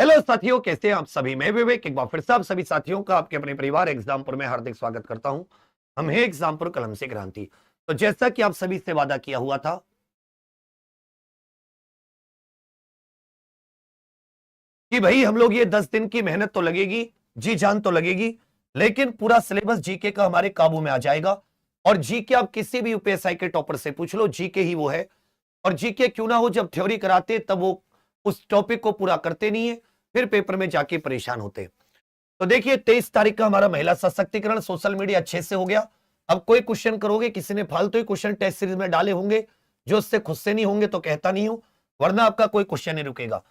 Hello साथियों, कैसे हैं आप सभी। मैं विवेक एक बार फिर से आप सभी साथियों का आपके अपने परिवार एग्जामपुर में हार्दिक स्वागत करता हूं। हम हैं एग्जामपुर कलम से क्रांति। तो जैसा कि आप सभी से वादा किया हुआ था कि भाई हम लोग ये 10 दिन की मेहनत तो लगेगी, जी जान तो लगेगी, लेकिन पूरा सिलेबस जीके का हमारे काबू में आ जाएगा। और जीके आप किसी भी यूपीएससी के टॉपर से पूछ लो, जीके ही वो है। और जीके क्यों ना हो, जब थ्योरी कराते तब वो उस टॉपिक को पूरा करते नहीं है, फिर पेपर में जाके परेशान होते हैं। तो देखिए 23 तारीख का हमारा महिला सशक्तिकरण सोशल मीडिया अच्छे से हो गया। अब कोई क्वेश्चन करोगे, किसी ने फालतू ही क्वेश्चन टेस्ट सीरीज में डाले होंगे जो उससे खुद से नहीं होंगे तो कहता नहीं हूं, वरना आपका कोई क्वेश्चन नहीं रुकेगा।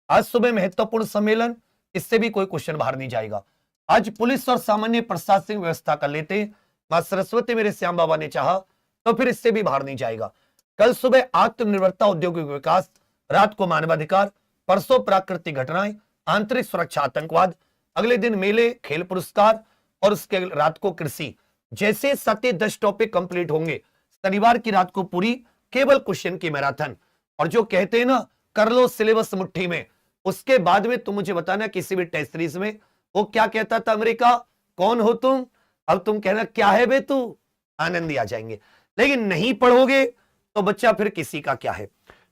आज सुबह महत्वपूर्ण सम्मेलन, इससे भी कोई क्वेश्चन बाहर नहीं जाएगा। आज पुलिस और सामान्य प्रशासनिक व्यवस्था कर लेते, मां सरस्वती मेरे श्याम बाबा ने चाहा तो फिर इससे भी बाहर नहीं जाएगा। कल सुबह आत्मनिर्भरता औद्योगिक विकास, रात को मानवाधिकार, परसों प्राकृतिक घटनाएं, आंतरिक सुरक्षा आतंकवाद, अगले दिन मेले खेल पुरस्कार और उसके रात को कृषि। जैसे 7-10 टॉपिक कंप्लीट होंगे, शनिवार की रात को पूरी केवल क्वेश्चन की मैराथन। और जो कहते हैं ना कर लो सिलेबस मुट्ठी में, उसके बाद में तुम मुझे बताना किसी भी टेस्ट सीरीज में वो क्या कहता था, अमेरिका कौन हो तुम, अब तुम कहना क्या है बे तू, आनंद ही आ जाएंगे। लेकिन नहीं पढ़ोगे तो बच्चा फिर किसी का क्या है।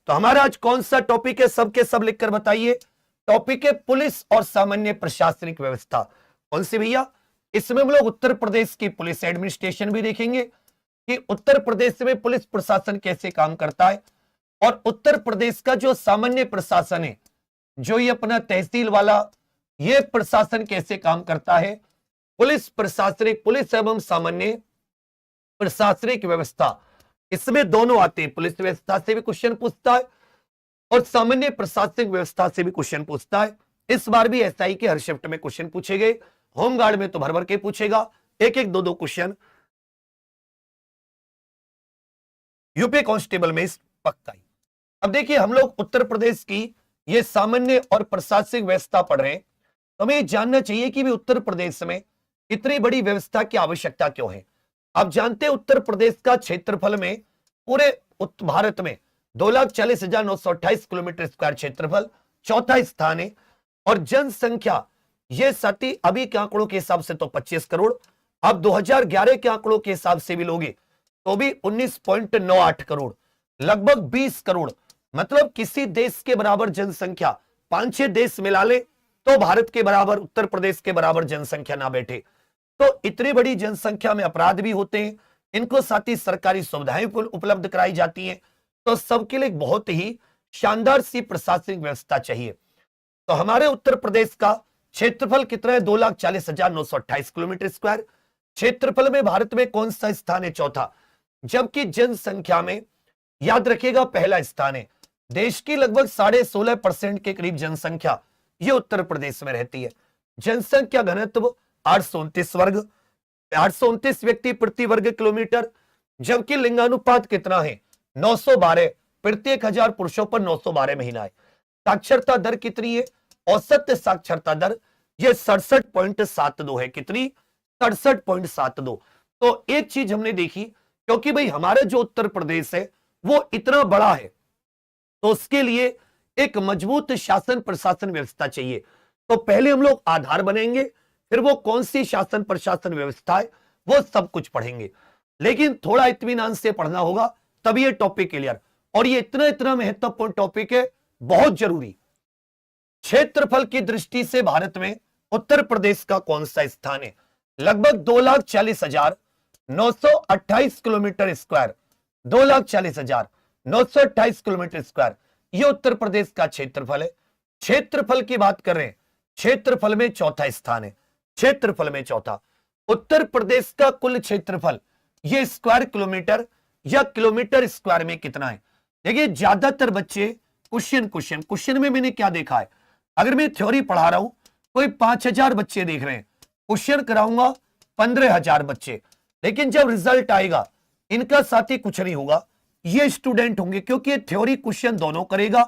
तो हमारा आज कौन सा टॉपिक है, सबके सब लिखकर बताइए। टॉपिक है पुलिस और सामान्य प्रशासनिक व्यवस्था। कौन सी भैया? इसमें हम लोग उत्तर प्रदेश की पुलिस एडमिनिस्ट्रेशन भी देखेंगे कि उत्तर प्रदेश में पुलिस प्रशासन कैसे काम करता है, और उत्तर प्रदेश का जो सामान्य प्रशासन है, जो ये अपना तहसील वाला ये प्रशासन कैसे काम करता है। पुलिस प्रशासनिक, पुलिस एवं सामान्य प्रशासनिक व्यवस्था, इसमें दोनों आते हैं। पुलिस व्यवस्था से भी क्वेश्चन पूछता है और सामान्य प्रशासनिक व्यवस्था से भी क्वेश्चन पूछता है। इस बार भी एसआई के हर शिफ्ट में क्वेश्चन पूछे गए, होमगार्ड में तो भर भर के पूछेगा, एक एक दो क्वेश्चन यूपी कांस्टेबल में पक्का ही। अब देखिए हम लोग उत्तर प्रदेश की ये सामान्य और प्रशासनिक व्यवस्था पढ़ रहे हैं, तो हमें जानना चाहिए कि भी उत्तर प्रदेश में इतनी बड़ी व्यवस्था की आवश्यकता क्यों है। आप जानते हैं उत्तर प्रदेश का क्षेत्रफल में पूरे भारत में 2,40,928 किलोमीटर स्क्वायर क्षेत्रफल, चौथा स्थान है। और जनसंख्या ये सती अभी के आंकड़ों के हिसाब से तो 25 करोड़, अब 2011 के आंकड़ों के हिसाब से भी लोगे तो भी 19.98 करोड़, लगभग 20 करोड़। मतलब किसी देश के बराबर जनसंख्या 5-6 देश मिला ले तो भारत के बराबर, उत्तर प्रदेश के बराबर जनसंख्या ना बैठे। तो इतनी बड़ी जनसंख्या में अपराध भी होते हैं, इनको साथ ही सरकारी सुविधाएं उपलब्ध कराई जाती हैं। तो सबके लिए बहुत ही शानदार सी प्रशासनिक व्यवस्था चाहिए। तो हमारे उत्तर प्रदेश का क्षेत्रफल कितना है? 2,40,928 किलोमीटर स्क्वायर। क्षेत्रफल में भारत में कौन सा स्थान है? चौथा। जबकि जनसंख्या में याद रखिएगा पहला स्थान है। देश की लगभग 16.5% के करीब जनसंख्या ये उत्तर प्रदेश में रहती है। जनसंख्या घनत्व 829 वर्ग, 829 व्यक्ति प्रति वर्ग किलोमीटर। जबकि लिंगानुपात कितना है? 912 प्रत्येक 1000 पुरुषों पर 912 महिलाएं। साक्षरता दर कितनी है? औसत साक्षरता दर ये 67.72 है। कितनी? 67.72। तो एक चीज हमने देखी, क्योंकि भाई हमारा जो उत्तर प्रदेश है वो इतना बड़ा है, तो उसके लिए एक मजबूत शासन प्रशासन व्यवस्था चाहिए। तो पहले हम लोग आधार बनेंगे, फिर वो कौन सी शासन प्रशासन व्यवस्था है वो सब कुछ पढ़ेंगे। लेकिन थोड़ा इत्मीनान से पढ़ना होगा, तभी ये टॉपिक क्लियर। और ये इतना इतना महत्वपूर्ण टॉपिक है, बहुत जरूरी। क्षेत्रफल की दृष्टि से भारत में उत्तर प्रदेश का कौन सा स्थान है? लगभग 2,40,928 किलोमीटर स्क्वायर, 2,40,928 किलोमीटर स्क्वायर ये उत्तर प्रदेश का क्षेत्रफल है। क्षेत्रफल की बात कर रहे हैं, क्षेत्रफल में चौथा स्थान है। क्षेत्रफल में चौथा। उत्तर प्रदेश का कुल क्षेत्रफल ये स्क्वायर किलोमीटर या किलोमीटर स्क्वायर में कितना है? देखिए ज्यादातर बच्चे क्वेश्चन में मैंने क्या देखा है, अगर मैं थ्योरी पढ़ा रहा हूं, कोई 5,000 बच्चे देख रहे हैं, क्वेश्चन कराऊंगा 15,000 बच्चे, लेकिन जब रिजल्ट आएगा इनका साथी कुछ नहीं होगा, ये स्टूडेंट होंगे, क्योंकि ये थ्योरी क्वेश्चन दोनों करेगा,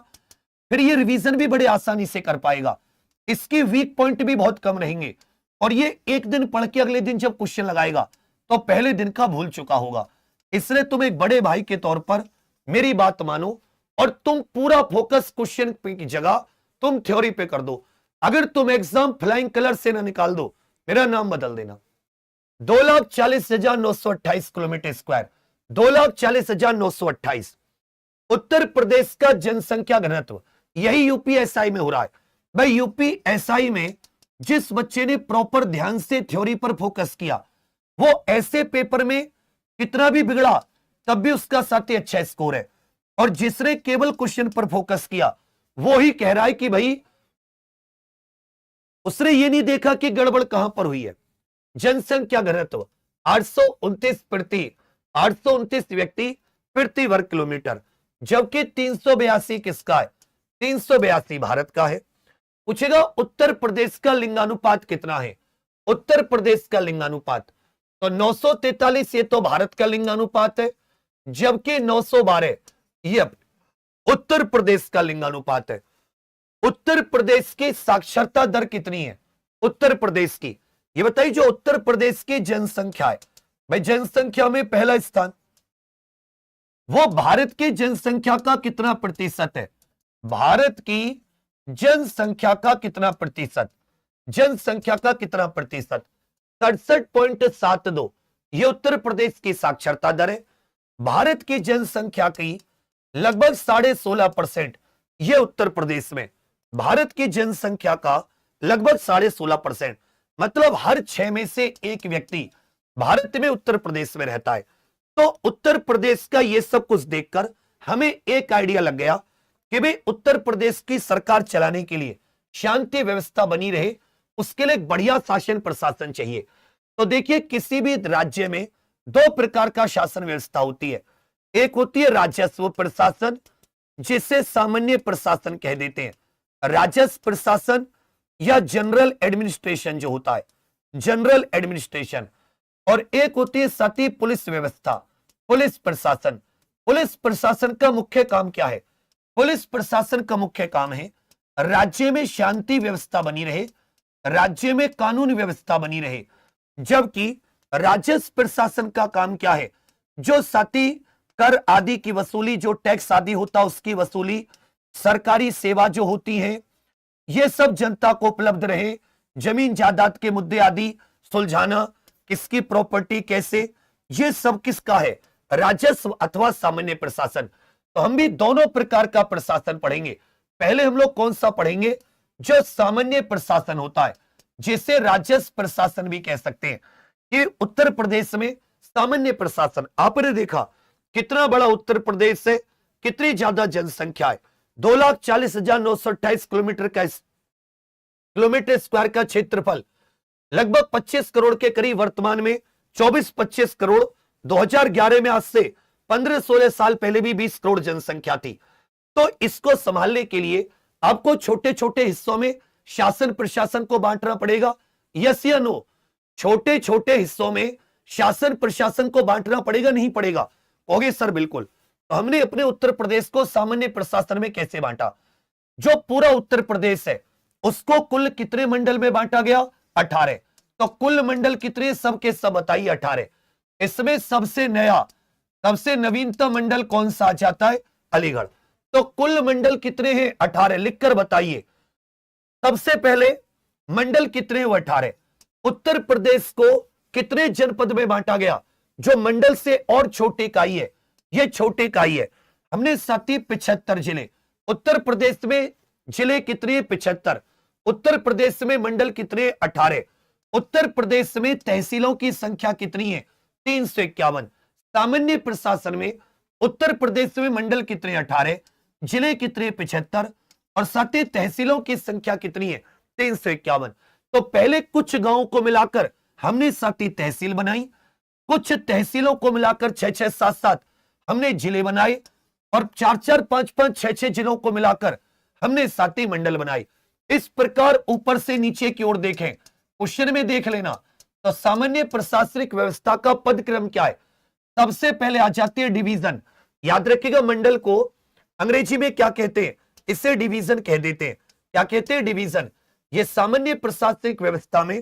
फिर ये रिवीजन भी बड़े आसानी से कर पाएगा, इसकी वीक पॉइंट भी बहुत कम रहेंगे। और ये एक दिन पढ़ के अगले दिन जब क्वेश्चन लगाएगा तो पहले दिन का भूल चुका होगा। इसलिए तुम एक बड़े भाई के तौर पर मेरी बात मानो और तुम पूरा फोकस क्वेश्चन की जगह तुम थ्योरी पे कर दो। अगर तुम एग्जाम फ्लाइंग कलर से ना निकाल दो, मेरा नाम बदल देना। 2,40,928 किलोमीटर स्क्वायर, 2,40,928 उत्तर प्रदेश का जनसंख्या घनत्व। यही यूपीएसआई में हो रहा है भाई। यूपीएसआई में जिस बच्चे ने प्रॉपर ध्यान से थ्योरी पर फोकस किया, वो ऐसे पेपर में कितना भी बिगड़ा तब भी उसका साथ ही अच्छा स्कोर है। और जिसने केवल क्वेश्चन पर फोकस किया, वो ही कह रहा है कि भाई उसने ये नहीं देखा कि गड़बड़ कहां पर हुई है। जनसंख्या घनत्व 829 व्यक्ति प्रति वर्ग किलोमीटर, जबकि 382 किसका है? 382 भारत का है। पूछेगा उत्तर प्रदेश का लिंगानुपात कितना है? उत्तर प्रदेश का लिंगानुपात तो 943, ये तो भारत का लिंगानुपात है, जबकि 912 ये उत्तर प्रदेश का लिंगानुपात है। उत्तर प्रदेश की साक्षरता दर कितनी है? उत्तर प्रदेश की ये बताइए। जो उत्तर प्रदेश की जनसंख्या है भाई, जनसंख्या में पहला स्थान, वो भारत की जनसंख्या का कितना प्रतिशत है? भारत की जनसंख्या का कितना प्रतिशत? जनसंख्या का कितना प्रतिशत? 67.72, ये उत्तर प्रदेश की साक्षरता दर है। भारत की जनसंख्या की लगभग 16.5%, ये उत्तर प्रदेश में भारत की जनसंख्या का लगभग 16.5%, मतलब हर 6 में से एक व्यक्ति भारत में उत्तर प्रदेश में रहता है। तो उत्तर प्रदेश का ये सब कुछ देखकर हमें एक आइडिया लग गया कि भाई उत्तर प्रदेश की सरकार चलाने के लिए शांति व्यवस्था बनी रहे, उसके लिए एक बढ़िया शासन प्रशासन चाहिए। तो देखिए, किसी भी राज्य में दो प्रकार का शासन व्यवस्था होती है। एक होती है राजस्व प्रशासन, जिसे सामान्य प्रशासन कह देते हैं, राजस्व प्रशासन या जनरल एडमिनिस्ट्रेशन जो होता है, जनरल एडमिनिस्ट्रेशन। और एक होती है सती पुलिस व्यवस्था, पुलिस प्रशासन। पुलिस प्रशासन का मुख्य काम क्या है? पुलिस प्रशासन का मुख्य काम है राज्य में शांति व्यवस्था बनी रहे, राज्य में कानून व्यवस्था बनी रहे। जबकि राजस्व प्रशासन का काम क्या है? जो सती कर आदि की वसूली, जो टैक्स आदि होता उसकी वसूली, सरकारी सेवा जो होती है, ये सब जनता को उपलब्ध रहे। जमीन जायदाद के मुद्दे आदि सुलझाना, किसकी प्रॉपर्टी कैसे, ये सब किसका है? राजस्व अथवा सामान्य प्रशासन। तो हम भी दोनों प्रकार का प्रशासन पढ़ेंगे। पहले हम लोग कौन सा पढ़ेंगे? जो सामान्य प्रशासन होता है, जिसे राजस्व प्रशासन भी कह सकते हैं। कि उत्तर प्रदेश में सामान्य प्रशासन, आपने देखा कितना बड़ा उत्तर प्रदेश है, कितनी ज्यादा जनसंख्या है। 2,40,928 किलोमीटर स्क्वायर का क्षेत्रफल, लगभग 25 करोड़ के करीब वर्तमान में, 24-25 करोड़ 2011 में, आज से 15-16 साल पहले भी 20 करोड़ जनसंख्या थी। तो इसको संभालने के लिए आपको छोटे छोटे हिस्सों में शासन प्रशासन को बांटना पड़ेगा। यस या नो? छोटे छोटे हिस्सों में शासन प्रशासन को बांटना पड़ेगा, नहीं पड़ेगा? कहोगे सर बिल्कुल। तो हमने अपने उत्तर प्रदेश को सामान्य प्रशासन में कैसे बांटा? जो पूरा उत्तर प्रदेश है उसको कुल कितने मंडल में बांटा गया? 18। तो कुल मंडल कितने? सब के सब बताइए, 18। इसमें सबसे नया, सबसे नवीनतम मंडल कौन सा आ जाता है? अलीगढ़। तो कुल मंडल कितने हैं? 18। लिखकर बताइए। सबसे पहले मंडल कितने? 18। उत्तर प्रदेश को कितने जनपद में बांटा गया? जो मंडल से और छोटी इकाई है, ये छोटी इकाई है। हमने साथ ही 75 जिले। उत्तर प्रदेश में जिले कितने? 75। उत्तर प्रदेश में मंडल कितने? 18। उत्तर प्रदेश में तहसीलों की संख्या कितनी है? 351। सामान्य प्रशासन में उत्तर प्रदेश में मंडल कितने? 18, जिले कितने? 75, और साथ ही तहसीलों की संख्या कितनी है? 351। तो पहले कुछ गांवों को मिलाकर हमने 7 तहसील बनाई, कुछ तहसीलों को मिलाकर 6-6, 7-7 हमने जिले बनाए, और 4-4, 5-5, 6-6 जिलों को मिलाकर हमने 7 मंडल बनाए। इस प्रकार ऊपर से नीचे की ओर देखें, क्वेश्चन में देख लेना। तो सामान्य प्रशासनिक व्यवस्था का पद क्रम क्या है? सबसे पहले आ जाती है डिवीजन। याद रखिएगा, मंडल को अंग्रेजी में क्या कहते हैं? इसे डिवीजन कह देते हैं। क्या कहते हैं? डिवीजन। ये सामान्य प्रशासनिक व्यवस्था में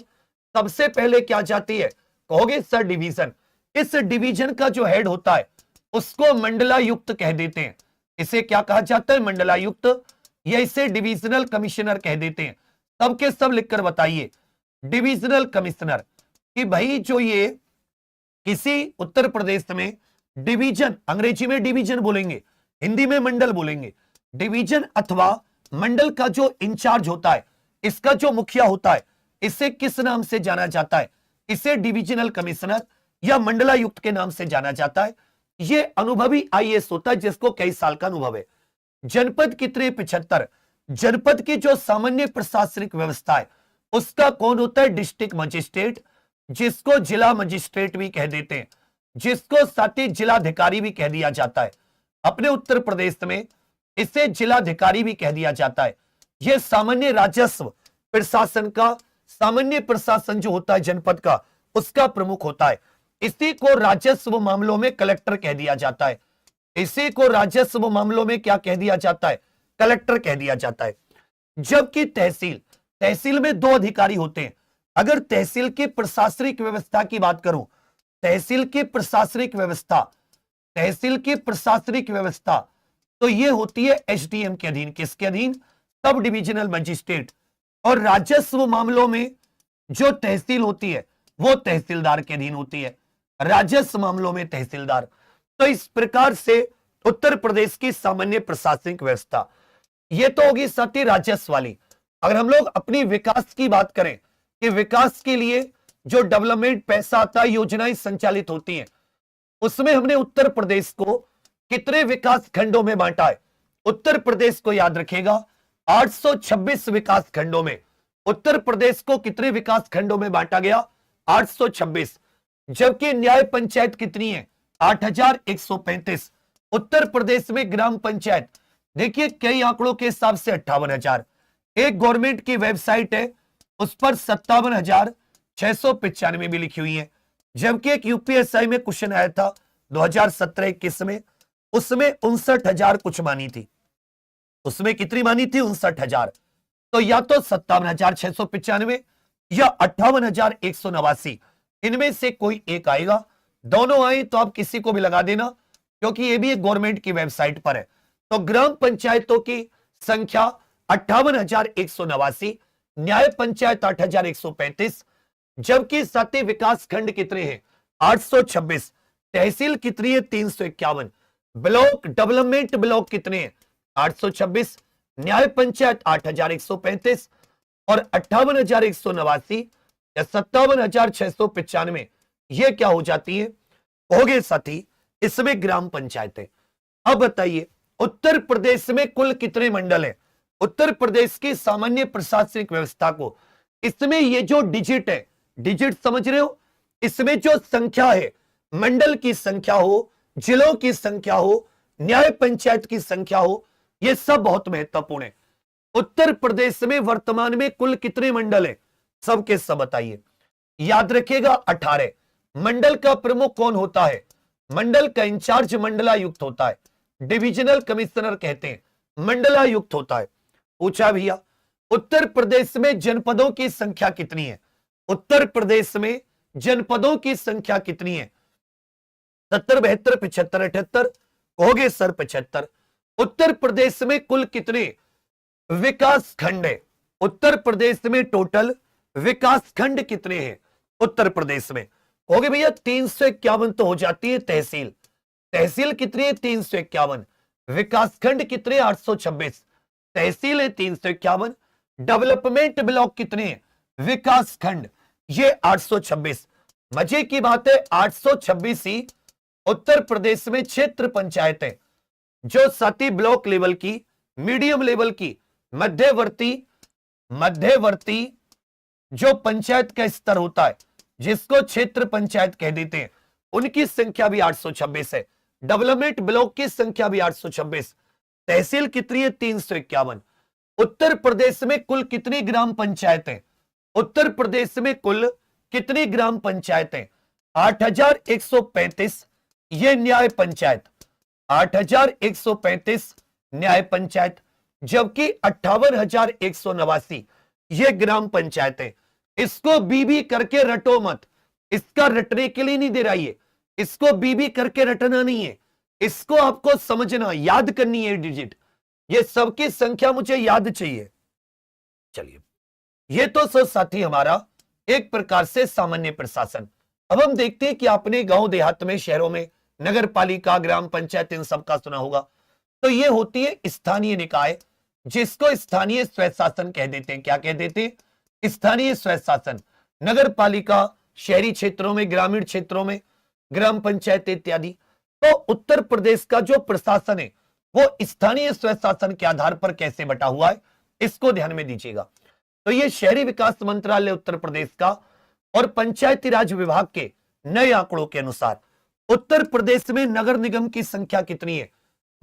सबसे पहले क्या जाती है? कहोगे सर डिवीजन। इस डिवीजन का जो हेड होता है उसको मंडलायुक्त कह देते हैं। इसे क्या कहा जाता है? मंडलायुक्त, या इसे डिविजनल कमिश्नर कह देते हैं। सब के सब लिखकर बताइए डिविजनल कमिश्नर, कि भाई जो ये किसी उत्तर प्रदेश में डिवीजन, अंग्रेजी में डिवीजन बोलेंगे, हिंदी में मंडल बोलेंगे, डिवीजन अथवा मंडल का जो इंचार्ज होता है, इसका जो मुखिया होता है, इसे किस नाम से जाना जाता है? इसे डिविजनल कमिश्नर या मंडलायुक्त के नाम से जाना जाता है। यह अनुभवी आईएएस होता है जिसको कई साल का अनुभव है। जनपद कितने? 75। जनपद की जो सामान्य प्रशासनिक व्यवस्था है उसका कौन होता है? डिस्ट्रिक्ट मजिस्ट्रेट, जिसको जिला मजिस्ट्रेट भी कह देते हैं, जिसको साथ ही जिलाधिकारी भी कह दिया जाता है। अपने उत्तर प्रदेश में इसे जिलाधिकारी भी कह दिया जाता है। यह सामान्य राजस्व प्रशासन का, सामान्य प्रशासन जो होता है जनपद का, उसका प्रमुख होता है। इसी को राजस्व मामलों में कलेक्टर कह दिया जाता है। इसी को राजस्व मामलों में क्या कह दिया जाता है? कलेक्टर कह दिया जाता है। जबकि तहसील, तहसील में 2 अधिकारी होते हैं। अगर तहसील की प्रशासनिक व्यवस्था की बात करूं, तहसील की प्रशासनिक व्यवस्था, तहसील की प्रशासनिक व्यवस्था तो यह होती है एसडीएम के अधीन। किसके अधीन? Sub divisional magistrate. और राजस्व मामलों में जो तहसील होती है वो तहसीलदार के अधीन होती है, राजस्व मामलों में तहसीलदार। तो इस प्रकार से उत्तर प्रदेश की सामान्य प्रशासनिक व्यवस्था ये तो होगी साथी राजस्व वाली। अगर हम लोग अपनी विकास की बात करें कि विकास के लिए जो डेवलपमेंट पैसा आता है, योजनाएं संचालित होती हैं, उसमें हमने उत्तर प्रदेश को कितने विकास खंडों में बांटा है? उत्तर प्रदेश को याद रखेगा 826 विकास खंडों में। उत्तर प्रदेश को कितने विकास खंडों में बांटा गया? 826। जबकि न्याय पंचायत कितनी है? 8135। उत्तर प्रदेश में ग्राम पंचायत देखिए कई आंकड़ों के हिसाब से 58,000। एक गवर्नमेंट की वेबसाइट है उस पर 57,695 भी लिखी हुई है। जबकि एक यूपीएसआई में क्वेश्चन आया था 2017-21 में, उसमें 59,000 कुछ मानी थी। उसमें कितनी मानी थी? 59,000। तो या तो 57,695 या 58,189, इनमें से कोई एक आएगा। दोनों आए तो आप किसी को भी लगा देना, क्योंकि ये भी एक गवर्नमेंट की वेबसाइट पर है। तो ग्राम पंचायतों की संख्या 58,189, न्याय पंचायत 8,135, जबकि साथी विकास खंड कितने हैं? 826। तहसील कितनी है? 351। ब्लॉक, डेवलपमेंट ब्लॉक कितने हैं? 826। न्याय पंचायत 8,135 और 58,189 या 57,695 ये क्या हो जाती है? हो गए साथी इसमें ग्राम पंचायतें। अब बताइए उत्तर प्रदेश में कुल कितने मंडल हैं? उत्तर प्रदेश की सामान्य प्रशासनिक व्यवस्था को, इसमें ये जो डिजिट है, डिजिट समझ रहे हो, इसमें जो संख्या है, मंडल की संख्या हो, जिलों की संख्या हो, न्याय पंचायत की संख्या हो, ये सब बहुत महत्वपूर्ण है। उत्तर प्रदेश में वर्तमान में कुल कितने मंडल है? सबके सब बताइए। याद रखिएगा 18। मंडल का प्रमुख कौन होता है? मंडल का इंचार्ज मंडलायुक्त होता है, डिविजनल कमिश्नर कहते हैं, मंडलायुक्त होता है। पूछा भैया उत्तर प्रदेश में जनपदों की संख्या कितनी है? उत्तर प्रदेश में जनपदों की संख्या कितनी है? 70, 72, 75, 78 हो गए सर 75। उत्तर प्रदेश में कुल कितने विकास खंड है? उत्तर प्रदेश में टोटल विकास खंड कितने हैं उत्तर प्रदेश में? हो गए भैया 351 तो हो जाती है तहसील। तहसील कितनी है? 351। विकास खंड कितने? 826। तहसील है 351। डेवलपमेंट ब्लॉक कितने हैं? विकास खंड ये 826। मजे की बात है 826 ही उत्तर प्रदेश में क्षेत्र पंचायतें जो साथी ब्लॉक लेवल की, मीडियम लेवल की, मध्यवर्ती जो पंचायत का स्तर होता है जिसको क्षेत्र पंचायत कह देते हैं, उनकी संख्या भी 826 है। डेवलपमेंट ब्लॉक की संख्या भी 826। तहसील कितनी है? 351। उत्तर प्रदेश में कुल कितनी ग्राम पंचायतें? उत्तर प्रदेश में कुल कितनी ग्राम पंचायतें? 8,135 ये न्याय पंचायत, 8,135 न्याय पंचायत, जबकि 58,189 ये ग्राम पंचायतें। इसको बीबी करके रटो मत, इसका रटने के लिए नहीं दे रहा है, इसको बीबी करके रटना नहीं है, इसको आपको समझना, याद करनी है डिजिट। ये सबकी संख्या मुझे याद चाहिए। चलिए ये तो सो साथी हमारा एक प्रकार से सामान्य प्रशासन। अब हम देखते हैं कि आपने गांव देहात में, शहरों में नगर पालिका, ग्राम पंचायत, इन सब का सुना होगा। तो ये होती है स्थानीय निकाय, जिसको स्थानीय स्वशासन कह देते हैं। क्या कह देते हैं? स्थानीय स्वशासन। नगर पालिका शहरी क्षेत्रों में, ग्रामीण क्षेत्रों में ग्राम पंचायत इत्यादि। तो उत्तर प्रदेश का जो प्रशासन है वो स्थानीय स्वशासन के आधार पर कैसे बटा हुआ है, इसको ध्यान में दीजिएगा। तो ये शहरी विकास मंत्रालय उत्तर प्रदेश का और पंचायती राज विभाग के नए आंकड़ों के अनुसार उत्तर प्रदेश में नगर निगम की संख्या कितनी है?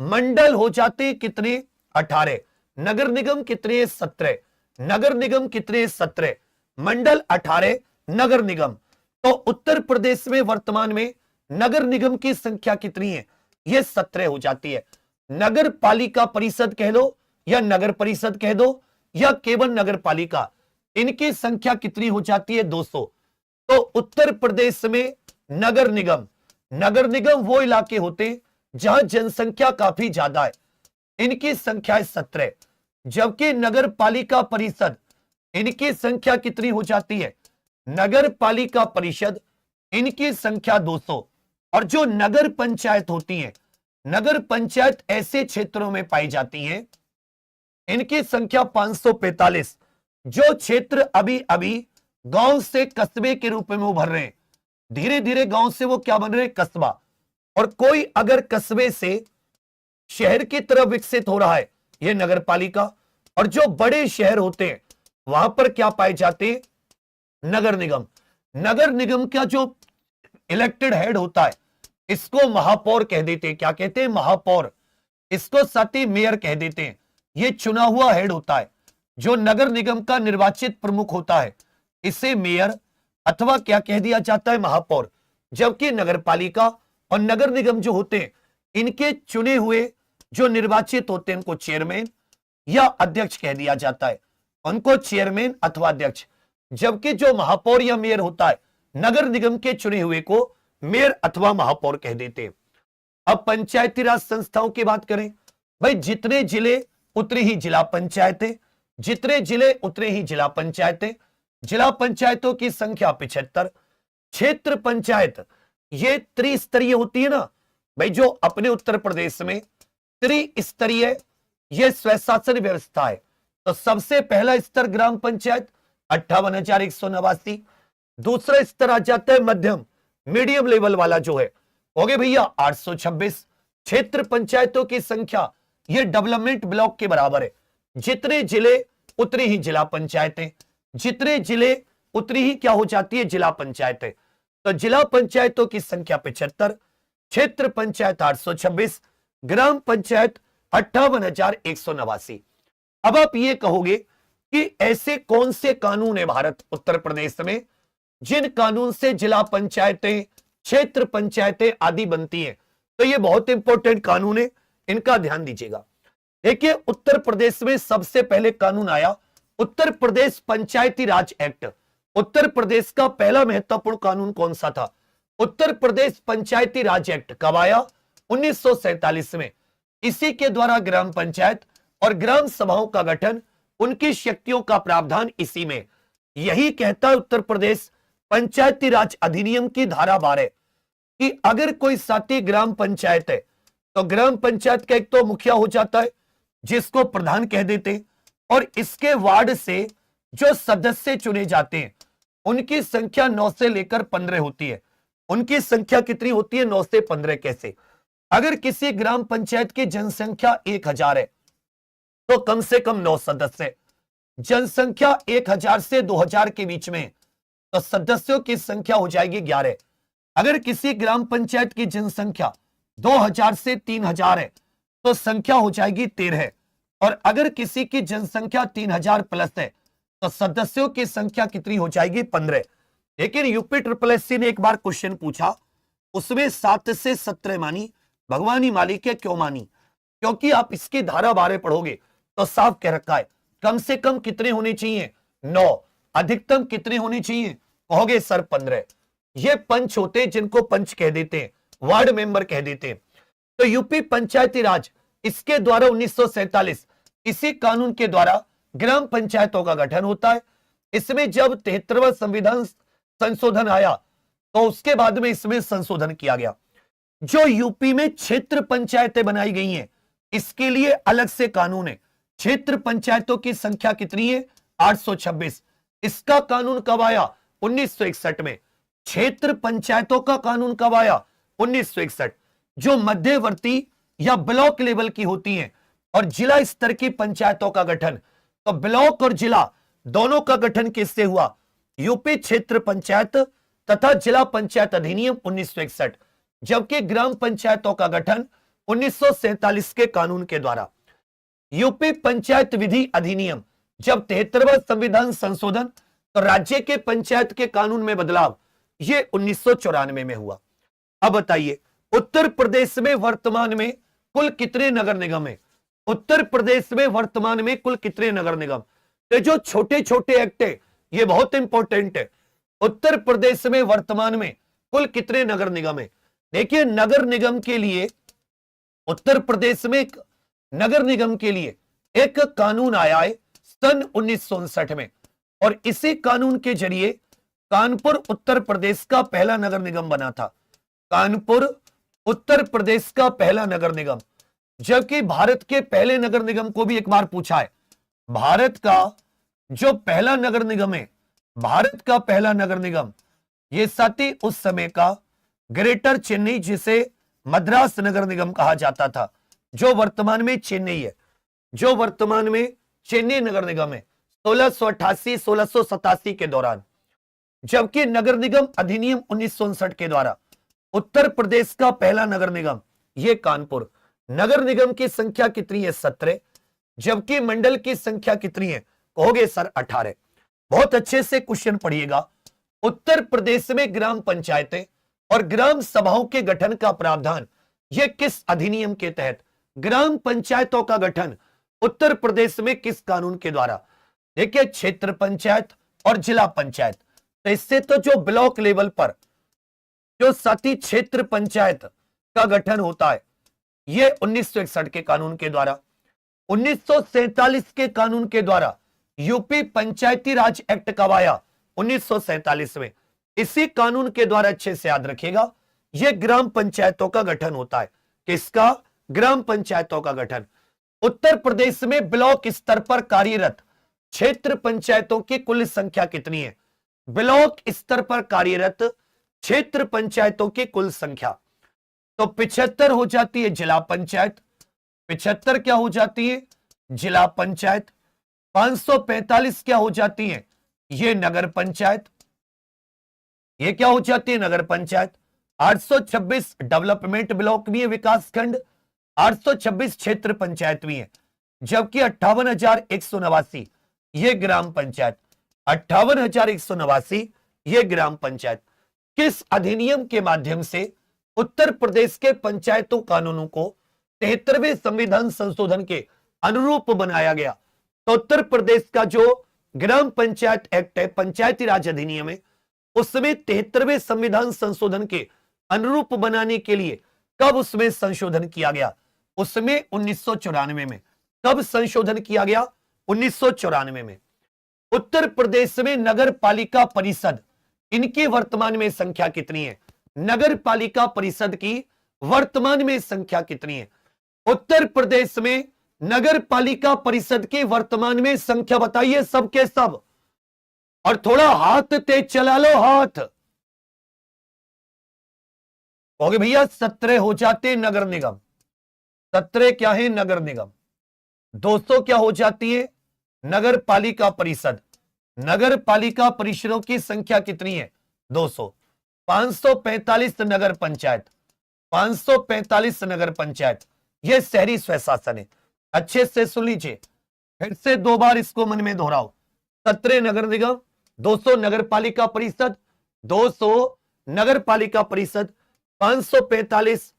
मंडल हो जाते कितने? 18। नगर निगम कितने? 17। नगर निगम कितने? 17। मंडल 18, नगर निगम। तो उत्तर प्रदेश में वर्तमान में नगर निगम की संख्या कितनी है? यह 17 हो जाती है। नगर पालिका परिषद कह लो या नगर परिषद कह दो या केवल नगर पालिका, इनकी संख्या कितनी हो जाती है? 200। तो उत्तर प्रदेश में नगर निगम वो इलाके होते हैं जहां जनसंख्या काफी ज्यादा है, इनकी संख्या है 17। जबकि नगर पालिका परिषद, इनकी संख्या कितनी हो जाती है? नगर पालिका परिषद, इनकी संख्या 200। और जो नगर पंचायत होती है, नगर पंचायत ऐसे क्षेत्रों में पाई जाती हैं, इनकी संख्या 545। जो क्षेत्र अभी अभी गांव से कस्बे के रूप में उभर रहे हैं, धीरे धीरे गांव से वो क्या बन रहे हैं? कस्बा। और कोई अगर कस्बे से शहर की तरफ विकसित हो रहा है, यह नगर पालिका। और जो बड़े शहर होते हैं वहां पर क्या पाए जाते हैं? नगर निगम। नगर निगम का जो इलेक्टेड हेड होता है, इसको महापौर कह देते हैं। क्या कहते हैं? महापौर। इसको साथ ही मेयर कह देते हैं। यह चुना हुआ हेड होता है। जो नगर निगम का निर्वाचित प्रमुख होता है, इसे मेयर अथवा क्या कह दिया जाता है? महापौर। जबकि नगर पालिका और नगर निगम जो होते हैं, इनके चुने हुए जो निर्वाचित होते हैं, उनको चेयरमैन या अध्यक्ष कह दिया जाता है। उनको चेयरमैन अथवा अध्यक्ष। जबकि जो महापौर या मेयर होता है, नगर निगम के चुने हुए को मेयर अथवा महापौर कह देते हैं। अब पंचायती राज संस्थाओं की बात करें, भाई जितने जिले उतनी ही जिला पंचायतें, जितने जिले उतने ही जिला पंचायतें। जिला पंचायतों की संख्या 75। क्षेत्र पंचायत ये त्रिस्तरीय होती है ना भाई, जो अपने उत्तर प्रदेश में त्रिस्तरीय ये स्वशासन व्यवस्था है। तो सबसे पहला स्तर ग्राम पंचायत 58,189। दूसरा स्तर आ जाता है मध्यम, मीडियम लेवल वाला जो है, हो गए भैया 826। क्षेत्र पंचायतों की संख्या ये डेवलपमेंट ब्लॉक के बराबर है। जितने जिले उतनी ही जिला पंचायतें, जितने जिले उतनी ही क्या हो जाती है? जिला पंचायतें। तो जिला पंचायतों की संख्या 75, क्षेत्र पंचायत 826, ग्राम पंचायत 58,189। अब आप ये कहोगे कि ऐसे कौन से कानून है भारत उत्तर प्रदेश में जिन कानून से जिला पंचायतें, क्षेत्र पंचायतें आदि बनती हैं? तो ये बहुत इंपॉर्टेंट कानून है, इनका ध्यान दीजिएगा। देखिए, उत्तर प्रदेश में सबसे पहले कानून आया उत्तर प्रदेश पंचायती राज एक्ट। उत्तर प्रदेश का पहला महत्वपूर्ण कानून कौन सा था? उत्तर प्रदेश पंचायती राज एक्ट। कब आया? 1947 में। इसी के द्वारा ग्राम पंचायत और ग्राम सभाओं का गठन, उनकी शक्तियों का प्रावधान इसी में। यही कहता है उत्तर प्रदेश पंचायती राज अधिनियम की धारा 12 कि अगर कोई साथी ग्राम पंचायत है तो ग्राम पंचायत का एक तो मुखिया हो जाता है, जिसको प्रधान कह देते हैं, और इसके वार्ड से जो सदस्य चुने जाते हैं उनकी संख्या 9 से लेकर 15 होती है। उनकी संख्या कितनी होती है? 9 से 15। कैसे? अगर किसी ग्राम पंचायत की जनसंख्या 1000 है तो कम से कम 9 सदस्य। जनसंख्या 1000 से 2000 के बीच में, तो सदस्यों की संख्या हो जाएगी 11। अगर किसी ग्राम पंचायत की जनसंख्या 2000 से 3000 है तो संख्या हो जाएगी 13। और अगर किसी की जनसंख्या 3000 प्लस है तो सदस्यों की संख्या कितनी हो जाएगी? 15। लेकिन यूपी SSS ने एक बार क्वेश्चन पूछा, उसमें 7 से 17 मानी। भगवान ही मालिक है, क्यों मानी? क्योंकि आप इसकी धारा 12 पढ़ोगे तो साफ कह रखा है कम से कम कितने होने चाहिए? 9। अधिकतम कितने होने चाहिए? कहोगे सर 15। ये पंच होते हैं, जिनको पंच कह देते हैं, वार्ड मेंबर कह देते हैं। तो यूपी पंचायती राज, इसके द्वारा 1947 इसी कानून के द्वारा ग्राम पंचायतों का गठन होता है। इसमें जब 73वां संविधान संशोधन आया तो उसके बाद में इसमें संशोधन किया गया। जो यूपी में क्षेत्र पंचायतें बनाई गई हैं, इसके लिए अलग से कानून है। क्षेत्र पंचायतों की संख्या कितनी है? 826। इसका कानून कब आया? 1961 में। क्षेत्र पंचायतों का कानून कब आया? 1961। जो मध्यवर्ती या ब्लॉक लेवल की होती हैं और जिला स्तर की पंचायतों का गठन, तो ब्लॉक और जिला दोनों का गठन किससे हुआ? यूपी क्षेत्र पंचायत तथा जिला पंचायत अधिनियम 1961। जबकि ग्राम पंचायतों का गठन 1947 के कानून के द्वारा। यूपी पंचायत विधि अधिनियम, जब 73वां संविधान संशोधन तो राज्य के पंचायत के कानून में बदलाव, यह 1994 में हुआ। अब बताइए, उत्तर प्रदेश में वर्तमान में कुल कितने नगर निगम है? उत्तर प्रदेश में वर्तमान में कुल कितने नगर निगम? तो जो छोटे छोटे एक्ट है, ये बहुत इंपॉर्टेंट है। उत्तर प्रदेश में वर्तमान में कुल कितने नगर निगम है? देखिए, नगर निगम के लिए उत्तर प्रदेश में नगर निगम के लिए एक कानून आया है सन 1959 में, और इसी कानून के जरिए कानपुर उत्तर प्रदेश का पहला नगर निगम बना था। कानपुर उत्तर प्रदेश का पहला नगर निगम। जबकि भारत के पहले नगर निगम को भी एक बार पूछा है। भारत का जो पहला नगर निगम है, भारत का पहला नगर निगम, यह साथी उस समय का ग्रेटर चेन्नई, जिसे मद्रास नगर निगम कहा जाता था, जो वर्तमान में चेन्नई है, जो वर्तमान में चेन्नई नगर निगम है 1688-1687 के दौरान। जबकि नगर निगम अधिनियम 1959 के द्वारा उत्तर प्रदेश का पहला नगर निगम यह कानपुर। नगर निगम की संख्या कितनी है? 17। जबकि मंडल की संख्या कितनी है? कहोगे सर 18। बहुत अच्छे से क्वेश्चन पढ़िएगा। उत्तर प्रदेश में ग्राम पंचायतें और ग्राम सभाओं के गठन का प्रावधान, यह किस अधिनियम के तहत? ग्राम पंचायतों का गठन उत्तर प्रदेश में किस कानून के द्वारा? देखिए, क्षेत्र पंचायत और जिला पंचायत। तो इससे तो जो ब्लॉक लेवल पर जो साथी क्षेत्र पंचायत का गठन होता है, यह 1961 के कानून के द्वारा। 1947 के कानून के द्वारा यूपी पंचायती राज एक्ट कब आया? 1947 में। इसी कानून के द्वारा, अच्छे से याद रखिएगा, यह ग्राम पंचायतों का गठन होता है। किसका? ग्राम पंचायतों का गठन। उत्तर प्रदेश में ब्लॉक स्तर पर कार्यरत क्षेत्र पंचायतों की कुल संख्या कितनी है? ब्लॉक स्तर पर कार्यरत क्षेत्र पंचायतों की कुल संख्या तो 75 हो जाती है जिला पंचायत। 75 क्या हो जाती है? जिला पंचायत। 545 क्या हो जाती है? ये नगर पंचायत। ये क्या हो जाती है? नगर पंचायत। 826 डेवलपमेंट ब्लॉक भी है, विकास खंड। 826 क्षेत्र पंचायत भी है। जबकि 58,189 ये ग्राम पंचायत। 58,189 ये ग्राम पंचायत। किस अधिनियम के माध्यम से उत्तर प्रदेश के पंचायतों कानूनों को 73वें संविधान संशोधन के अनुरूप बनाया गया? तो उत्तर प्रदेश का जो ग्राम पंचायत एक्ट है, पंचायती राज अधिनियम है, उसमें 73वें संविधान संशोधन के अनुरूप बनाने के लिए कब उसमें संशोधन किया गया? उसमें 1994 में। कब संशोधन किया गया? 1994 में। उत्तर प्रदेश में नगर पालिका परिषद, इनकी वर्तमान में संख्या कितनी है? नगर पालिका परिषद की वर्तमान में संख्या कितनी है? उत्तर प्रदेश में नगर पालिका परिषद की वर्तमान में संख्या बताइए सबके सब, और थोड़ा हाथ तेज चला लो, हाथ। कहोगे भैया 17 हो जाते नगर निगम। 17 क्या है? नगर निगम। 200 क्या हो जाती है? नगर पालिका परिषद। नगर पालिका परिषदों की संख्या कितनी है? 200। 545 नगर पंचायत। 545 नगर पंचायत, यह शहरी स्वशासन है। अच्छे से सुन लीजिए, फिर से 2 बार इसको मन में दोहराओ। 17 नगर निगम, 200 नगर पालिका परिषद, 200 नगर पालिका परिषद, 545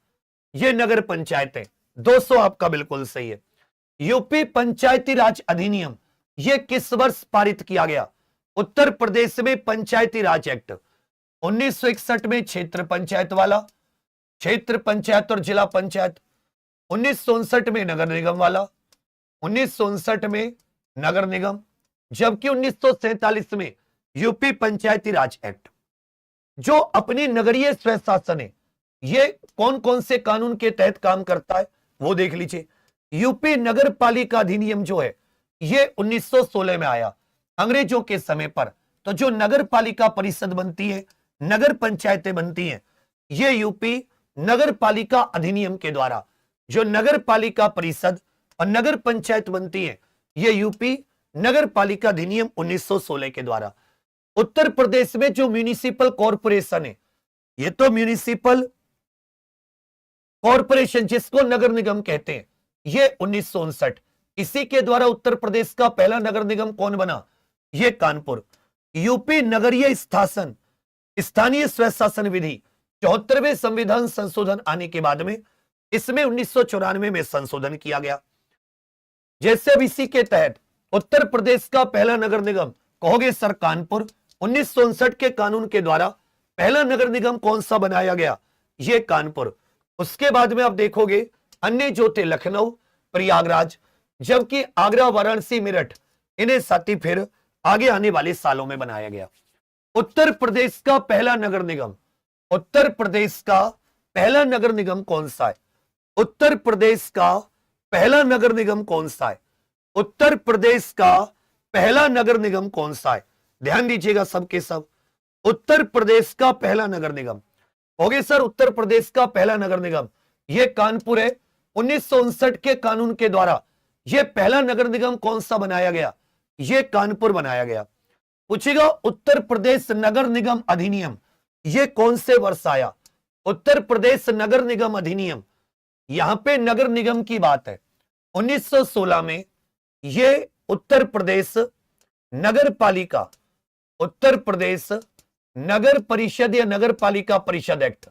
ये नगर पंचायतें। 200 आपका बिल्कुल सही है। यूपी पंचायती राज अधिनियम यह किस वर्ष पारित किया गया? उत्तर प्रदेश में पंचायती राज एक्ट 1961 में क्षेत्र पंचायत वाला, क्षेत्र पंचायत और जिला पंचायत। 1959 में नगर निगम वाला, 1959 में नगर निगम, जबकि 1947 में यूपी पंचायती राज एक्ट। जो अपनी नगरीय स्वशासन है, ये कौन कौन से कानून के तहत काम करता है वो देख लीजिए। यूपी नगर पालिका अधिनियम जो है ये 1916 में आया अंग्रेजों के समय पर। तो जो नगर पालिका परिषद बनती है, नगर पंचायतें बनती हैं, ये यूपी नगर पालिका अधिनियम के द्वारा, जो नगर पालिका परिषद और नगर पंचायत बनती है, ये यूपी नगर पालिका अधिनियम 1916 के द्वारा। उत्तर प्रदेश में जो म्यूनिसिपल कॉरपोरेशन है, ये तो म्यूनिसिपल कॉरपोरेशन जिसको नगर निगम कहते हैं, ये 1959। इसी के द्वारा उत्तर प्रदेश का पहला नगर निगम कौन बना? ये कानपुर। यूपी नगरीय शासन स्थानीय स्वशासन विधि 74वें संविधान संशोधन आने के बाद में इसमें 1994 में संशोधन किया गया। जैसे अब इसी के तहत उत्तर प्रदेश का पहला नगर निगम कहोगे सर कानपुर। 1959 के कानून के द्वारा पहला नगर निगम कौन सा बनाया गया? ये कानपुर। उसके बाद में आप देखोगे अन्य जो थे लखनऊ, प्रयागराज, जबकि आगरा, वाराणसी, मेरठ इन्हें साथ ही फिर आगे आने वाले सालों में बनाया गया। उत्तर प्रदेश का पहला नगर निगम, उत्तर प्रदेश का पहला नगर निगम कौन सा है? उत्तर प्रदेश का पहला नगर निगम कौन सा है? उत्तर प्रदेश का पहला नगर निगम कौन सा है? ध्यान दीजिएगा सबके सब। उत्तर प्रदेश का पहला नगर निगम हो गया सर। उत्तर प्रदेश का पहला नगर निगम यह कानपुर है। 1959 के कानून के द्वारा यह पहला नगर निगम कौन सा बनाया गया? यह कानपुर बनाया गया। पूछेगा उत्तर प्रदेश नगर निगम अधिनियम यह कौन से वर्ष आया? उत्तर प्रदेश नगर निगम अधिनियम, यहां पे नगर निगम की बात है। 1916 में यह उत्तर प्रदेश नगर पालिका, उत्तर प्रदेश नगर परिषद या नगर पालिका परिषद एक्ट,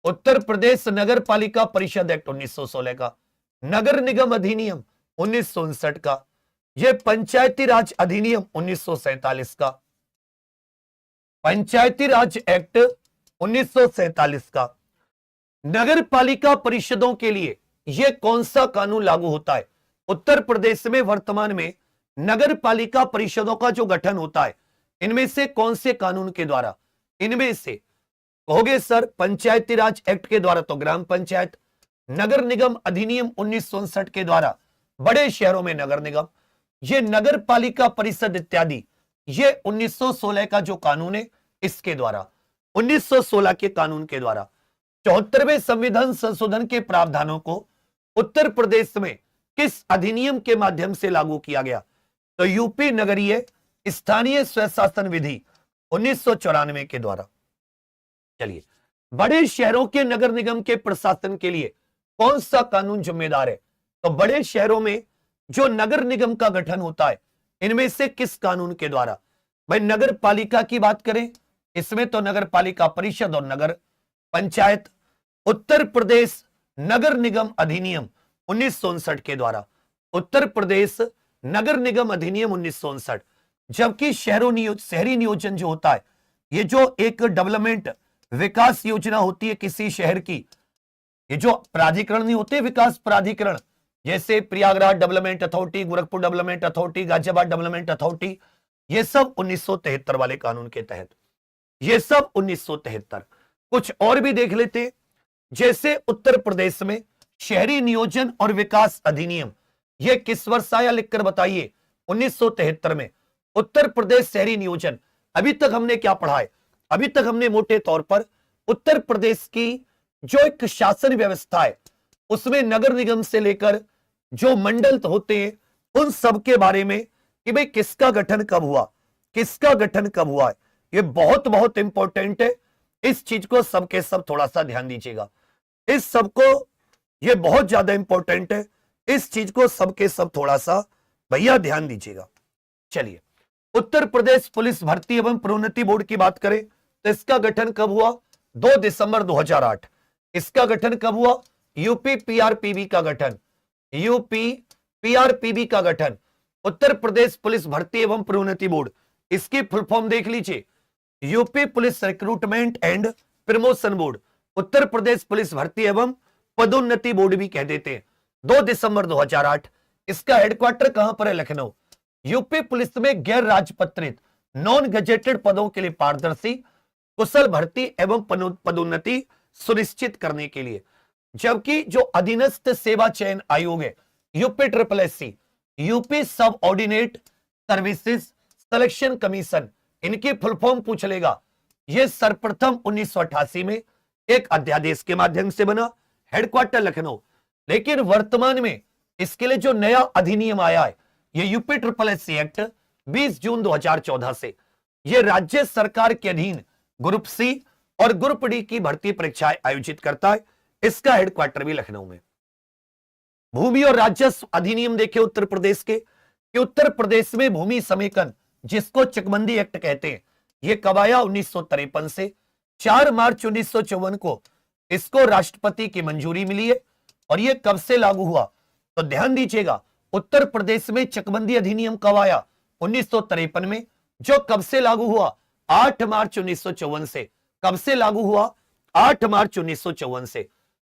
उत्तर प्रदेश नगर पालिका परिषद एक्ट 1916 का, नगर निगम अधिनियम 1959 का, यह पंचायती राज अधिनियम 1947 का, पंचायती राज एक्ट 1947 का। नगर पालिका परिषदों के लिए यह कौन सा कानून लागू होता है? उत्तर प्रदेश में वर्तमान में नगर पालिका परिषदों का जो गठन होता है, इनमें से कौन से कानून के द्वारा? इनमें से कहोगे सर पंचायती राज एक्ट के द्वारा तो ग्राम पंचायत, नगर निगम अधिनियम 1959 के द्वारा बड़े शहरों में नगर निगम, ये नगर पालिका परिषद इत्यादि, ये 1916 का जो कानून है इसके द्वारा, 1916 के कानून के द्वारा 74वें संविधान संशोधन के प्रावधानों को उत्तर प्रदेश में किस अधिनियम के माध्यम से लागू किया गया? तो यूपी नगरीय स्थानीय स्वशासन विधि 1994 के द्वारा। चलिए, बड़े शहरों के नगर निगम के प्रशासन के लिए कौन सा कानून जिम्मेदार है? तो बड़े शहरों में जो नगर निगम का गठन होता है, इनमें से किस कानून के द्वारा? भाई नगर पालिका की बात करें, इसमें तो नगर पालिका परिषद और नगर पंचायत। उत्तर प्रदेश नगर निगम अधिनियम 1959 के द्वारा, उत्तर प्रदेश नगर निगम अधिनियम 1959। जबकि शहरी नियोजन जो होता है, ये जो एक डेवलपमेंट विकास योजना होती है किसी शहर की, ये जो प्राधिकरण नहीं होते विकास प्राधिकरण, जैसे Prayagraj development authority, Gorakhpur development authority, Ghaziabad development authority, ये सब 1973 वाले कानून के तहत, ये सब 1973। कुछ और भी देख लेते, जैसे उत्तर प्रदेश में शहरी नियोजन और विकास अधिनियम, यह किस वर्ष आया लिखकर बताइए? 1973 में। उत्तर प्रदेश शहरी नियोजन, अभी तक हमने क्या पढ़ा है? अभी तक हमने मोटे तौर पर उत्तर प्रदेश की जो एक शासन व्यवस्था है, उसमें नगर निगम से लेकर जो मंडल होते हैं, उन सब के बारे में कि भाई किसका गठन कब हुआ, किसका गठन कब हुआ है, ये बहुत बहुत इंपॉर्टेंट है। इस चीज को सबके सब थोड़ा सा ध्यान दीजिएगा, इस सबको, ये बहुत ज्यादा इंपॉर्टेंट है, इस चीज को सबके सब थोड़ा सा भैया ध्यान दीजिएगा। चलिए, उत्तर प्रदेश पुलिस भर्ती एवं प्रोन्नति बोर्ड की बात करें तो इसका गठन कब हुआ? 2 दिसंबर 2008। इसका गठन कब हुआ? यूपी पीआरपीबी का गठन, यूपी पीआरपीबी का गठन, उत्तर प्रदेश पुलिस भर्ती एवं प्रोन्नति बोर्ड। इसकी फुल फॉर्म देख लीजिए, UP police recruitment and promotion board, Uttar Pradesh police भर्ती एवं पदोन्नति बोर्ड भी कह देते हैं। 2 दिसंबर 2008। इसका हेडक्वार्टर कहां पर है? लखनऊ। यूपी पुलिस में गैर राजपत्रित नॉन गजेटेड पदों के लिए पारदर्शी कुशल भर्ती एवं पदोन्नति सुनिश्चित करने के लिए, जबकि जो अधीनस्थ सेवा चयन आयोग है यूपी ट्रिपल एससी, यूपी सब ऑर्डिनेट सर्विसेज सिलेक्शन कमीशन, इनकी फुल फॉर्म पूछ लेगा। यह सर्वप्रथम 1988 में एक अध्यादेश के माध्यम से बना, हेडक्वार्टर लखनऊ। लेकिन वर्तमान में इसके लिए जो नया अधिनियम आया है यह यूपी ट्रिपल एससी एक्ट 20 जून 2014 से यह राज्य सरकार के अधीन ग्रुप सी और ग्रुप डी की भर्ती परीक्षाएं आयोजित करता है। इसका हेडक्वार्टर भी लखनऊ में। भूमि और राजस्व अधिनियम देखे उत्तर प्रदेश के, कि उत्तर प्रदेश में भूमि समेकन जिसको चकबंदी एक्ट कहते हैं, यह कब आया 1953 से। 4 मार्च 1954 को इसको राष्ट्रपति की मंजूरी मिली है। और यह कब से लागू हुआ तो ध्यान दीजिएगा, उत्तर प्रदेश में चकबंदी अधिनियम कब आया 1953 में, जो कब से लागू हुआ 8 मार्च 1954 से। कब से लागू हुआ 8 मार्च 1954 से।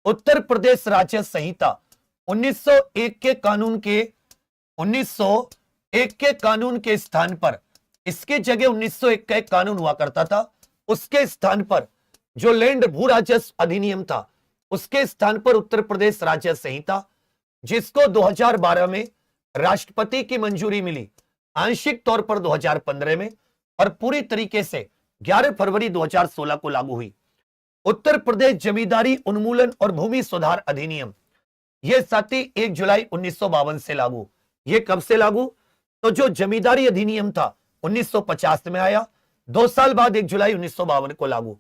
उत्तर प्रदेश राज्य संहिता 1901 के कानून के स्थान पर, इसके जगह 1901 का एक कानून हुआ करता था, उसके स्थान पर जो लैंड भू राजस्व अधिनियम था उसके स्थान पर उत्तर प्रदेश राज्य संहिता, जिसको 2012 में राष्ट्रपति की मंजूरी मिली, आंशिक तौर पर 2015 में और पूरी तरीके से 11 फरवरी 2016 को लागू हुई। उत्तर प्रदेश जमींदारी उन्मूलन और भूमि सुधार अधिनियम, यह साथ ही 1 जुलाई 1952 से लागू। यह कब से लागू तो जो जमींदारी अधिनियम था 1950 में आया, 2 साल बाद 1 जुलाई 1952 को लागू।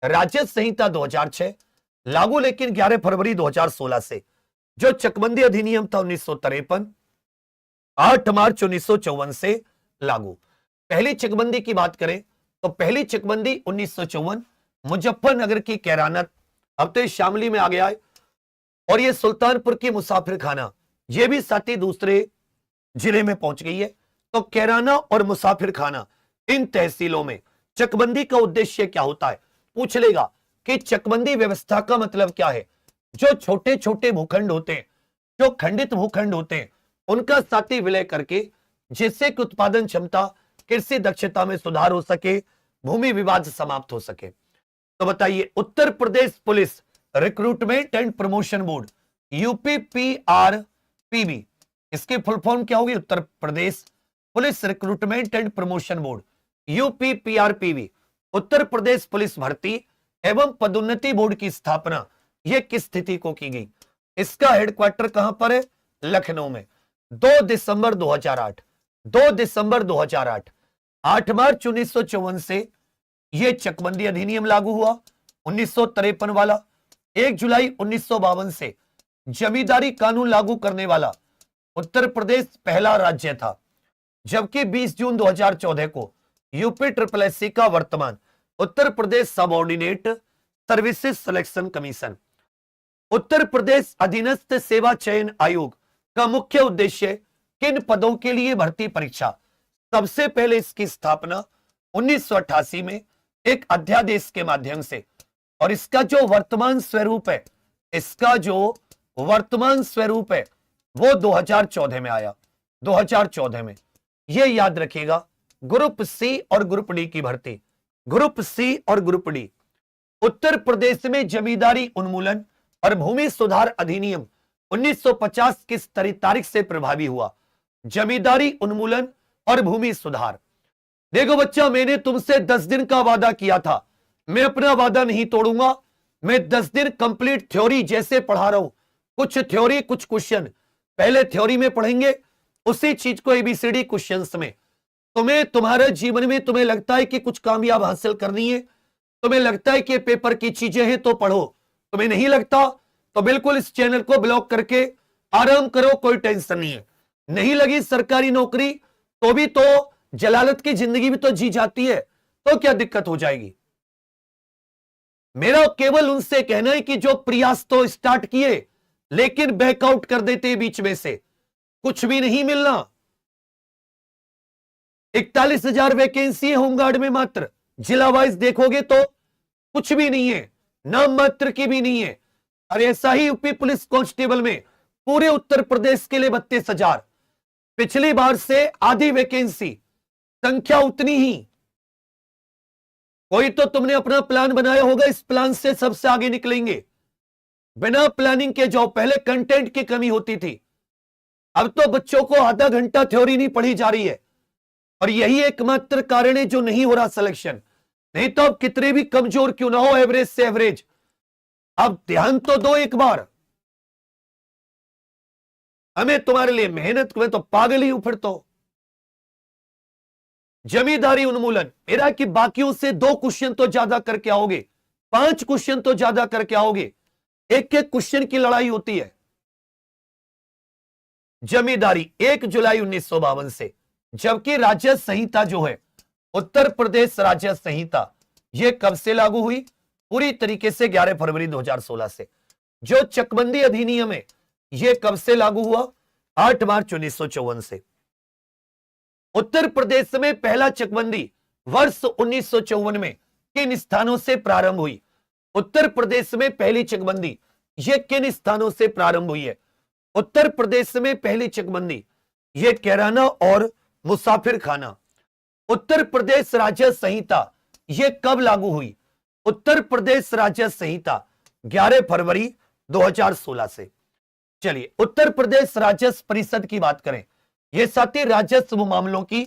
राज्य संहिता 2006 लागू, लेकिन 11 फरवरी 2016 से। जो चकबंदी अधिनियम था 1953 8 मार्च 1954 से लागू। पहली चकबंदी की बात करें तो पहली चकबंदी 1954 मुजफ्फरनगर की कैराना, अब तो शामली में आ गया है, और यह सुल्तानपुर की मुसाफिर खाना, यह भी साथ ही दूसरे जिले में पहुंच गई है। तो कैराना और मुसाफिर खाना, इन तहसीलों में चकबंदी का उद्देश्य क्या होता है पूछ लेगा कि चकबंदी व्यवस्था का मतलब क्या है। जो छोटे छोटे भूखंड होते हैं, जो खंडित भूखंड होते हैं, उनका साथी विलय करके जिससे कि उत्पादन क्षमता, कृषि दक्षता में सुधार हो सके, भूमि विवाद समाप्त हो सके। तो बताइए, Uttar Pradesh police recruitment and promotion board UPPRPB, इसकी फुल फॉर्म क्या होगी? Uttar Pradesh police recruitment and promotion board UPPRPB, Uttar Pradesh police भर्ती एवं पदोन्नति बोर्ड की स्थापना यह किस तिथि को की गई? इसका हेडक्वार्टर कहां पर है? लखनऊ में। 2 दिसंबर 2008। 2 दिसंबर 2008। 8 मार्च 1954 से यह चकबंदी अधिनियम लागू हुआ 1953 वाला। 1 जुलाई 1952 से जमींदारी कानून लागू करने वाला उत्तर प्रदेश पहला राज्य था, जबकि 20 जून 2014 को यूपी ट्रिपल एससी का वर्तमान Uttar Pradesh subordinate services selection commission, Uttar Pradesh अधीनस्थ सेवा चयन आयोग का मुख्य उद्देश्य किन पदों के लिए भर्ती परीक्षा? सबसे पहले इसकी स्थापना 1988 में एक अध्यादेश के माध्यम से, और इसका जो वर्तमान स्वरूप है, इसका जो वर्तमान स्वरूप है वो 2014 में आया। 2014 में यह याद रखिएगा, ग्रुप सी और ग्रुप डी की भर्ती, ग्रुप सी और ग्रुप डी। उत्तर प्रदेश में जमींदारी उन्मूलन और भूमि सुधार अधिनियम 1950 किस तारीख से प्रभावी हुआ? जमींदारी उन्मूलन और भूमि सुधार। देखो बच्चा, मैंने तुमसे 10 दिन का वादा किया था, मैं अपना वादा नहीं तोड़ूंगा। मैं 10 दिन कंप्लीट थ्योरी जैसे पढ़ा रहा हूं, कुछ थ्योरी कुछ क्वेश्चन, पहले थ्योरी में पढ़ेंगे, उसी चीज को एबीसीडी क्वेश्चंस में। तुम्हें तुम्हारे जीवन में तुम्हें लगता है कि कुछ कामयाब हासिल करनी है, तुम्हें लगता है कि पेपर की चीजें हैं तो पढ़ो, तुम्हें नहीं लगता तो बिल्कुल इस चैनल को ब्लॉक करके आराम करो, कोई टेंशन नहीं है। नहीं लगी सरकारी नौकरी तो भी तो जलालत की जिंदगी भी तो जी जाती है, तो क्या दिक्कत हो जाएगी? मेरा केवल उनसे कहना है कि जो प्रयास तो स्टार्ट किए लेकिन बैकआउट कर देते बीच में से, कुछ भी नहीं मिलना। 41,000 वैकेंसी है होमगार्ड में, मात्र जिला वाइज देखोगे तो कुछ भी नहीं है, नाम मात्र की भी नहीं है। और ऐसा ही यूपी पुलिस कांस्टेबल में पूरे उत्तर प्रदेश के लिए 32,000, पिछली बार से आधी वैकेंसी, संख्या उतनी ही। कोई तो तुमने अपना प्लान बनाया होगा, इस प्लान से सबसे आगे निकलेंगे। बिना प्लानिंग के जाओ। पहले कंटेंट की कमी होती थी, अब तो बच्चों को आधा घंटा थ्योरी नहीं पढ़ी जा रही है, और यही एकमात्र कारण है जो नहीं हो रहा सिलेक्शन। नहीं तो अब कितने भी कमजोर क्यों ना हो, एवरेज से एवरेज, अब ध्यान तो दो एक बार। हमें तुम्हारे लिए मेहनत, में तो पागल ही हूं फिर तो। जमींदारी उन्मूलन, मेरा कि बाकियों से 2 क्वेश्चन तो ज्यादा करके आओगे, 5 क्वेश्चन तो ज्यादा करके आओगे। एक एक क्वेश्चन की लड़ाई होती है। जमींदारी 1 जुलाई 1952 से, जबकि राज्य संहिता जो है, उत्तर प्रदेश राज्य संहिता, यह कब से लागू हुई? पूरी तरीके से 11 फरवरी 2016 से। जो चकबंदी अधिनियम है, यह कब से लागू हुआ? 8 मार्च 1954 से। उत्तर प्रदेश में पहला चकबंदी वर्ष 1954 में किन स्थानों से प्रारंभ हुई? उत्तर प्रदेश में पहली चकबंदी यह किन स्थानों से प्रारंभ हुई है? उत्तर प्रदेश में पहली चकबंदी यह कैराना और मुसाफिर खाना। उत्तर प्रदेश राज्य संहिता यह कब लागू हुई? उत्तर प्रदेश राज्य संहिता 11 फरवरी 2016 से। चलिए, उत्तर प्रदेश राजस्व परिषद की बात करें। यह साथी राजस्व मामलों की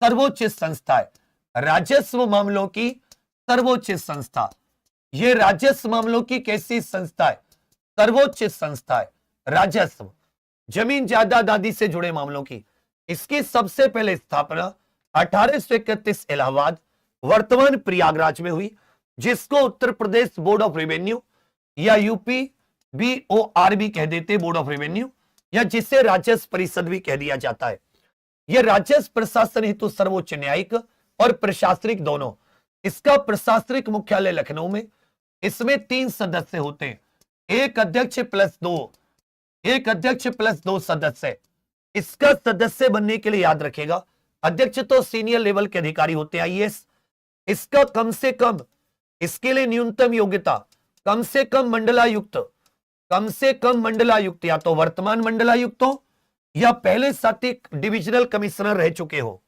सर्वोच्च संस्था है। राजस्व मामलों की सर्वोच्च संस्था, यह राजस्व मामलों की कैसी संस्था है? सर्वोच्च संस्था है। राजस्व, जमीन जायदाद आदि से जुड़े मामलों की। इसकी सबसे पहले स्थापना 1831 इलाहाबाद, वर्तमान प्रयागराज में हुई, जिसको Uttar Pradesh board of revenue या यूपी BOR भी कह देते, बोर्ड ऑफ रेवेन्यू, या जिसे राजस्व परिषद भी कह दिया जाता है। यह राजस्व प्रशासन हेतु सर्वोच्च न्यायिक और प्रशासनिक दोनों। इसका प्रशासनिक मुख्यालय लखनऊ में। इसमें 3 सदस्य होते हैं, एक अध्यक्ष प्लस 2 सदस्य। इसका सदस्य बनने के लिए याद रखेगा, अध्यक्ष तो सीनियर लेवल के अधिकारी होते हैं, IAS। इसका कम से कम, इसके लिए न्यूनतम योग्यता कम से कम मंडलायुक्त, या तो वर्तमान मंडलायुक्त हो या पहले साथी डिविजनल कमिश्नर रह चुके हो।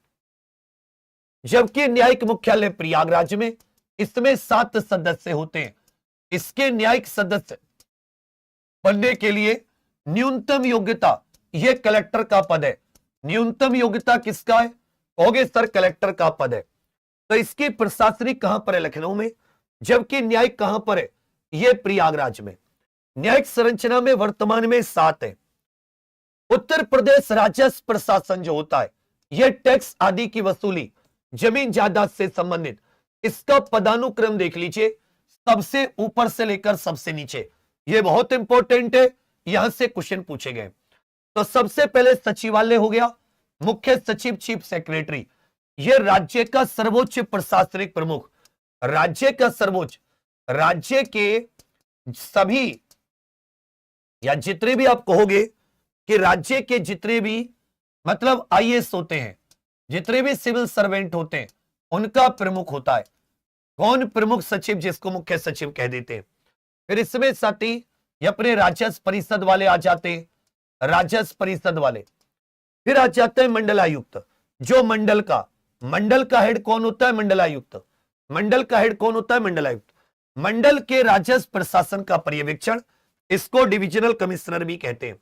जबकि न्यायिक मुख्यालय प्रयागराज में, इसमें 7 सदस्य होते हैं। इसके न्यायिक सदस्य बनने के लिए न्यूनतम योग्यता, यह कलेक्टर का पद है। न्यूनतम योग्यता किसका है? कहोगे सर कलेक्टर का पद है। तो इसकी प्रशासनिक कहां पर है? लखनऊ में। जबकि न्यायिक कहां पर है? यह प्रयागराज में। न्यायिक संरचना में वर्तमान में 7 है। उत्तर प्रदेश राजस्व प्रशासन जो होता है, यह टैक्स आदि की वसूली, जमीन जायदाद से संबंधित, इसका पदानुक्रम देख लीजिए, सबसे ऊपर से लेकर सबसे नीचे। यह बहुत इंपॉर्टेंट है, यहां से क्वेश्चन पूछे गए। तो सबसे पहले सचिवालय हो गया, मुख्य सचिव, चीफ सेक्रेटरी। यह राज्य का सर्वोच्च प्रशासनिक प्रमुख, राज्य का सर्वोच्च, राज्य के सभी या जितने भी आप कहोगे कि राज्य के जितने भी मतलब IAS होते हैं, जितने भी सिविल सर्वेंट होते हैं, उनका प्रमुख होता है। कौन? प्रमुख सचिव, जिसको मुख्य सचिव कह देते हैं। फिर इसमें साथी ये अपने राजस्व परिषद वाले आ जाते हैं, राजस्व परिषद वाले। फिर आ जाते हैं मंडलायुक्त, जो मंडल का हेड कौन होता है? मंडलायुक्त। मंडल का हेड कौन होता है? मंडलायुक्त। मंडल के राजस्व प्रशासन का पर्यवेक्षण, इसको डिविजनल कमिश्नर भी कहते हैं।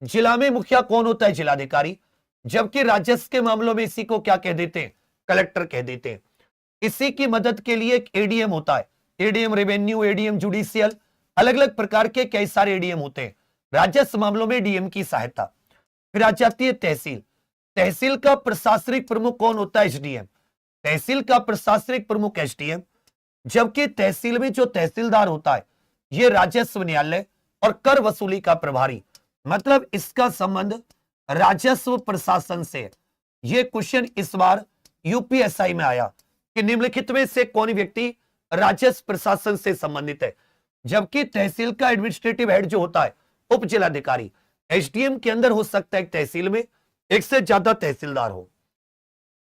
जिला में मुखिया कौन होता है? जिलाधिकारी। जबकि राजस्व के मामलों में इसी को क्या कह देते हैं? कलेक्टर कह देते हैं। इसी की मदद के लिए एक ADM होता है, ADM रेवेन्यू, ADM जुडिशियल, अलग अलग प्रकार के कई सारे ADM होते हैं। राजस्व मामलों में DM की सहायता। फिर आ जाती है तहसील। तहसील का प्रशासनिक प्रमुख कौन होता है? SDM। तहसील का प्रशासनिक प्रमुख SDM। जबकि तहसील में जो तहसीलदार होता है, यह राजस्व न्यायालय और कर वसूली का प्रभारी, मतलब इसका संबंध राजस्व प्रशासन से। यह क्वेश्चन इस बार UPSI में आया कि निम्नलिखित में से कौन व्यक्ति राजस्व प्रशासन से संबंधित है? जबकि तहसील का एडमिनिस्ट्रेटिव हेड जो होता है, उप जिलाधिकारी। SDM के अंदर हो सकता है एक तहसील में एक से ज्यादा तहसीलदार हो।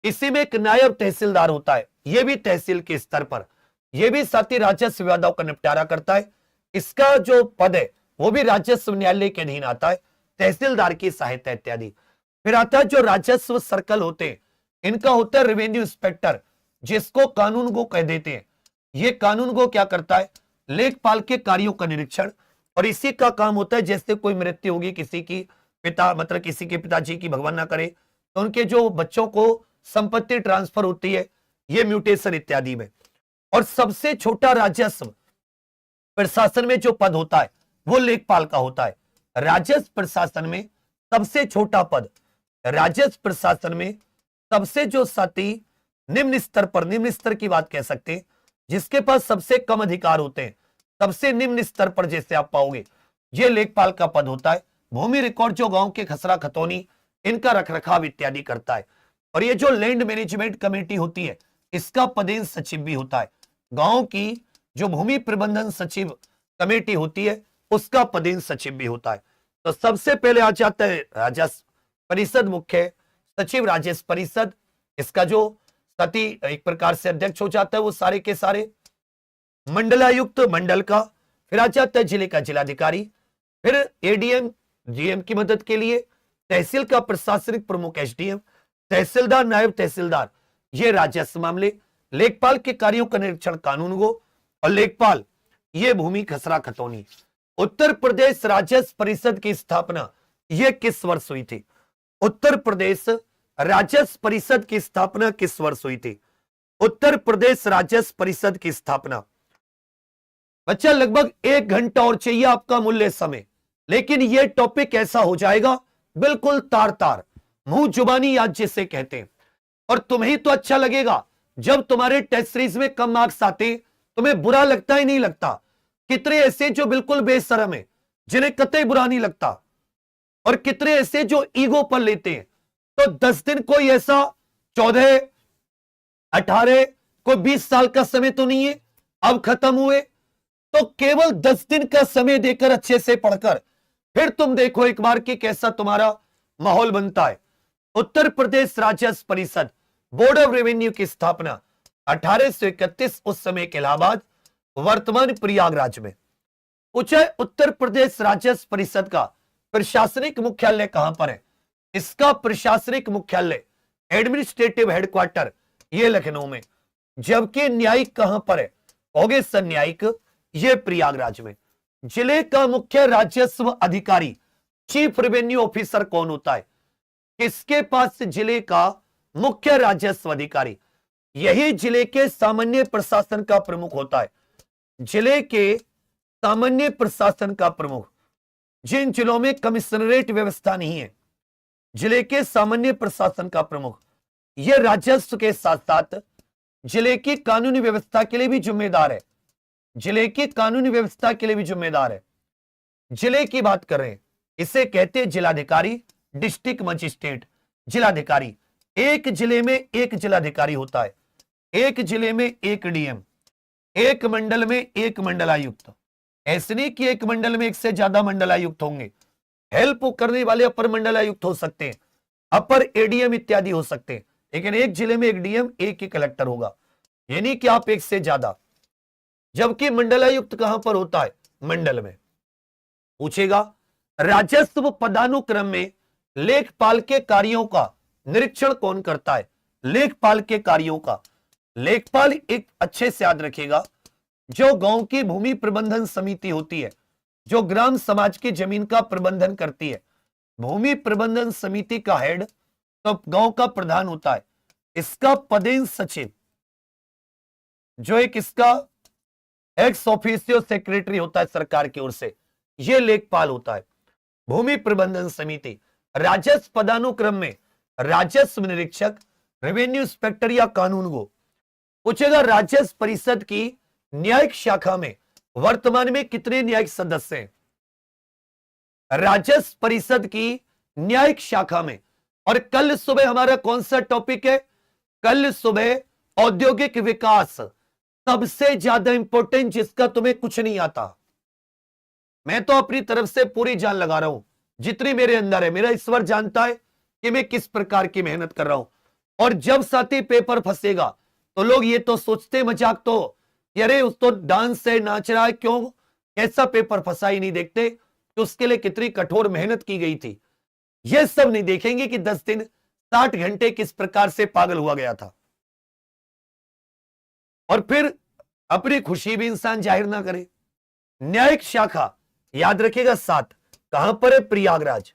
इसी में एक नायब तहसीलदार होता है, यह भी तहसील के स्तर पर, यह भी साथी राजस्व विवादों का निपटारा करता है। इसका जो पद है वो भी राजस्व न्यायालय के अधीन आता है, तहसीलदार की सहायता इत्यादि। फिर आता है जो राजस्व सर्कल होते हैं, इनका होता है रेवेन्यू इंस्पेक्टर, जिसको कानून गो कह देते हैं। ये कानून गो क्या करता है, लेखपाल के कार्यों का निरीक्षण, और इसी का काम होता है जैसे कोई मृत्यु होगी किसी की, पिता मतलब किसी के पिताजी की, भगवान ना करे, तो उनके जो बच्चों को संपत्ति ट्रांसफर होती है, ये म्यूटेशन इत्यादि में। और सबसे छोटा राजस्व प्रशासन में जो पद होता है वो लेखपाल का होता है। राजस्व प्रशासन में सबसे छोटा पद, राजस्व प्रशासन में सबसे जो साथी निम्न स्तर पर, निम्न स्तर की बात कह सकते हैं, जिसके पास सबसे कम अधिकार होते हैं, सबसे निम्न स्तर पर जैसे आप पाओगे, ये लेखपाल का पद होता है। भूमि रिकॉर्ड जो गांव के खसरा खतौनी, इनका रखरखाव इत्यादि करता है। और ये जो लैंड मैनेजमेंट कमेटी होती है, इसका पदेन सचिव भी होता है। गांव की जो भूमि प्रबंधन सचिव कमेटी होती है, उसका पदेन सचिव भी होता है। तो सबसे पहले आ जाता है राजस्व परिषद मुख्य सचिव, राजस्व परिषद, इसका जो सती एक प्रकार से अध्यक्ष हो जाता है, वो सारे के सारे। मंडलायुक्त मंडल का, फिर आ जाता है जिले का जिलाधिकारी, फिर एडीएम जीएम की मदद के लिए, तहसील का प्रशासनिक प्रमुख एसडीएम, तहसीलदार नायब तहसीलदार, ये राजस्व मामले, लेखपाल के कार्यों का निरीक्षण कानून गो, और लेखपाल ये भूमि खसरा खतौनी। उत्तर प्रदेश राजस्व परिषद की स्थापना ये किस वर्ष हुई थी? उत्तर प्रदेश राजस्व परिषद की स्थापना किस वर्ष हुई थी? उत्तर प्रदेश राजस्व परिषद की स्थापना, बच्चा लगभग 1 घंटा और चाहिए आपका मूल्य समय, लेकिन यह टॉपिक ऐसा हो जाएगा बिल्कुल तार तार, मुंह जुबानी याद जिसे कहते हैं। और तुम्हें तो अच्छा लगेगा जब तुम्हारे टेस्ट सीरीज में कम मार्क्स आते, तुम्हें बुरा लगता ही नहीं लगता। कितने ऐसे जो बिल्कुल बेशरम है, जिन्हें कतई बुरा नहीं लगता, और कितने ऐसे जो ईगो पर लेते हैं। तो 10 दिन कोई ऐसा 14, 18, कोई 20 साल का समय तो नहीं है, अब खत्म हुए, तो केवल 10 दिन का समय देकर अच्छे से पढ़कर फिर तुम देखो एक बार कि कैसा तुम्हारा माहौल बनता है। उत्तर प्रदेश राजस्व परिषद बोर्ड ऑफ रेवेन्यू की स्थापना 1831, उस समय के इलाहाबाद, वर्तमान प्रयागराज में। पूछा है उत्तर प्रदेश राजस्व परिषद का प्रशासनिक मुख्यालय कहां पर है? इसका प्रशासनिक मुख्यालय, एडमिनिस्ट्रेटिव हेडक्वार्टर, ये लखनऊ में। जबकि न्यायिक कहां पर है? कहोगे सर न्यायिक, ये प्रयागराज में। जिले का मुख्य राजस्व अधिकारी, चीफ रेवेन्यू ऑफिसर कौन होता है? किसके पास जिले का मुख्य राजस्व अधिकारी? यही जिले के सामान्य प्रशासन का प्रमुख होता है। जिले के सामान्य प्रशासन का प्रमुख, जिन जिलों में कमिश्नरेट व्यवस्था नहीं है, जिले के सामान्य प्रशासन का प्रमुख, यह राजस्व के साथ साथ जिले की कानूनी व्यवस्था के लिए भी जिम्मेदार है। जिले की कानूनी व्यवस्था के लिए भी जिम्मेदार है। जिले की बात कर रहे हैं, इसे कहते हैं जिलाधिकारी, डिस्ट्रिक्ट मजिस्ट्रेट। जिलाधिकारी, एक जिले में एक जिलाधिकारी होता है, एक जिले में एक डीएम, एक मंडल में एक मंडलायुक्त। ऐसे नहीं कि एक मंडल में एक से ज्यादा मंडलायुक्त होंगे। हेल्प करने वाले अपर मंडलायुक्त हो सकते हैं, अपर एडीएम इत्यादि हो सकते हैं, लेकिन एक जिले में एक डीएम, एक ही कलेक्टर होगा, यानी कि आप एक से ज्यादा। जबकि मंडलायुक्त कहां पर होता है? मंडल में। पूछेगा राजस्व पदानुक्रम में लेखपाल के कार्यों का निरीक्षण कौन करता है? लेखपाल के कार्यों का, लेखपाल एक अच्छे से याद रखिएगा, जो गांव की भूमि प्रबंधन समिति होती है, जो ग्राम समाज की जमीन का प्रबंधन करती है, भूमि प्रबंधन समिति का हेड तो गांव का प्रधान होता है। इसका पदेन सचिव, जो एक इसका एक्स ऑफिसियो सेक्रेटरी होता है सरकार की ओर से, यह लेखपाल होता है। भूमि प्रबंधन समिति, राजस्व पदानुक्रम में राजस्व निरीक्षक, रेवेन्यू इंस्पेक्टर या कानून गो। पूछेगा राजस्व परिषद की न्यायिक शाखा में वर्तमान में कितने न्यायिक सदस्य हैं? राजस्व परिषद की न्यायिक शाखा में। और कल सुबह हमारा कौन सा टॉपिक है? कल सुबह औद्योगिक विकास, सबसे ज्यादा इंपॉर्टेंट, जिसका तुम्हें कुछ नहीं आता। मैं तो अपनी तरफ से पूरी जान लगा रहा हूं, जितनी मेरे अंदर है। मेरा ईश्वर जानता है कि मैं किस प्रकार की मेहनत कर रहा हूं। और जब साथी पेपर फंसेगा तो लोग ये तो सोचते मजाक तो, अरे उस तो डांस से नाच रहा है, क्यों कैसा पेपर फंसा ही नहीं देखते कि उसके लिए कितनी कठोर मेहनत की गई थी। यह सब नहीं देखेंगे कि 10 दिन 60 घंटे किस प्रकार से पागल हुआ गया था। और फिर अपनी खुशी भी इंसान जाहिर ना करे। न्यायिक शाखा याद रखिएगा 7, कहां पर है? प्रयागराज।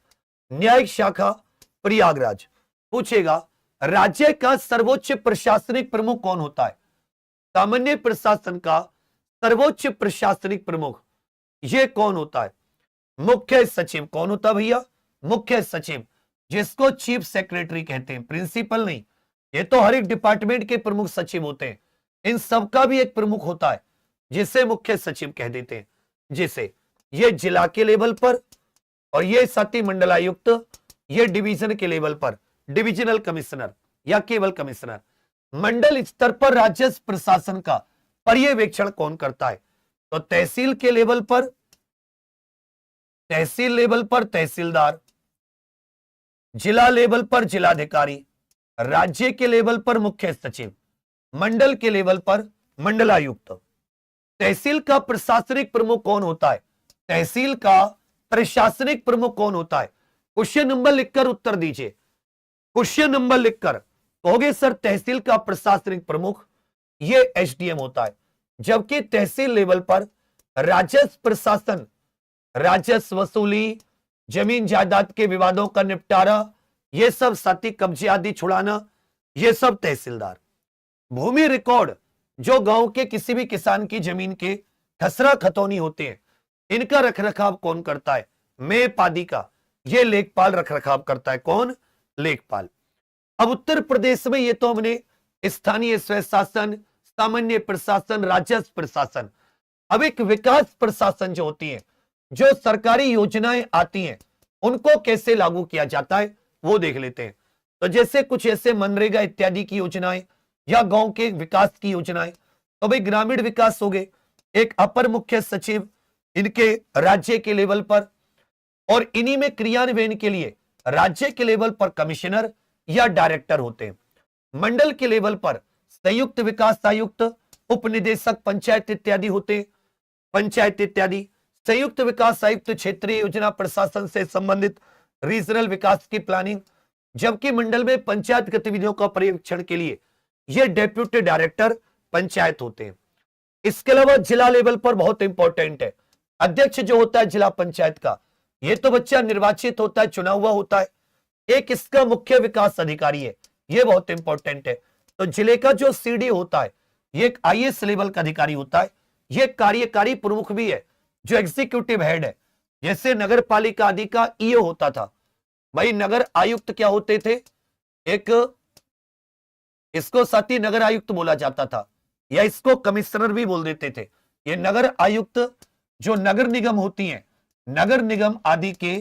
न्यायिक शाखा प्रयागराज। पूछेगा राज्य का सर्वोच्च प्रशासनिक प्रमुख कौन होता है? सामान्य प्रशासन का सर्वोच्च प्रशासनिक प्रमुख यह कौन होता है? मुख्य सचिव। कौन होता है भैया? मुख्य सचिव, जिसको चीफ सेक्रेटरी कहते हैं, प्रिंसिपल नहीं। ये तो हर एक डिपार्टमेंट के प्रमुख सचिव होते हैं, इन सबका भी एक प्रमुख होता है जिसे मुख्य सचिव कह देते हैं। जिसे ये जिला के लेवल पर और ये साथी मंडलायुक्त, ये डिवीजन के लेवल पर डिविजनल कमिश्नर या केवल कमिश्नर। मंडल स्तर पर राज्य प्रशासन का पर्यवेक्षण कौन करता है? तो तहसील के लेवल पर, तहसील लेवल पर तहसीलदार, जिला लेवल पर जिलाधिकारी, राज्य के लेवल पर मुख्य सचिव, मंडल के लेवल पर मंडलायुक्त। तहसील का प्रशासनिक प्रमुख कौन होता है? तहसील का प्रशासनिक प्रमुख कौन होता है? क्वेश्चन नंबर लिखकर उत्तर दीजिए। क्वेश्चन नंबर लिखकर कहोगे सर तहसील का प्रशासनिक प्रमुख ये एसडीएम होता है, जबकि तहसील लेवल पर राजस्व प्रशासन, राजस्व वसूली, जमीन जायदाद के विवादों का निपटारा, ये सब साथी कब्जे आदि छुड़ाना, ये सब तहसीलदार। भूमि रिकॉर्ड, जो गांव के किसी भी किसान की जमीन के खसरा खतौनी होते हैं, इनका रखरखाव कौन करता है? मेप आदि का ये लेखपाल रखरखाव करता है। कौन? लेखपाल। अब उत्तर प्रदेश में ये तो हमने स्थानीय स्वय शासन, सामान्य प्रशासन, राजस्व प्रशासन। अब एक विकास प्रशासन जो होती है, जो सरकारी योजनाएं आती हैं उनको कैसे लागू किया जाता है वो देख लेते हैं। तो जैसे कुछ ऐसे मनरेगा इत्यादि की योजनाएं या गांव के विकास की योजनाएं, तो भाई ग्रामीण विकास हो गए, एक अपर मुख्य सचिव इनके राज्य के लेवल पर, और इन्हीं में क्रियान्वयन के लिए राज्य के लेवल पर कमिश्नर या डायरेक्टर होते हैं। मंडल के लेवल पर संयुक्त विकास आयुक्त, उपनिदेशक, पंचायत इत्यादि होते हैं। पंचायत इत्यादि, संयुक्त विकास आयुक्त क्षेत्रीय योजना प्रशासन से संबंधित रीजनल विकास की प्लानिंग, जबकि मंडल में पंचायत गतिविधियों का पर्यवेक्षण के लिए ये डेप्यूटी डायरेक्टर पंचायत होते हैं। इसके अलावा जिला लेवल पर बहुत इंपॉर्टेंट है, अध्यक्ष जो होता है जिला पंचायत का, ये तो बच्चा निर्वाचित होता है, चुना हुआ होता है। एक इसका मुख्य विकास अधिकारी है, ये बहुत इंपॉर्टेंट है। तो जिले का जो सीडी होता है, ये एक आईएएस लेवल का अधिकारी होता है। ये कार्यकारी प्रमुख भी है, जो एग्जीक्यूटिव हेड है। जैसे नगर पालिका आदि का ईओ होता था, भाई नगर आयुक्त क्या होते थे? एक इसको साथी नगर आयुक्त बोला जाता था, या इसको कमिश्नर भी बोल देते थे। ये नगर आयुक्त, जो नगर निगम होती हैं, नगर निगम आदि के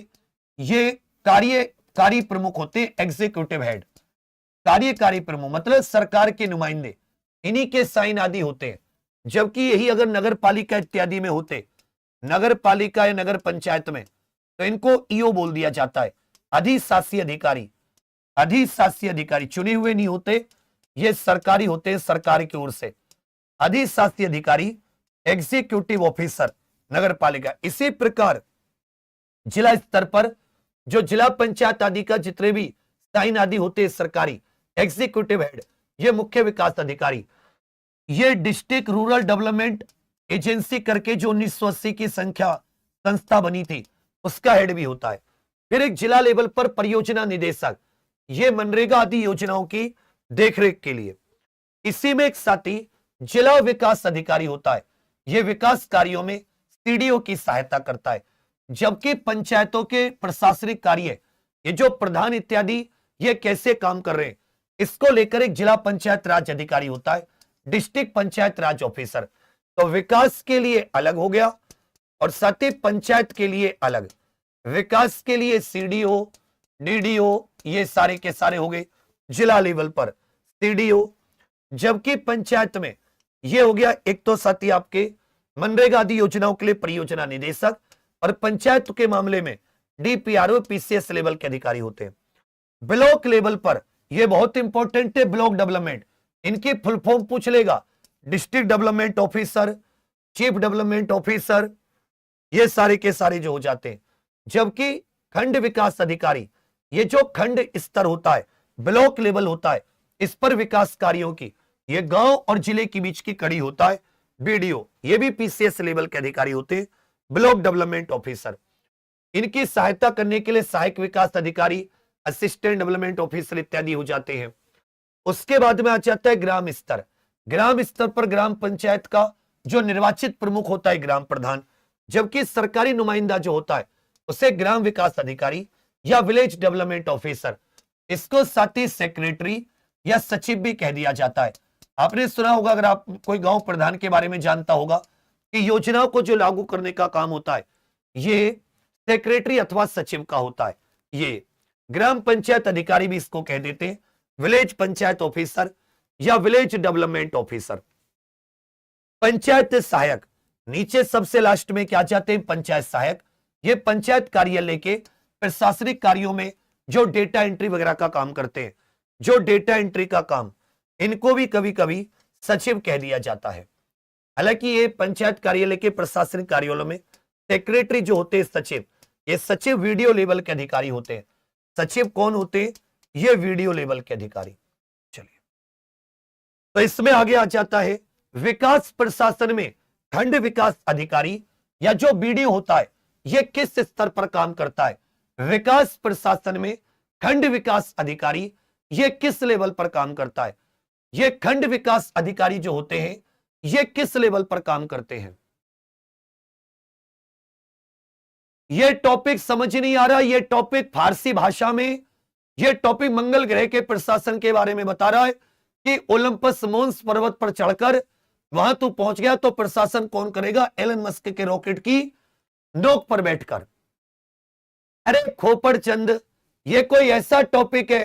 ये कार्यकारी प्रमुख होते हैं, एग्जीक्यूटिव हेड। कार्यकारी प्रमुख मतलब सरकार के नुमाइंदे, इन्हीं के साइन आदि होते हैं। जबकि यही अगर नगर पालिका इत्यादि में होते, नगर पालिका या नगर पंचायत में, तो इनको ईओ बोल दिया जाता है, अधिशासी अधिकारी। अधिशासी अधिकारी चुने हुए नहीं होते, ये सरकारी होते हैं, सरकार की ओर से। अधिशासी अधिकारी, एग्जीक्यूटिव ऑफिसर, नगर पालिका। इसी प्रकार जिला स्तर पर जो जिला पंचायत आदि का जितने भी साइन आदि होते हैं सरकारी, एग्जीक्यूटिव हेड, ये मुख्य विकास अधिकारी। ये डिस्ट्रिक्ट रूरल डेवलपमेंट एजेंसी करके जो 1980 की संस्था बनी थी, उसका हेड भी होता है। फिर एक जिला लेवल पर परियोजना निदेशक, ये मनरेगा आदि योजनाओं की देखरेख के लिए। इसी में एक साथी जिला विकास अधिकारी होता है, ये विकास कार्यों में सीडीओ की सहायता करता है। जबकि पंचायतों के प्रशासनिक कार्य, ये जो प्रधान इत्यादि ये कैसे काम कर रहे हैं, इसको लेकर एक जिला पंचायत राज अधिकारी होता है, डिस्ट्रिक्ट पंचायत राज ऑफिसर। तो विकास के लिए अलग हो गया और साथ ही पंचायत के लिए अलग। विकास के लिए सीडीओ, डीडीओ, ये सारे के सारे हो गए जिला लेवल पर सीडीओ। जबकि पंचायत में ये हो गया एक तो साथी आपके मनरेगा आदि योजनाओं के लिए परियोजना निदेशक, और पंचायत के मामले में डीपीआरओ, पीसीएस लेवल के अधिकारी होते हैं। ब्लॉक लेवल पर यह बहुत इंपॉर्टेंट है, ब्लॉक डेवलपमेंट, इनकी फुल फॉर्म पूछ लेगा, district development officer, chief development officer, ये सारे के सारे जो हो जाते हैं। जबकि खंड विकास अधिकारी, ये जो खंड स्तर होता है, ब्लॉक लेवल होता है, इस पर विकास कार्यों की ये गांव और जिले के बीच की कड़ी होता है बीडीओ। ये भी पीसीएस लेवल के अधिकारी होते हैं, ब्लॉक डेवलपमेंट ऑफिसर। इनकी सहायता करने के लिए सहायक विकास अधिकारी, असिस्टेंट डेवलपमेंट ऑफिसर इत्यादि हो जाते हैं। उसके बाद में आ जाता है ग्राम स्तर। ग्राम स्तर पर ग्राम पंचायत का जो निर्वाचित प्रमुख होता है ग्राम प्रधान, जबकि सरकारी नुमाइंदा जो होता है उसे ग्राम विकास अधिकारी या विलेज डेवलपमेंट ऑफिसर, इसको साथ ही सेक्रेटरी या सचिव भी कह दिया जाता है। आपने सुना होगा, अगर आप कोई गांव प्रधान के बारे में जानता होगा, कि योजनाओं को जो लागू करने का काम होता है ये सेक्रेटरी अथवा सचिव का होता है। ये ग्राम पंचायत अधिकारी भी इसको कह देते हैं, विलेज पंचायत ऑफिसर या विलेज डेवलपमेंट ऑफिसर। पंचायत सहायक, नीचे सबसे लास्ट में क्या जाते हैं, पंचायत सहायक। ये पंचायत कार्यालय के प्रशासनिक कार्यों में जो डेटा एंट्री वगैरह का काम करते हैं, जो डेटा एंट्री का काम, इनको भी कभी कभी सचिव कह दिया जाता है। हालांकि ये पंचायत कार्यालय के प्रशासनिक कार्यालयों में सेक्रेटरी जो होते हैं सचिव, ये सचिव वीडियो लेवल के अधिकारी होते हैं। सचिव कौन होते हैं, ये वीडियो लेवल के अधिकारी। चलिए, तो इसमें आगे आ जाता है विकास प्रशासन में खंड विकास अधिकारी या जो बीडीओ होता है ये किस स्तर पर काम करता है। विकास प्रशासन में खंड विकास अधिकारी ये किस लेवल पर काम करता है। ये खंड विकास अधिकारी जो होते हैं ये किस लेवल पर काम करते हैं। ये टॉपिक समझ नहीं आ रहा, ये टॉपिक फारसी भाषा में, ये टॉपिक मंगल ग्रह के प्रशासन के बारे में बता रहा है कि ओलंपस मोन्स पर्वत पर चढ़कर वहां तू पहुंच गया तो प्रशासन कौन करेगा, एलन मस्क के रॉकेट की नोक पर बैठकर। अरे खोपड़ चंद, ये कोई ऐसा टॉपिक है,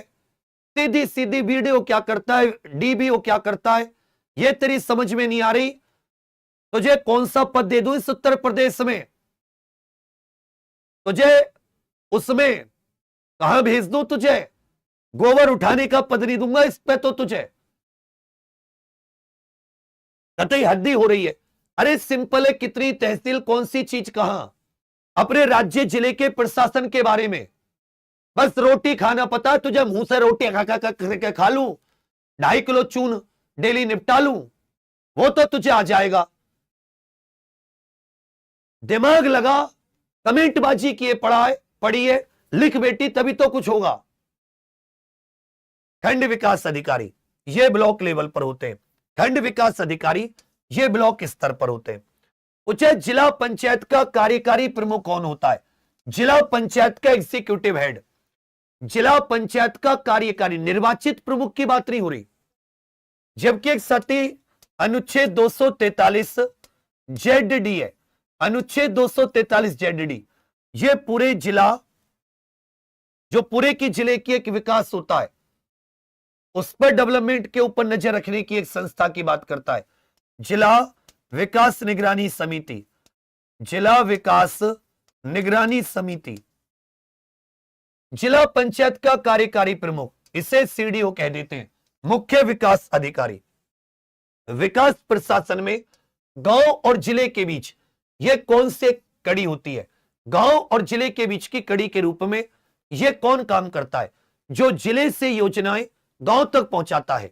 सीधी सीधी वीडियो क्या करता है, डीबीओ क्या करता है, ये तेरी समझ में नहीं आ रही। तुझे कौन सा पद दे दूं इस उत्तर प्रदेश में, तुझे उसमें कहां भेज दूं, तुझे गोबर उठाने का पद नहीं दूंगा इस पे, तो तुझे कतई हद्दी हो रही है। अरे सिंपल है, कितनी तहसील, कौन सी चीज कहां, अपने राज्य जिले के प्रशासन के बारे में बस रोटी खाना पता है तुझे, मुंह से रोटी खा लूं, 2.5 किलो चून डेली निपटा लूं, वो तो तुझे आ जाएगा। दिमाग लगा, कमेंट बाजी किए, पढ़ी है, लिख बेटी, तभी तो कुछ होगा। खंड विकास अधिकारी ये ब्लॉक लेवल पर होते हैं, खंड विकास अधिकारी ये ब्लॉक स्तर पर होते हैं। पूछे जिला पंचायत का कार्यकारी प्रमुख कौन होता है। जिला पंचायत का एग्जीक्यूटिव हेड, जिला पंचायत का कार्यकारी, निर्वाचित प्रमुख की बात नहीं हो रही। जबकि एक साथी अनुच्छेद 243 जेडडी है, अनुच्छेद 243 जेडडी, ये पूरे जिला, जो पूरे की जिले की एक विकास होता है उस पर डेवलपमेंट के ऊपर नजर रखने की एक संस्था की बात करता है, जिला विकास निगरानी समिति। जिला विकास निगरानी समिति, जिला पंचायत का कार्यकारी प्रमुख, इसे सीडीओ कह देते हैं, मुख्य विकास अधिकारी। विकास प्रशासन में गांव और जिले के बीच यह कौन से कड़ी होती है, गांव और जिले के बीच की कड़ी के रूप में यह कौन काम करता है, जो जिले से योजनाएं गांव तक पहुंचाता है।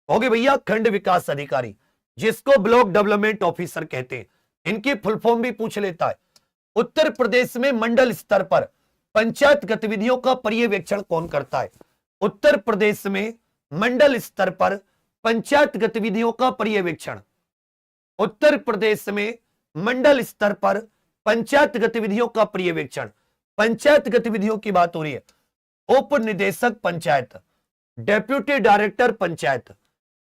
होगे भैया खंड विकास अधिकारी, जिसको ब्लॉक डेवलपमेंट ऑफिसर कहते हैं। इनकी फुल फॉर्म भी पूछ लेता है। उत्तर प्रदेश में मंडल स्तर पर पंचायत गतिविधियों का पर्यवेक्षण कौन करता है। उत्तर प्रदेश में मंडल स्तर पर पंचायत गतिविधियों का पर्यवेक्षण, उत्तर प्रदेश में मंडल स्तर पर पंचायत गतिविधियों का पर्यवेक्षण, पंचायत गतिविधियों की बात हो रही है। उप निदेशक panchayat, deputy director panchayat,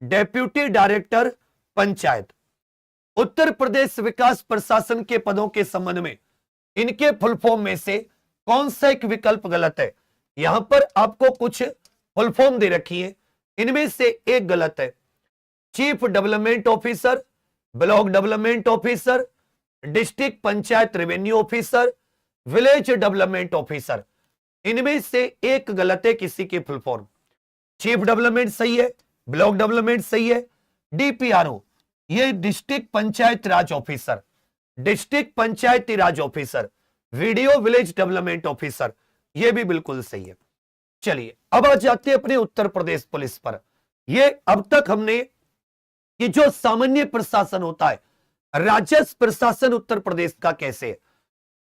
deputy director panchayat. Uttar Pradesh विकास प्रशासन के पदों के संबंध में इनके फुल फॉर्म में से कौन सा एक विकल्प गलत है। यहां पर आपको कुछ फुल फॉर्म दे रखी है, इनमें से एक गलत है। Chief development officer, block development officer, district panchayat revenue officer, village development officer, इनमें से एक गलत है किसी की फुल फॉर्म। चीफ डेवलपमेंट सही है, ब्लॉक डेवलपमेंट सही है, डीपीआरओ ये district panchayat raj officer, district panchayati raj officer, VDO village development officer, ये भी बिल्कुल सही है। चलिए अब आ जाते हैं अपने उत्तर प्रदेश पुलिस पर। ये अब तक हमने कि जो सामान्य प्रशासन होता है, राजस्व प्रशासन उत्तर प्रदेश का कैसे है।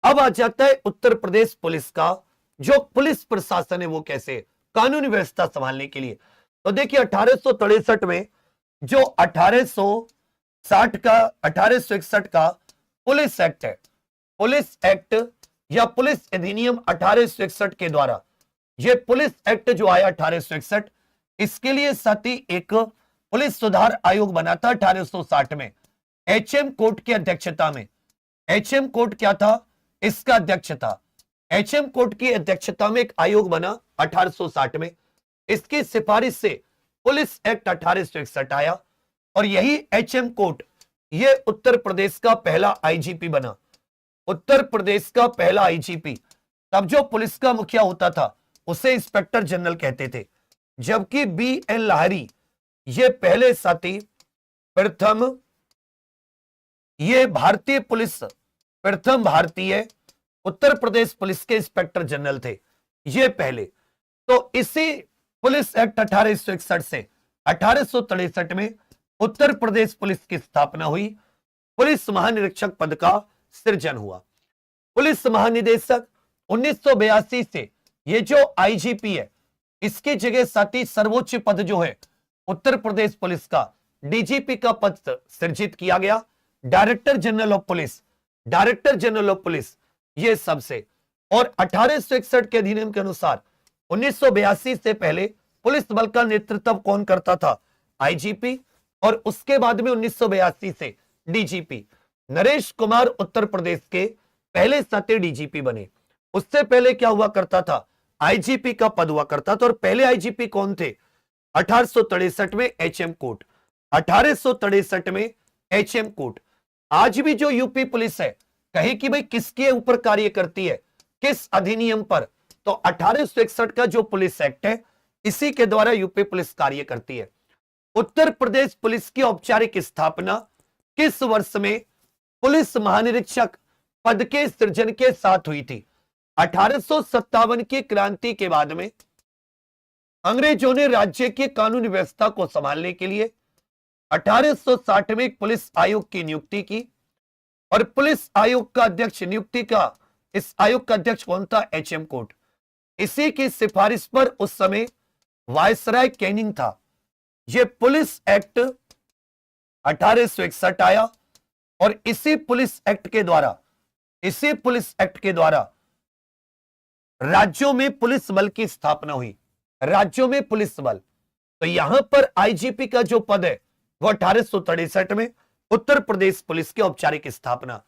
अब आ जाता है उत्तर प्रदेश पुलिस का जो पुलिस प्रशासन है वो कैसे है, कानूनी व्यवस्था संभालने के लिए। तो देखिए 1863 में जो 1861 का पुलिस एक्ट है, पुलिस एक्ट या पुलिस अधिनियम 1861 के द्वारा ये पुलिस एक्ट जो आया 1861, इसके लिए साथ ही एक पुलिस सुधार आयोग बना था 1860 में एचएम कोर्ट की अध्यक्षता में। एचएम कोर्ट क्या था, इसका अध्यक्ष था। एचएम कोर्ट की अध्यक्षता में एक आयोग बना 1860 में। इसकी सिफारिश से पुलिस एक्ट 1861 आया और यही एचएम कोर्ट ये उत्तर प्रदेश का पहला आईजीपी बना। उत्तर प्रदेश का पहला आईजीपी, तब जो पुलिस का मुखिया होता था उसे इंस्पेक्टर जनरल कहते थे, जबकि बी एन लाहिरी ये पहले साथी प्रथम ये भारतीय पुलिस प्रथम भारतीय उत्तर प्रदेश पुलिस के इंस्पेक्टर जनरल थे ये पहले। तो इसी पुलिस एक्ट 1861 से 1863 में उत्तर प्रदेश पुलिस की स्थापना हुई। पुलिस महानिरीक्षक पद का सृजन हुआ। पुलिस महानिदेशक 1982 से ये जो आईजीपी है इसकी जगह साथी सर्वोच्च पद जो है उत्तर प्रदेश पुलिस का डीजीपी का पद सृजित किया गया। Director general of police, director general of police ये सबसे। और 1861 के अधिनियम के अनुसार 1982 से पहले पुलिस बल का नेतृत्व कौन करता था, आईजीपी। और उसके बाद में 1982 से डीजीपी। नरेश कुमार उत्तर प्रदेश के पहले साथी डीजीपी बने। उससे पहले क्या हुआ करता था, आईजीपी का पद हुआ करता था। और पहले आईजीपी कौन थे, 1863 में एचएम कोर्ट, 1863 में एचएम कोर्ट। आज भी जो यूपी पुलिस है कहीं कि भाई किसके ऊपर कार्य करती है, किस अधिनियम पर, तो 1861 का जो पुलिस एक्ट है इसी के द्वारा यूपी पुलिस कार्य करती है। उत्तर प्रदेश पुलिस की औपचारिक स्थापना किस वर्ष में पुलिस महानिरीक्षक पद के सृजन के साथ हुई थी, 1857 की क्रांति के बाद में अंग्रेजों ने राज्य की कानूनी व्यवस्था को संभालने के लिए 1860 में एक पुलिस आयोग की नियुक्ति की। और पुलिस आयोग का अध्यक्ष नियुक्ति का इस आयोग का अध्यक्ष कौन था, एचएम कोर्ट। इसी की सिफारिश पर उस समय वायसराय कैनिंग था। यह पुलिस एक्ट 1861 आया और इसी पुलिस एक्ट के द्वारा राज्यों में पुलिस बल की स्थापना हुई। राज्यों में पुलिस बल, तो यहां पर आईजीपी का जो पद है वो 1863 में उत्तर प्रदेश पुलिस की औपचारिक स्थापना।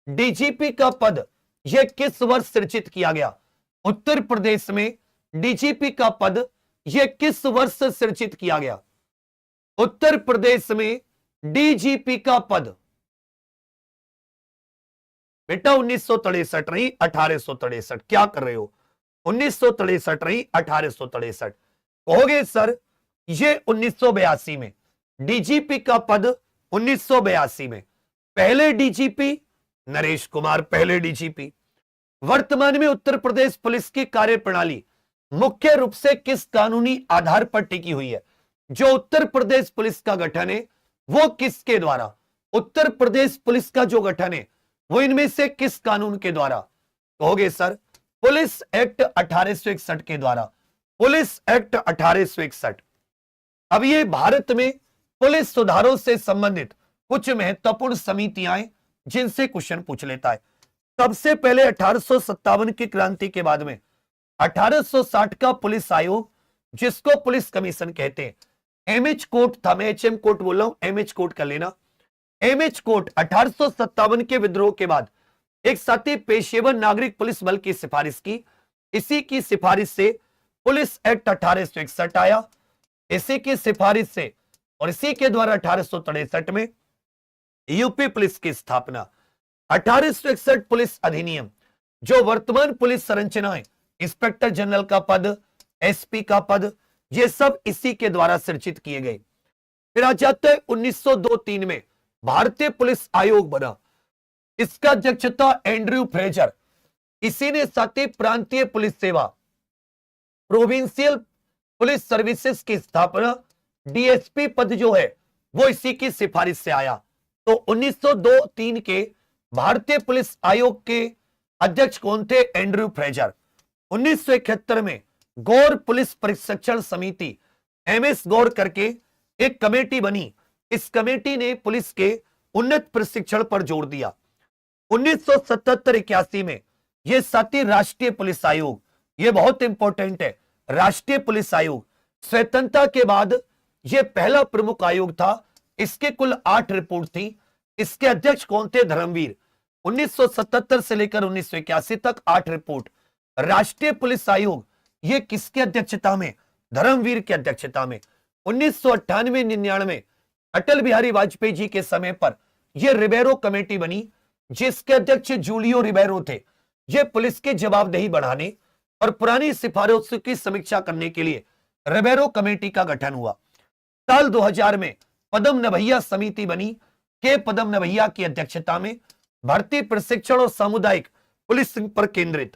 डीजीपी का पद यह किस वर्ष सृजित किया गया, उत्तर प्रदेश में डीजीपी का पद यह किस वर्ष सृजित किया गया, उत्तर प्रदेश में डीजीपी का पद बेटा 1963 रही 1863, क्या कर रहे हो, 1963 रही 1863। कहोगे सर ये 1982 में डीजीपी का पद 1982 में, पहले डीजीपी नरेश कुमार, पहले डीजीपी। वर्तमान में उत्तर प्रदेश पुलिस की कार्यप्रणाली मुख्य रूप से किस कानूनी आधार पर टिकी हुई है, जो उत्तर प्रदेश पुलिस का गठन है वो किसके द्वारा, उत्तर प्रदेश पुलिस का जो गठन है वो इनमें से किस कानून के द्वारा, कहोगे सर पुलिस एक्ट 1861 के द्वारा, पुलिस एक्ट 1861। अब ये भारत में पुलिस सुधारों से संबंधित कुछ महत्वपूर्ण समितियां जिनसे क्वेश्चन पूछ लेता है। सबसे पहले 1857 की क्रांति के बाद में 1860 का पुलिस आयोग जिसको पुलिस कमीशन कहते हैं, एमएच कोर्ट था, मैं एचएम कोर्ट बोल रहा हूं, एमएच कोर्ट कर लेना। एमएच कोर्ट 1857 के विद्रोह के बाद एक साथी पेशेवर नागरिक पुलिस बल की सिफारिश की। इसी की सिफारिश से पुलिस एक्ट 1861 आया, इसी की सिफारिश से और इसी के द्वारा 1863 में यूपी पुलिस की स्थापना। 1861 पुलिस अधिनियम जो वर्तमान पुलिस संरचना है, इंस्पेक्टर जनरल का पद, एसपी का पद, ये सब इसी के द्वारा सृजित किए गए। फिर आ जाते हैं 1902-3 में भारतीय पुलिस आयोग बना। इसका अध्यक्ष था एंड्रयू फ्रेजर। इसी ने साथी प्रांतीय पुलिस सेवा प्रोविंशियल पुलिस सर्विसेज की स्थापना, डीएसपी पद जो है वो इसी की सिफारिश से आया। तो 1902-3 के भारतीय पुलिस आयोग के अध्यक्ष कौन थे? Andrew Fraser. 1971 में गौर पुलिस प्रशिक्षण समिति एमएस गौर करके एक कमेटी बनी। इस कमेटी ने पुलिस के उन्नत प्रशिक्षण पर जोर दिया। 1977-81 में यह साथी राष्ट्रीय पुलिस आयोग, यह बहुत इंपॉर्टेंट है, राष्ट्रीय पुलिस आयोग स्वतंत्रता के बाद यह पहला प्रमुख आयोग था। इसके कुल 8 रिपोर्ट थी। इसके अध्यक्ष कौन थे? धर्मवीर। 1977 से लेकर 1981 तक 8 रिपोर्ट। राष्ट्रीय पुलिस आयोग यह किसकी अध्यक्षता में? धर्मवीर की अध्यक्षता में। 1998-99 अटल बिहारी वाजपेयी जी के समय पर यह रिबेरो कमेटी बनी, जिसके अध्यक्ष जूलियो रिबेरो थे। यह पुलिस की जवाबदेही बढ़ाने और पुरानी सिफारिशों की समीक्षा करने के लिए रिबेरो कमेटी का गठन हुआ। साल 2000 में पदम नभैया समिति बनी, के पदम नभैया की अध्यक्षता में, भर्ती, प्रशिक्षण और सामुदायिक पुलिसिंग पर केंद्रित।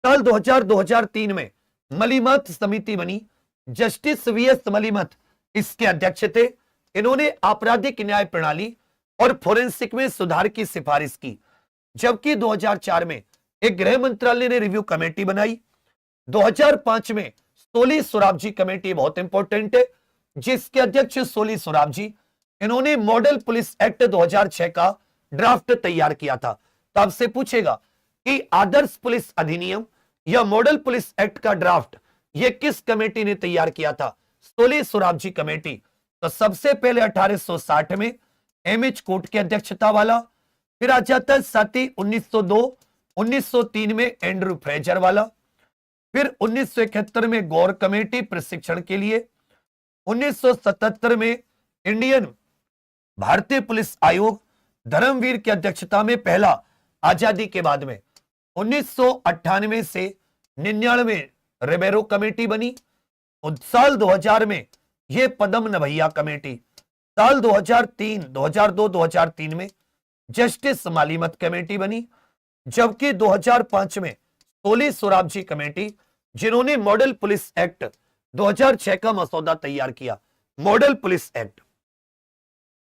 साल 2000-2003 में मलिमथ समिति बनी, जस्टिस वीएस मलिमथ इसके अध्यक्ष थे। इन्होंने आपराधिक न्याय प्रणाली और फोरेंसिक में सुधार की सिफारिश की। जबकि 2004 में एक गृह मंत्रालय ने रिव्यू कमेटी बनाई। 2005 में सोली सोराबजी कमेटी बहुत इंपॉर्टेंट है, जिसके अध्यक्ष सोली सोराबजी, इन्होंने मॉडल पुलिस एक्ट 2006 का ड्राफ्ट तैयार किया था। तो आपसे पूछेगा कि आदर्श पुलिस अधिनियम या मॉडल पुलिस एक्ट का ड्राफ्ट यह किस कमेटी ने तैयार किया था? सोली सोराबजी कमेटी। तो सबसे पहले 1860 में एमएच कोर्ट की अध्यक्षता वाला, फिर आ जाता है साथी 1902, 1903 में एंड्रयू फ्रेजर वाला, फिर 1971 में गौर कमेटी प्रशिक्षण के लिए, 1977 में इंडियन भारतीय पुलिस आयोग धर्मवीर की अध्यक्षता में पहला आजादी के बाद में, 1998 से 99 रिबेरो कमेटी बनी, और साल 2000 में यह पदम नभैया कमेटी, साल 2003, 2002, 2003 में जस्टिस मालिमथ कमेटी बनी, जबकि 2005 में सोली सोराबजी कमेटी, जिन्होंने मॉडल पुलिस एक्ट 2006 का मसौदा तैयार किया। Model police act,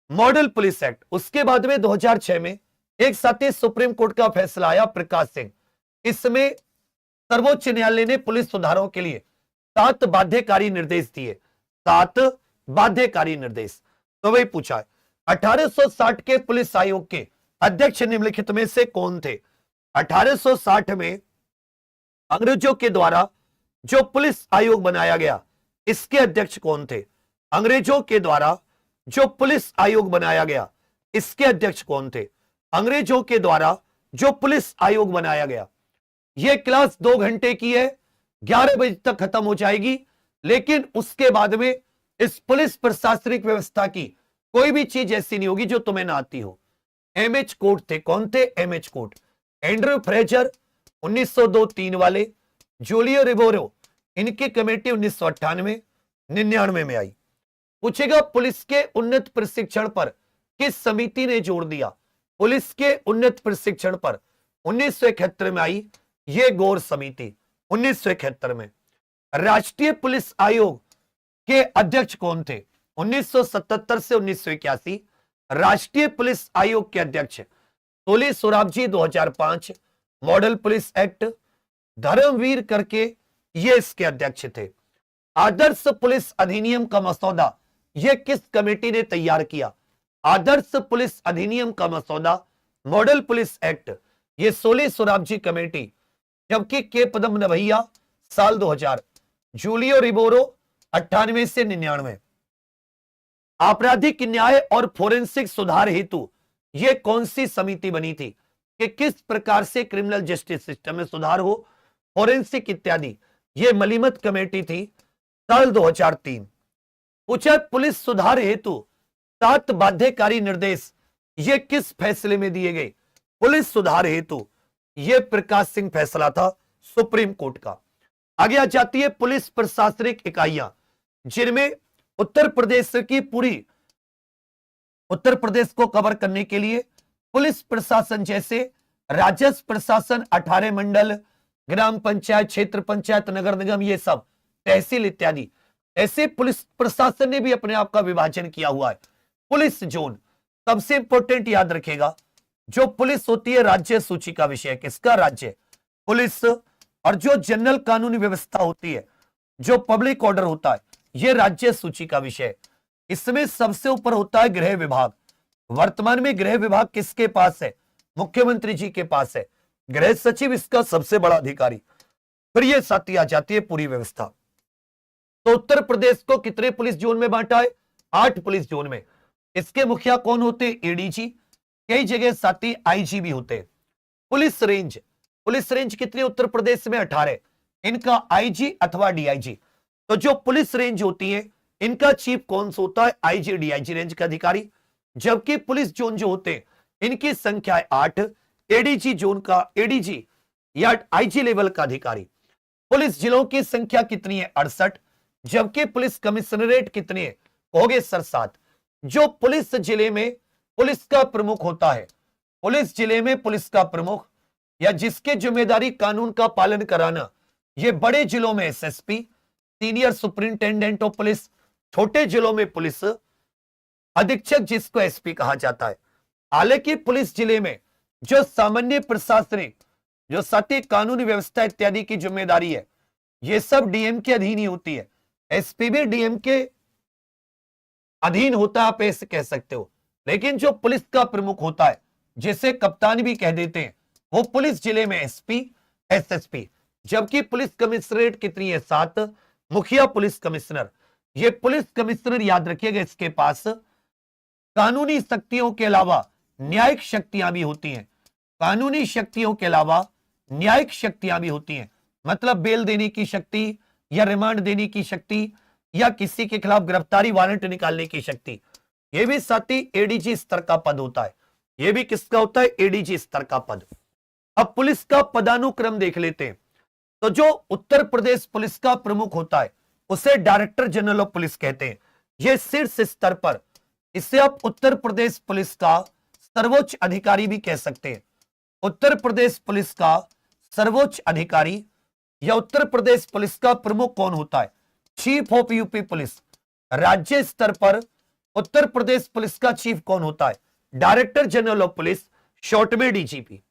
model police act. उसके बाद में 2006 में एक साथी सुप्रीम कोर्ट का फैसला आया, प्रकाश सिंह। इसमें सर्वोच्च न्यायालय ने पुलिस सुधारों के लिए 7 बाध्यकारी निर्देश दिए। 7 बाध्यकारी निर्देश। तो वही पूछा है 1860 के पुलिस आयोग के अध्यक्ष निम्नलिखित में से कौन थे? 1860 में अंग्रेजों के द्वारा जो पुलिस आयोग बनाया गया, इसके अध्यक्ष कौन थे? अंग्रेजों के द्वारा जो पुलिस आयोग बनाया गया, इसके अध्यक्ष कौन थे? अंग्रेजों के द्वारा जो पुलिस आयोग बनाया गया। यह क्लास 2 घंटे की है, 11 बजे तक खत्म हो जाएगी, लेकिन उसके बाद में इस पुलिस प्रशासनिक व्यवस्था की कोई भी चीज ऐसी नहीं होगी जो तुम्हें ना आती हो। एमएच कोर्ट थे। कौन थे? MH court. एंड्रयू फ्रेजर 1902-3 वाले, जूलियो रिबेरो, इनकी कमेटी 1998, 99 में आई। पूछेगा पुलिस के उन्नत प्रशिक्षण पर किस समिति ने जोर दिया? पुलिस के उन्नत प्रशिक्षण पर 1971 में आई यह गौर समिति। 1971 में राष्ट्रीय पुलिस आयोग के अध्यक्ष कौन थे? 1977 से 1981 राष्ट्रीय पुलिस आयोग के अध्यक्ष Soli Sorabjee. 2005 model police act, Dharamvir करके ये इसके अध्यक्ष थे। आदर्श पुलिस अधिनियम का मसौदा यह किस कमेटी ने तैयार किया? आदर्श पुलिस अधिनियम का मसौदा, मॉडल पुलिस एक्ट, यह सोली सोराबजी कमेटी। जबकि के पदम नभैया साल 2000, जूलियो रिबेरो 98 से 99। आपराधिक न्याय और फोरेंसिक सुधार हेतु यह कौन सी समिति बनी थी कि किस प्रकार से क्रिमिनल जस्टिस सिस्टम में सुधार हो, फोरेंसिक इत्यादि? यह मलिमथ कमेटी थी, साल 2003। पूछा पुलिस सुधार हेतु 7 बाध्यकारी निर्देश ये किस फैसले में दिए गए? पुलिस सुधार हेतु यह प्रकाश सिंह फैसला था, सुप्रीम कोर्ट का। आगे आ जाती है पुलिस प्रशासनिक इकाइयां, जिनमें उत्तर प्रदेश की पूरी उत्तर प्रदेश को कवर करने के लिए पुलिस प्रशासन जैसे राजस्व प्रशासन 18 मंडल, ग्राम पंचायत, क्षेत्र पंचायत, नगर निगम, ये सब तहसील इत्यादि। ऐसे पुलिस प्रशासन ने भी अपने आप का विभाजन किया हुआ है। पुलिस जोन सबसे इंपॉर्टेंट याद रखेगा, जो पुलिस होती है राज्य सूची का विषय, किसका? राज्य पुलिस। और जो जनरल कानूनी व्यवस्था होती है, जो पब्लिक ऑर्डर होता है, यह राज्य सूची का विषय। इसमें सबसे ऊपर होता है गृह विभाग। वर्तमान में गृह विभाग किसके पास है? मुख्यमंत्री जी के पास है। गृह सचिव इसका सबसे बड़ा अधिकारी। फिर यह साथी आ जाती है पूरी व्यवस्था। तो उत्तर प्रदेश को कितने पुलिस जोन में बांटा है? 8 पुलिस जोन में। इसके मुखिया कौन होते हैं? एडीजी। कई जगह साथी आईजी भी होते हैं। पुलिस रेंज कितनी उत्तर प्रदेश में? 18। इनका आईजी अथवा डीआईजी। तो जो पुलिस रेंज होती है, इनका चीफ कौन सा होता है? आईजी डीआईजी रेंज का अधिकारी। जबकि पुलिस जोन जो होते हैं, इनकी संख्या है 8। एडीजी जोन का एडीजी या आईजी लेवल का अधिकारी। पुलिस जिलों की संख्या कितनी है? 68। जबकि पुलिस कमिश्नरेट कितनी है? हो गए सर 7। जो पुलिस जिले में पुलिस का प्रमुख होता है, पुलिस जिले में पुलिस का प्रमुख या जिसके जिम्मेदारी कानून का पालन कराना, ये बड़े जिलों में SSP, senior superintendent of police, छोटे जिलों में पुलिस अधीक्षक जिसको एसपी कहा जाता है। हालांकि पुलिस जिले में जो सामान्य प्रशासनिक, जो साथी कानूनी व्यवस्था इत्यादि की जिम्मेदारी है, ये सब डीएम के अधीन ही होती है। एसपी भी डीएम के अधीन होता है, आप ऐसे कह सकते हो। लेकिन जो पुलिस का प्रमुख होता है, जिसे कप्तान भी कह देते हैं, वो पुलिस जिले में एसपी, एसएसपी। जबकि पुलिस कमिश्नरेट कितनी है? 7। मुखिया पुलिस कमिश्नर। ये पुलिस कमिश्नर याद रखिएगा, इसके पास कानूनी शक्तियों के अलावा न्यायिक शक्तियां भी होती हैं। कानूनी शक्तियों के अलावा न्यायिक शक्तियां भी होती हैं। मतलब बेल देने की शक्ति या रिमांड देने की शक्ति या किसी के खिलाफ गिरफ्तारी वारंट निकालने की शक्ति। यह भी साथी एडीजी स्तर का पद होता है। यह भी किसका होता है? एडीजी स्तर का पद। अब पुलिस का पदानुक्रम देख लेते हैं। तो जो उत्तर प्रदेश पुलिस का प्रमुख होता है, उसे डायरेक्टर जनरल ऑफ पुलिस कहते हैं। यह शीर्ष स्तर पर, इसे आप उत्तर प्रदेश पुलिस का सर्वोच्च अधिकारी भी कह सकते हैं। उत्तर प्रदेश पुलिस का सर्वोच्च अधिकारी या उत्तर प्रदेश पुलिस का प्रमुख कौन होता है? Chief of UP police. राज्य स्तर पर उत्तर प्रदेश पुलिस का चीफ कौन होता है? Director general of police, short में डीजीपी।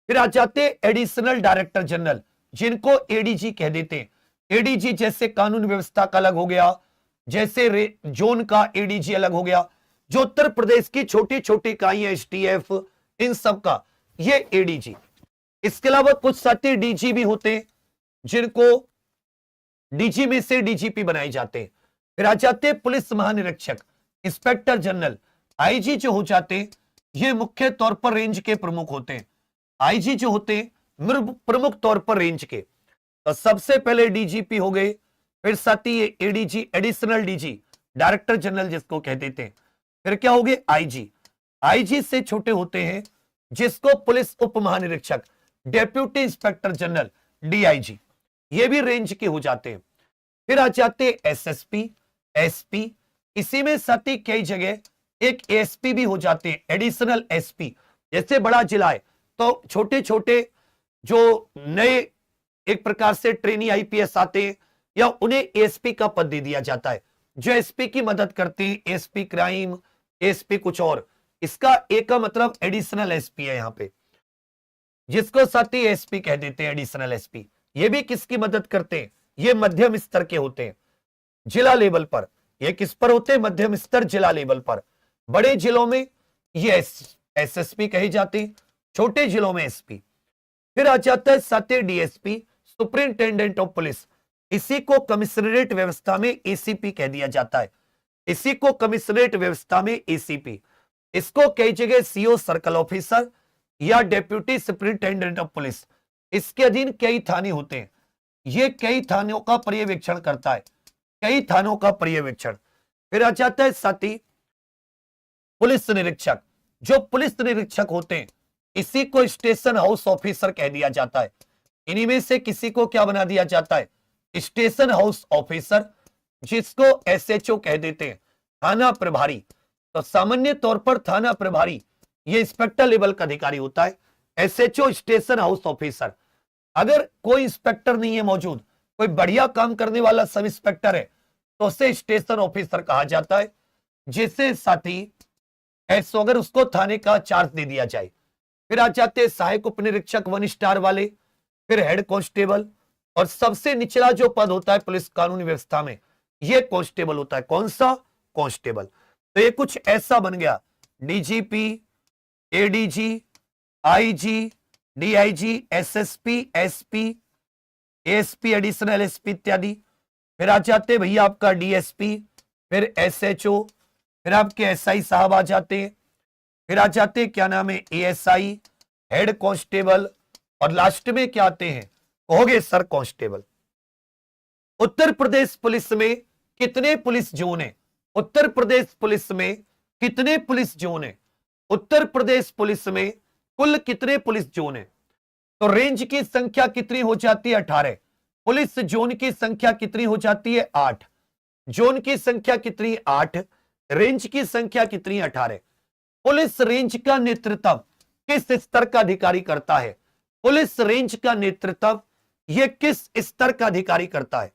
फिर आ जाते हैं एडिशनल डायरेक्टर जनरल, जिनको एडीजी कह देते हैं। एडीजी जैसे कानून व्यवस्था का अलग हो गया, जैसे जोन का एडीजी अलग हो गया। जो उत्तर प्रदेश की छोटी छोटी इकाइयां एसटीएफ, इन सब का ये एडीजी। इसके अलावा कुछ साथी डीजी भी होते हैं, जिनको डीजी में से डीजीपी बनाए जाते हैं। फिर आ जाते हैं पुलिस महानिरीक्षक, इंस्पेक्टर जनरल। आईजी जो हो जाते हैं, ये मुख्य तौर पर रेंज के प्रमुख होते हैं। आईजी जो होते हैं प्रमुख तौर पर रेंज के। तो सबसे पहले डीजीपी हो गए, फिर साथी ये ADG, additional DG, director general जिसको कह देते हैं। फिर क्या हो गए? आईजी। आईजी से छोटे होते हैं जिसको पुलिस उप महानिरीक्षक, डेप्यूटी इंस्पेक्टर जनरल, डीआईजी, ये भी रेंज के हो जाते हैं। फिर आ जाते हैं एसएसपी, एसपी। इसी में साथी कई जगह एक एसपी भी हो जाते हैं, एडिशनल एसपी। जैसे बड़ा जिला है तो छोटे छोटे जो नए एक प्रकार से ट्रेनी आईपीएस आते हैं, या उन्हें एसपी का पद दे दिया जाता है, जो एसपी की मदद करते हैं। एसपी क्राइम, एसपी कुछ और। इसका एक का मतलब एडिशनल एसपी है यहां पे, जिसको साथी एसपी कह देते हैं, एडिशनल एसपी। ये भी किसकी मदद करते हैं? ये मध्यम स्तर के होते हैं, जिला लेवल पर। ये किस पर होते हैं? मध्यम स्तर, जिला लेवल पर। बड़े जिलों में ये एसएसपी कहे जाते हैं, छोटे जिलों में एसपी। फिर आ जाता है साथी डीएसपी, सुपरिंटेंडेंट ऑफ पुलिस। इसी को कमिश्नरेट व्यवस्था में एसीपी कह दिया जाता है। इसी को कमिश्नरेट व्यवस्था में एसीपी। इसको कई जगह सीओ सर्कल ऑफिसर या डेप्यूटी सुपरिंटेंडेंट ऑफ पुलिस। इसके अधीन कई थाने होते हैं। ये कई थानों का पर्यवेक्षण करता है, कई थानों का पर्यवेक्षण। फिर आ जाता है साथी पुलिस निरीक्षक। जो पुलिस निरीक्षक होते हैं, इसी को स्टेशन हाउस ऑफिसर कह दिया जाता है। इन्हीं में से किसी को क्या बना दिया जाता है? स्टेशन हाउस ऑफिसर, जिसको एसएचओ कह देते हैं, थाना प्रभारी। तो सामान्य तौर पर थाना प्रभारी ये इंस्पेक्टर लेवल का अधिकारी होता है। एसएचओ स्टेशन हाउस ऑफिसर, अगर कोई इंस्पेक्टर नहीं है मौजूद, कोई बढ़िया काम करने वाला सब इंस्पेक्टर है, तो उसे स्टेशन ऑफिसर कहा जाता है। जिससे साथी ऐसो अगर उसको थाने का चार्ज दे दिया जाए। फिर आ जाते हैं सहायक उप निरीक्षक 1 स्टार वाले, फिर हेड कांस्टेबल, और सबसे निचला जो पद होता है पुलिस कानूनी व्यवस्था में, यह कांस्टेबल होता है। कौन सा? कांस्टेबल। तो ये कुछ ऐसा बन गया, DGP, ADG, IG, DIG, SSP, SP, ASP, additional SP इत्यादि। फिर आ जाते भैया आपका डीएसपी, फिर एसएचओ, फिर आपके एसआई साहब आ जाते हैं, फिर आ जाते क्या नाम है, एएसआई, हेड कांस्टेबल, और लास्ट में क्या आते हैं, कहोगे सर कांस्टेबल। उत्तर प्रदेश पुलिस में कितने पुलिस जोन है? उत्तर प्रदेश पुलिस में कितने पुलिस जोन है? उत्तर प्रदेश पुलिस में कुल कितने पुलिस जोन है? तो रेंज की संख्या कितनी हो जाती है? 18। पुलिस जोन की संख्या कितनी हो जाती है? 8। जोन की संख्या कितनी? 8। रेंज की संख्या कितनी? 18। पुलिस रेंज का नेतृत्व किस स्तर का अधिकारी करता है? पुलिस रेंज का नेतृत्व यह किस स्तर का अधिकारी करता है?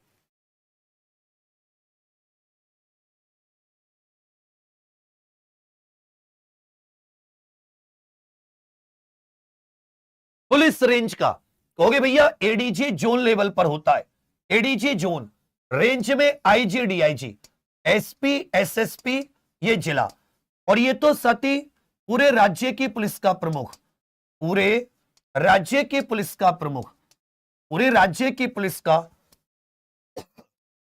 पुलिस रेंज का कहोगे भैया एडीजी जोन लेवल पर होता है। एडीजी जोन, रेंज में आईजी, डीआईजी, एसपी, एसएसपी, ये जिला, और ये तो साथी पूरे राज्य की पुलिस का प्रमुख, पूरे राज्य की पुलिस का प्रमुख, पूरे राज्य की पुलिस का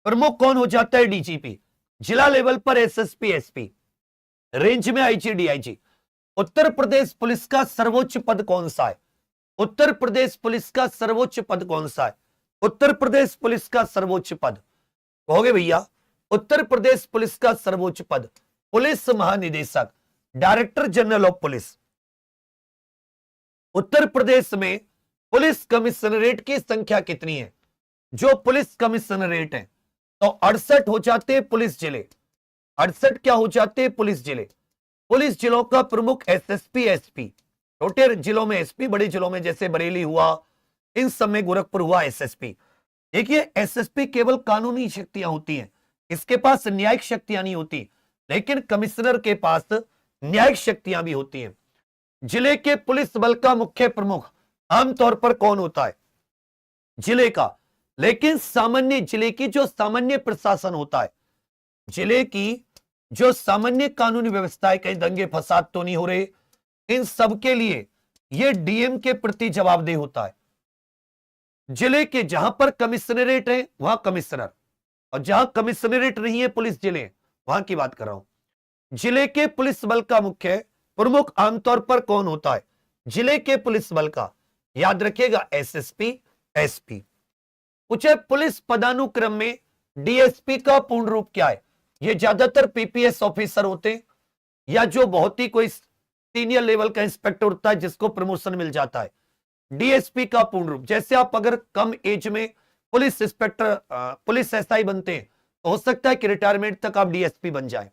प्रमुख कौन हो जाता है? डीजीपी। जिला लेवल पर एसएसपी, एसपी, रेंज में आईजी, डीआईजी। उत्तर प्रदेश पुलिस का सर्वोच्च पद कौन सा है? उत्तर प्रदेश पुलिस का सर्वोच्च पद कौन सा है? उत्तर प्रदेश पुलिस का सर्वोच्च पद कहोगे भैया, उत्तर प्रदेश पुलिस का सर्वोच्च पद पुलिस महानिदेशक, director general of police. Uttar Pradesh में पुलिस कमिश्नरेट की संख्या कितनी है? जो पुलिस कमिश्नरेट है, तो 68 हो जाते हैं पुलिस जिले। 68 क्या हो जाते हैं? पुलिस जिले। पुलिस जिलों का प्रमुख एसएसपी, एसपी, छोटे जिलों में एसपी, बड़े जिलों में जैसे बरेली हुआ, इन सब में गोरखपुर हुआ, एसएसपी। देखिए एसएसपी केवल कानूनी शक्तियां होती हैं, इसके पास न्यायिक शक्तियां नहीं होती, लेकिन कमिश्नर के पास न्यायिक शक्तियां भी होती हैं। जिले के पुलिस बल का मुख्य प्रमुख आमतौर पर कौन होता है? जिले का। लेकिन सामान्य जिले की जो सामान्य प्रशासन होता है, जिले की जो सामान्य कानूनी व्यवस्था है, कहीं दंगे फसाद तो नहीं हो रहे, इन सब के लिए यह डीएम के प्रति जवाबदेह होता है। जिले के जहां पर कमिश्नरेट है वहां कमिश्नर, और जहां कमिश्नरेट नहीं है पुलिस जिले, वहां की बात कर रहा हूं। जिले के पुलिस बल का मुख्य प्रमुख आमतौर पर कौन होता है? जिले के पुलिस बल का, याद रखिएगा, एसएसपी, एसपी। पूछे पुलिस पदानुक्रम में डीएसपी का पूर्ण रूप क्या है? ये ज्यादातर पीपीएस ऑफिसर होते हैं, या जो बहुत ही कोई सीनियर लेवल का इंस्पेक्टर होता है जिसको प्रमोशन मिल जाता है। डीएसपी का पूर्ण रूप, जैसे आप अगर कम एज में पुलिस इंस्पेक्टर, पुलिस एसआई बनते हैं, तो हो सकता है कि रिटायरमेंट तक आप डीएसपी बन जाएं।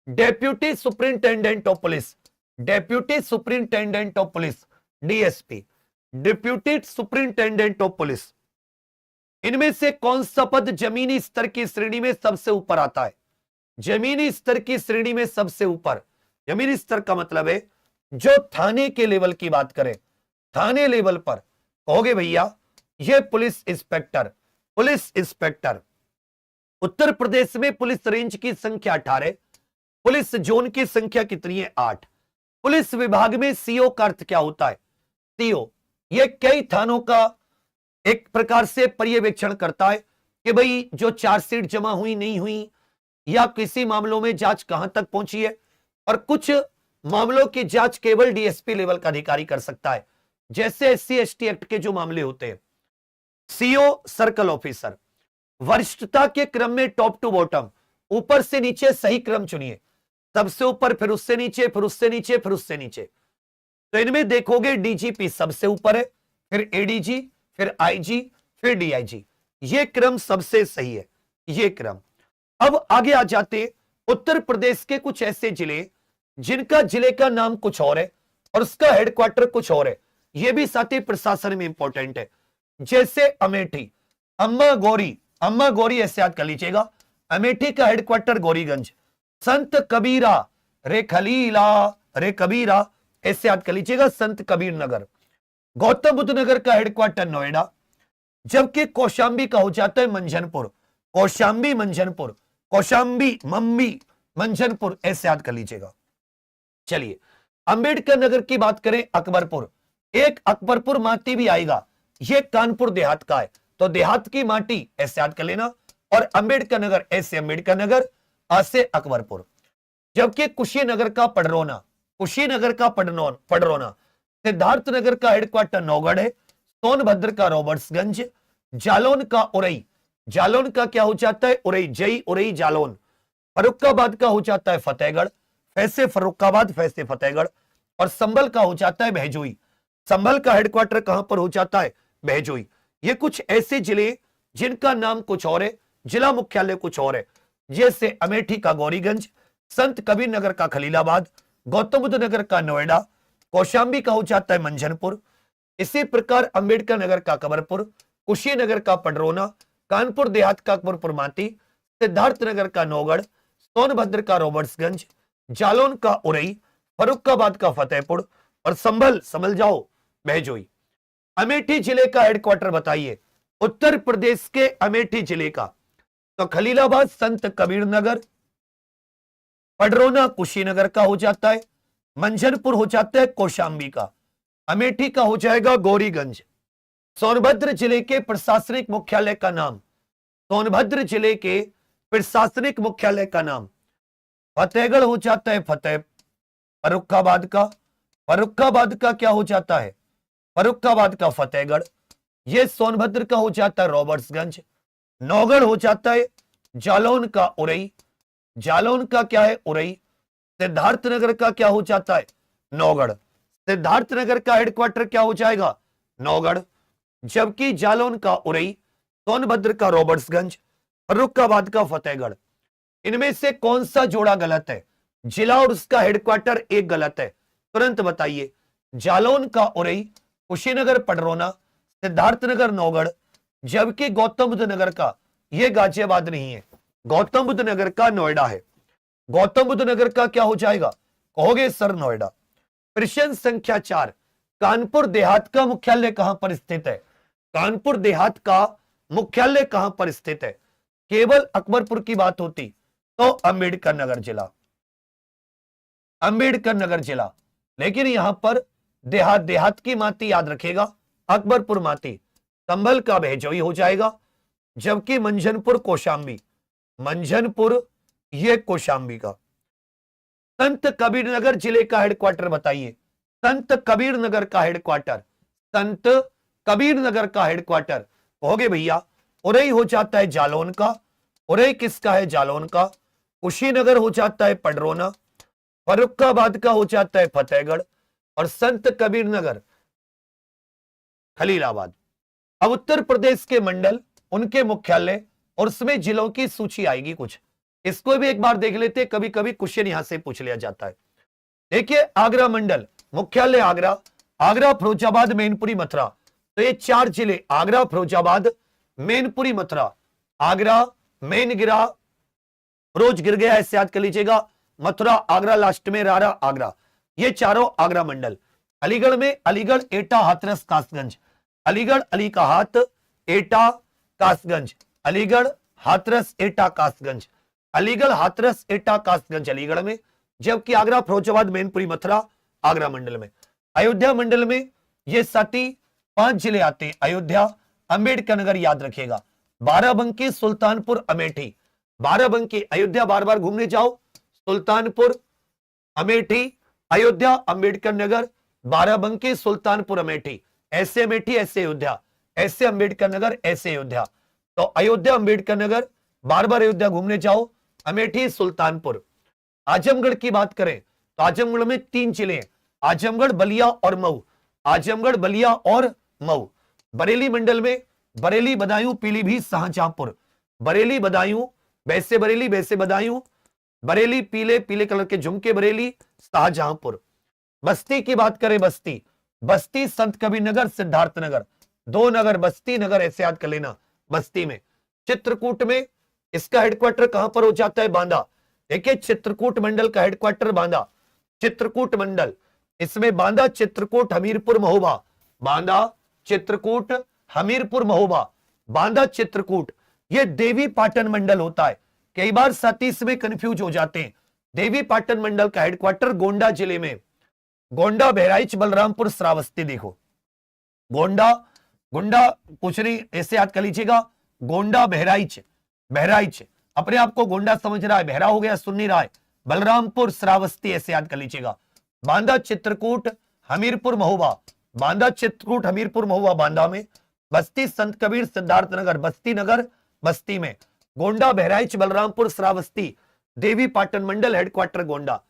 Deputy superintendent of police, deputy superintendent of police, DSP, deputy superintendent of police. इनमें से कौन सा पद जमीनी स्तर की श्रेणी में सबसे ऊपर आता है? जमीनी स्तर की श्रेणी में सबसे ऊपर, जमीनी स्तर का मतलब है जो थाने के लेवल की बात करें, थाने लेवल पर कहोगे भैया ये police inspector, police inspector. Uttar Pradesh में पुलिस रेंज की संख्या 18, पुलिस जोन की संख्या कितनी है? 8। पुलिस विभाग में सीओ का अर्थ क्या होता है? सीओ ये कई थानों का एक प्रकार से पर्यवेक्षण करता है कि भाई जो चार्जशीट जमा हुई नहीं हुई, या किसी मामलों में जांच कहां तक पहुंची है, और कुछ मामलों की जांच केवल डीएसपी लेवल का अधिकारी कर सकता है, जैसे एससी एसटी एक्ट के जो मामले होते हैं। सीओ सर्कल ऑफिसर, वरिष्ठता के क्रम में टॉप टू बॉटम, ऊपर से नीचे सही क्रम चुनिए, सबसे ऊपर, फिर उससे नीचे, फिर उससे नीचे, फिर उससे नीचे। तो इनमें देखोगे डीजीपी सबसे ऊपर है, फिर एडीजी, फिर आईजी, फिर डीआईजी, ये क्रम सबसे सही है, ये क्रम। अब आगे आ जाते उत्तर प्रदेश के कुछ ऐसे जिले जिनका जिले का नाम कुछ और है और उसका हेडक्वार्टर कुछ और है, यह भी साथ ही प्रशासन में इंपॉर्टेंट है। जैसे अमेठी, अम्मा गौरी ऐसे याद कर लीजिएगा। अमेठी का हेडक्वार्टर गौरीगंज। संत कबीरा रे खलीला रे कबीरा ऐसे याद कर लीजिएगा, संत कबीर नगर। गौतम बुद्ध नगर का हेडक्वार्टर नोएडा, जबकि कौशाम्बी का हो जाता है मंझनपुर। कौशाम्बी मंझनपुर, कौशाम्बी मम्मी मंझनपुर ऐसे याद कर लीजिएगा। चलिए अंबेडकर नगर की बात करें, अकबरपुर, एक अकबरपुर माटी भी आएगा, यह कानपुर देहात का है, तो देहात की माटी ऐसे याद कर लेना। और अंबेडकर नगर ऐसे अम्बेडकर नगर, ऐसे अकबरपुर। जबकि कुशीनगर का पडरौना, कुशीनगर का पडरौना, सिद्धार्थ नगर का हेडक्वार्टर नौगढ़ है, सोनभद्र का रॉबर्ट्सगंज, जालौन का उरई, जालौन का क्या हो जाता है उरई, जई उरई जालौन। फर्रुखाबाद का हो जाता है फतेहगढ़, फैसे फर्रुखाबाद फैसे फतेहगढ़। और संभल का हो जाता है बहजोई, संभल का हेडक्वार्टर कहां पर हो जाता है बहजोई। ये कुछ ऐसे जिले जिनका नाम कुछ और है, जिला मुख्यालय कुछ और है। जैसे अमेठी का गौरीगंज, संत कबीर नगर का खलीलाबाद, गौतम बुद्ध नगर का नोएडा, कौशाम्बी का हो जाता है मंझनपुर। इसी प्रकार अंबेडकर नगर का अकबरपुर, कुशीनगर का पडरौना, कानपुर देहात का अकबरपुर माटी, सिद्धार्थ नगर का नौगढ़, सोनभद्र का रॉबर्ट्सगंज, जालौन का उरई, फर्रुखाबाद का फतेहपुर और संभल, समझ जाओ, बहजोई। अमेठी जिले का हेडक्वार्टर बताइए, उत्तर प्रदेश के अमेठी जिले का, तो खलीलाबाद संत कबीर नगर, पडरौना कुशीनगर का हो जाता है, मंझनपुर हो जाता है कौशाम्बी का, अमेठी का हो जाएगा गौरीगंज। सोनभद्र जिले के प्रशासनिक मुख्यालय का नाम, सोनभद्र जिले के प्रशासनिक मुख्यालय का नाम फतेहगढ़ हो जाता है फर्रुखाबाद का, फर्रुखाबाद का क्या हो जाता है, फर्रुखाबाद का फतेहगढ़। यह सोनभद्र का हो जाता है रॉबर्ट्सगंज, नौगढ़ हो जाता है जालौन का उरई, जालौन का क्या है उरई, सिद्धार्थ नगर का क्या हो जाता है नौगढ़, सिद्धार्थ नगर का हेडक्वार्टर क्या हो जाएगा नौगढ़। जबकि जालौन का उरई, सोनभद्र का रॉबर्ट्सगंज, फर्रुखाबाद का फतेहगढ़। इनमें से कौन सा जोड़ा गलत है, जिला और उसका हेडक्वार्टर एक गलत है, तुरंत बताइए। जालौन का उरई, कुशीनगर पडरौना, सिद्धार्थनगर नौगढ़। जबकि गौतम बुद्ध नगर का यह गाजियाबाद नहीं है, गौतम बुद्ध नगर का नोएडा है। गौतम बुद्ध नगर का क्या हो जाएगा, कहोगे सर नोएडा। प्रश्न संख्या 4, कानपुर देहात का मुख्यालय कहां पर स्थित है, कानपुर देहात का मुख्यालय कहां पर स्थित है। केवल अकबरपुर की बात होती तो अंबेडकर नगर जिला, अंबेडकर नगर जिला, लेकिन यहां पर देहात, देहात की माती याद रखेगा, अकबरपुर माती, संभल का बहजोई हो जाएगा। जबकि मंझनपुर कौशाम्बी, मंझनपुर यह कौशाम्बी का। संत कबीर नगर जिले का हेडक्वार्टर बताइए, संत कबीर नगर का हेडक्वार्टर, संत कबीर नगर का हेडक्वार्टर कहोगे भैया उरई हो जाता है जालौन का, उरई किसका है जालौन का। कुशीनगर हो जाता है पडरौना, फर्रुखाबाद का हो जाता है फतेहगढ़ और संत कबीर नगर खलीलाबाद। अब उत्तर प्रदेश के मंडल, उनके मुख्यालय और उसमें जिलों की सूची आएगी कुछ, इसको भी एक बार देख लेते, कभी कभी क्वेश्चन यहां से पूछ लिया जाता है। देखिए आगरा मंडल, मुख्यालय आगरा, आगरा फिरोजाबाद मैनपुरी मथुरा, तो ये 4 जिले आगरा फिरोजाबाद मैनपुरी मथुरा, आगरा मैन गिरा फिरोज गिर गया ऐसे याद कर लीजिएगा, मथुरा आगरा लास्ट में रारा आगरा, ये चारों आगरा मंडल। अलीगढ़ में अलीगढ़ एटा हाथरस कासगंज, अलीगढ़ अली का हाथ एटा कासगंज, अलीगढ़ हाथरस एटा कासगंज, अलीगढ़ हाथरस एटा कासगंज अलीगढ़ में। जबकि आगरा फिरोजाबाद मैनपुरी मथुरा आगरा मंडल में। अयोध्या मंडल में ये साथी 5 जिले आते हैं, अयोध्या, अंबेडकर नगर याद रखिएगा, बाराबंकी, सुल्तानपुर, अमेठी, बाराबंकी अयोध्या बार बार घूमने जाओ, सुल्तानपुर अमेठी अयोध्या अंबेडकर नगर, बाराबंकी सुल्तानपुर अमेठी, ऐसे अमेठी ऐसे अयोध्या, ऐसे अंबेडकर नगर ऐसे अयोध्या। तो अयोध्या अंबेडकर नगर बार बार अयोध्या घूमने जाओ, अमेठी सुल्तानपुर। आजमगढ़ की बात करें तो आजमगढ़ में 3 जिले हैं, आजमगढ़ बलिया और मऊ, आजमगढ़ बलिया और मऊ। बरेली मंडल में बरेली बदायूं पीलीभीत शाहजहांपुर, बरेली बदायूं वैसे बदायूं, बरेली पीले पीले कलर के झुमके बरेली शाहजहांपुर। बस्ती की बात करें बस्ती बस्ती, संत कबीर नगर, सिद्धार्थ नगर, 2 नगर बस्ती नगर, ऐसे याद कर लेना। बस्ती में चित्रकूट में इसका हेडक्वार्टर कहां पर हो जाता है? बांदा। देखिए चित्रकूट मंडल का हेडक्वार्टर बांदा, चित्रकूट मंडल, इसमें बांदा, चित्रकूट, हमीरपुर, महोबा, बांदा, चित्रकूट, हमीरपुर, महोबा, बांदा, चित्रकूट, ये देवी पाटन मंडल होता है। कई बार साथी इसमें कंफ्यूज हो जाते हैं। देवी पाटन मंडल का हेडक्वार्टर गोंडा जिले में, गोंडा, बहराइच, बलरामपुर, श्रावस्ती। देखो गोंडा, गोंडा कुछ नहीं, ऐसे याद कर लीजिएगा, गोंडा, बहराइच, बहराइच अपने आप को गोंडा समझ रहा है, बहरा हो गया, सुन नहीं रहा है, बलरामपुर, श्रावस्ती, ऐसे याद कर लीजिएगा। बांदा, चित्रकूट, हमीरपुर, महोबा, बांदा, चित्रकूट, हमीरपुर, महोबा बांदा में, बस्ती, संत कबीर, सिद्धार्थ नगर, बस्ती नगर, बस्ती में, गोंडा, बहराइच, बलरामपुर, श्रावस्ती, देवी पाटन मंडल हेडक्वार्टर गोंडा,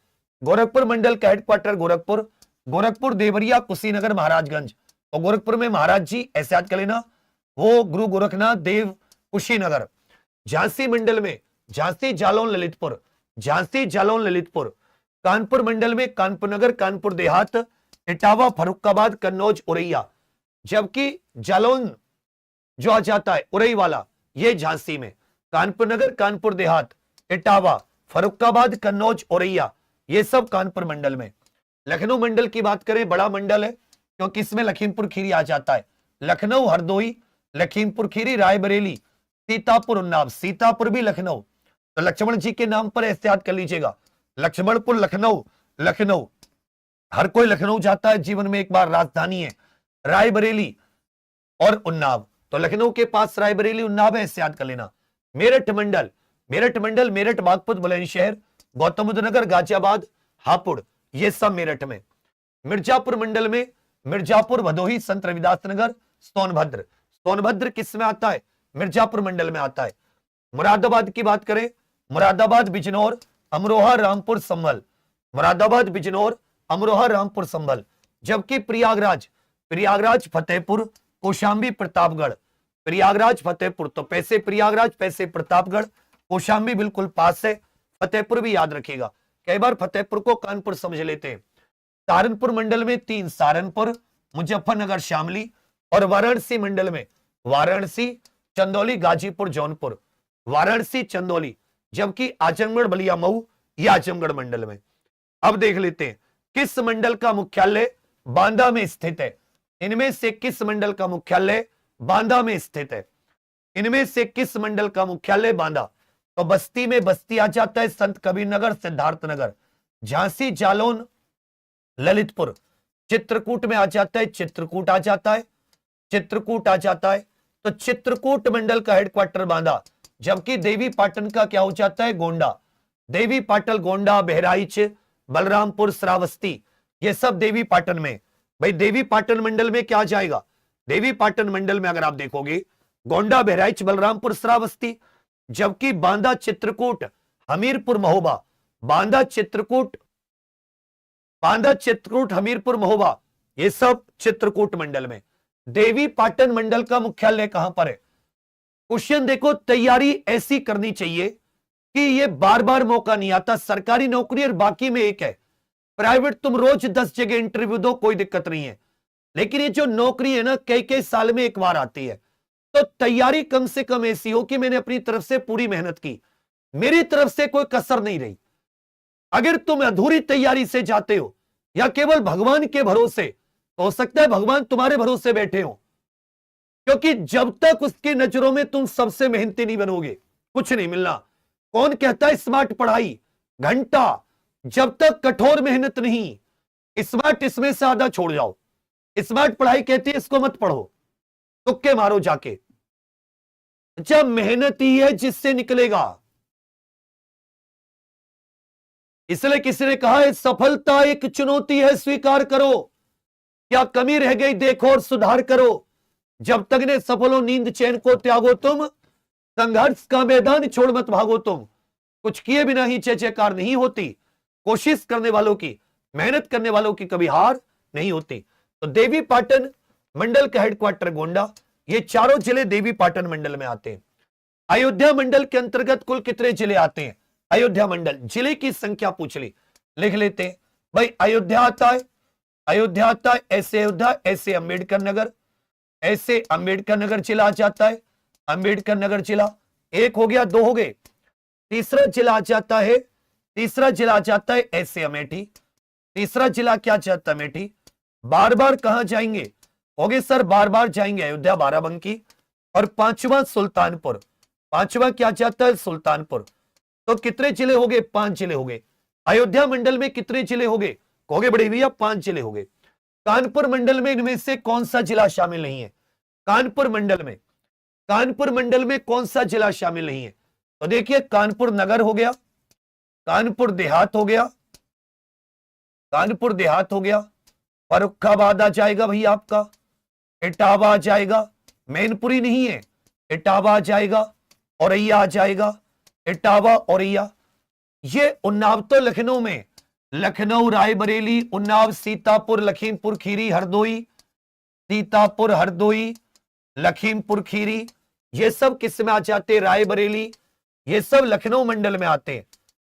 गोरखपुर मंडल का हेडक्वार्टर गोरखपुर, गोरखपुर, देवरिया, कुशीनगर, महाराजगंज, और गोरखपुर में महाराज जी, ऐसे याद कर लेना, वो गुरु गोरखनाथ देव, कुशीनगर। झांसी मंडल में झांसी, जालौन, ललितपुर, झांसी, जालौन, ललितपुर, कानपुर मंडल में कानपुर नगर, कानपुर देहात, इटावा, फर्रुखाबाद, कन्नौज, उरैया, जबकि जालौन जो आ जाता है उरई वाला, ये झांसी में, कानपुर नगर, कानपुर देहात, इटावा, फर्रुखाबाद, कन्नौज, औरैया, ये सब कानपुर मंडल में। लखनऊ मंडल की बात करें, बड़ा मंडल है क्योंकि इसमें लखीमपुर खीरी आ जाता है। लखनऊ, हरदोई, लखीमपुर खीरी, रायबरेली, सीतापुर, उन्नाव, सीतापुर भी लखनऊ, तो लक्ष्मण जी के नाम पर ऐसे याद कर लीजिएगा, लक्ष्मणपुर, लखनऊ, लखनऊ, हर कोई लखनऊ जाता है जीवन में एक बार, राजधानी है। रायबरेली और उन्नाव, तो लखनऊ के पास रायबरेली, उन्नाव है, ऐसे याद कर लेना। मेरठ मंडल, मेरठ मंडल, मेरठ, बागपत, बुलंदशहर, गौतम बुद्ध नगर, गाजियाबाद, हापुड़, ये सब मेरठ में। मिर्जापुर मंडल में मिर्जापुर, भदोही, संत रविदास नगर, सोनभद्र, सोनभद्र किस में आता है? मिर्जापुर मंडल में आता है। मुरादाबाद की बात करें, मुरादाबाद, बिजनौर, अमरोहा, रामपुर, संभल, मुरादाबाद, बिजनौर, अमरोहा, रामपुर, संभल, जबकि प्रयागराज, प्रयागराज, फतेहपुर, कौशांबी, प्रतापगढ़, प्रयागराज, फतेहपुर, तो पैसे प्रयागराज, पैसे प्रतापगढ़, कौशांबी बिल्कुल पास है, फतेहपुर भी याद रखिएगा, कई बार फतेहपुर को कानपुर समझ लेते हैं। सहारनपुर मंडल में 3, सहारनपुर, मुजफ्फरनगर, शामली, और वाराणसी मंडल में वाराणसी, चंदौली, गाजीपुर, जौनपुर, वाराणसी, चंदौली, जबकि आजमगढ़, बलिया, मऊ, ये आजमगढ़ मंडल में। अब देख लेते हैं किस मंडल का मुख्यालय बांदा में स्थित है। इनमें से किस मंडल का मुख्यालय बांदा में स्थित है? इनमें से किस मंडल का मुख्यालय बांदा? तो बस्ती में बस्ती आ जाता है, संत कबीर नगर, सिद्धार्थ नगर, झांसी, जालौन, ललितपुर, चित्रकूट में आ जाता है, चित्रकूट आ जाता है, चित्रकूट आ जाता है, तो चित्रकूट मंडल का हेडक्वार्टर बांदा, जबकि देवी पाटन का क्या हो जाता है? गोंडा। देवी पाटन, गोंडा, बहराइच, बलरामपुर, श्रावस्ती, ये सब देवी पाटन में। भाई देवी पाटन मंडल में क्या जाएगा? देवी पाटन मंडल में अगर आप देखोगे गोंडा, बहराइच, बलरामपुर, श्रावस्ती, जबकि बांदा, चित्रकूट, हमीरपुर, महोबा, बांदा, चित्रकूट, बांदा, चित्रकूट, हमीरपुर, महोबा, ये सब चित्रकूट मंडल में। देवी पाटन मंडल का मुख्यालय कहां पर है? क्वेश्चन देखो, तैयारी ऐसी करनी चाहिए कि ये बार बार मौका नहीं आता। सरकारी नौकरी और बाकी में एक है, प्राइवेट तुम रोज 10 जगह इंटरव्यू दो, कोई दिक्कत नहीं है, लेकिन ये जो नौकरी है ना, कई कई साल में एक बार आती है। तो तैयारी कम से कम ऐसी हो कि मैंने अपनी तरफ से पूरी मेहनत की, मेरी तरफ से कोई कसर नहीं रही। अगर तुम अधूरी तैयारी से जाते हो या केवल भगवान के भरोसे, तो हो सकता है भगवान तुम्हारे भरोसे बैठे हो, क्योंकि जब तक उसकी नजरों में तुम सबसे मेहनती नहीं बनोगे, कुछ नहीं मिलना। कौन कहता है स्मार्ट पढ़ाई घंटा, जब तक कठोर मेहनत नहीं। स्मार्ट इसमें से आधा छोड़ जाओ। स्मार्ट पढ़ाई कहती है इसको मत पढ़ो, तुक्के मारो जाके। जब मेहनत ही है जिससे निकलेगा। इसलिए किसी ने कहा है, सफलता एक चुनौती है, स्वीकार करो, क्या कमी रह गई देखो और सुधार करो। जब तक ने सफल हो नींद चैन को त्यागो तुम, संघर्ष का मैदान छोड़ मत भागो तुम। कुछ किए बिना ही जय जयकार नहीं होती। कोशिश करने वालों की, मेहनत करने वालों की कभी हार नहीं होती। तो देवी पाटन मंडल का हेडक्वार्टर गोंडा, ये चारों जिले देवी पाटन मंडल में आते हैं। अयोध्या मंडल के अंतर्गत कुल कितने जिले आते हैं? अयोध्या मंडल, जिले की संख्या पूछ ली, लिख लेते हैं भाई। अयोध्या आता है, अयोध्या आता है, ऐसे अयोध्या, ऐसे अंबेडकर नगर, ऐसे अंबेडकर नगर जिला आ जाता है, अंबेडकर नगर जिला। एक हो गया, दो हो गए। तीसरा जिला आ जाता है, तीसरा जिला आ जाता है ऐसे अमेठी, तीसरा जिला क्या चाहता है? अमेठी। बार बार कहां जाएंगे? हो गए सर, बार बार जाएंगे अयोध्या, बाराबंकी। और पांचवा सुल्तानपुर, पांचवा क्या चाहता है? सुल्तानपुर। तो कितने जिले हो गए? 5 जिले हो गए। अयोध्या मंडल में कितने जिले हो गए? कहोगे बड़े भैया 5 जिले हो गए। कानपुर मंडल में इनमें से कौन सा जिला शामिल नहीं है? कानपुर मंडल में, कानपुर मंडल में कौन सा जिला शामिल नहीं है? तो देखिए, कानपुर नगर हो गया, कानपुर देहात हो गया, कानपुर देहात हो गया, फर्रुखाबाद आ जाएगा भैया आपका, इटावा आ जाएगा, मैनपुरी नहीं है, इटावा आ जाएगा, औरैया आ जाएगा, इटावा औरैया। ये उन्नाव तो लखनऊ में, लखनऊ, रायबरेली, उन्नाव, सीतापुर, लखीमपुर खीरी, हरदोई, सीतापुर, हरदोई, लखीमपुर खीरी, ये सब किस में आ जाते हैं? रायबरेली। ये सब लखनऊ मंडल में आते हैं,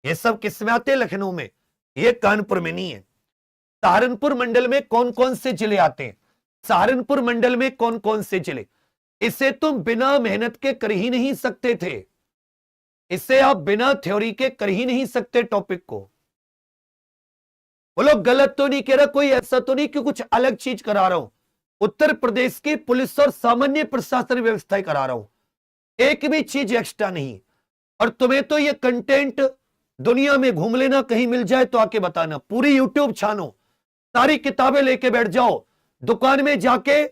ये सब किस में आते हैं? लखनऊ में। ये कानपुर में नहीं है। सहारनपुर मंडल में कौन कौन से जिले आते हैं? सहारनपुर मंडल में कौन कौन से जिले? इसे तुम बिना मेहनत के कर ही नहीं सकते थे, इसे आप बिना थ्योरी के कर ही नहीं सकते टॉपिक को। बोलो, गलत तो नहीं कह रहा, कोई ऐसा तो नहीं कि कुछ अलग चीज करा रहा हूं। उत्तर प्रदेश की पुलिस और सामान्य प्रशासन व्यवस्था करा रहा हूं, एक भी चीज एक्स्ट्रा नहीं। और तुम्हें तो ये कंटेंट दुनिया में घूम लेना, कहीं मिल जाए तो आके बताना। पूरी यूट्यूब छानो, सारी किताबें लेके बैठ जाओ, दुकान में जाके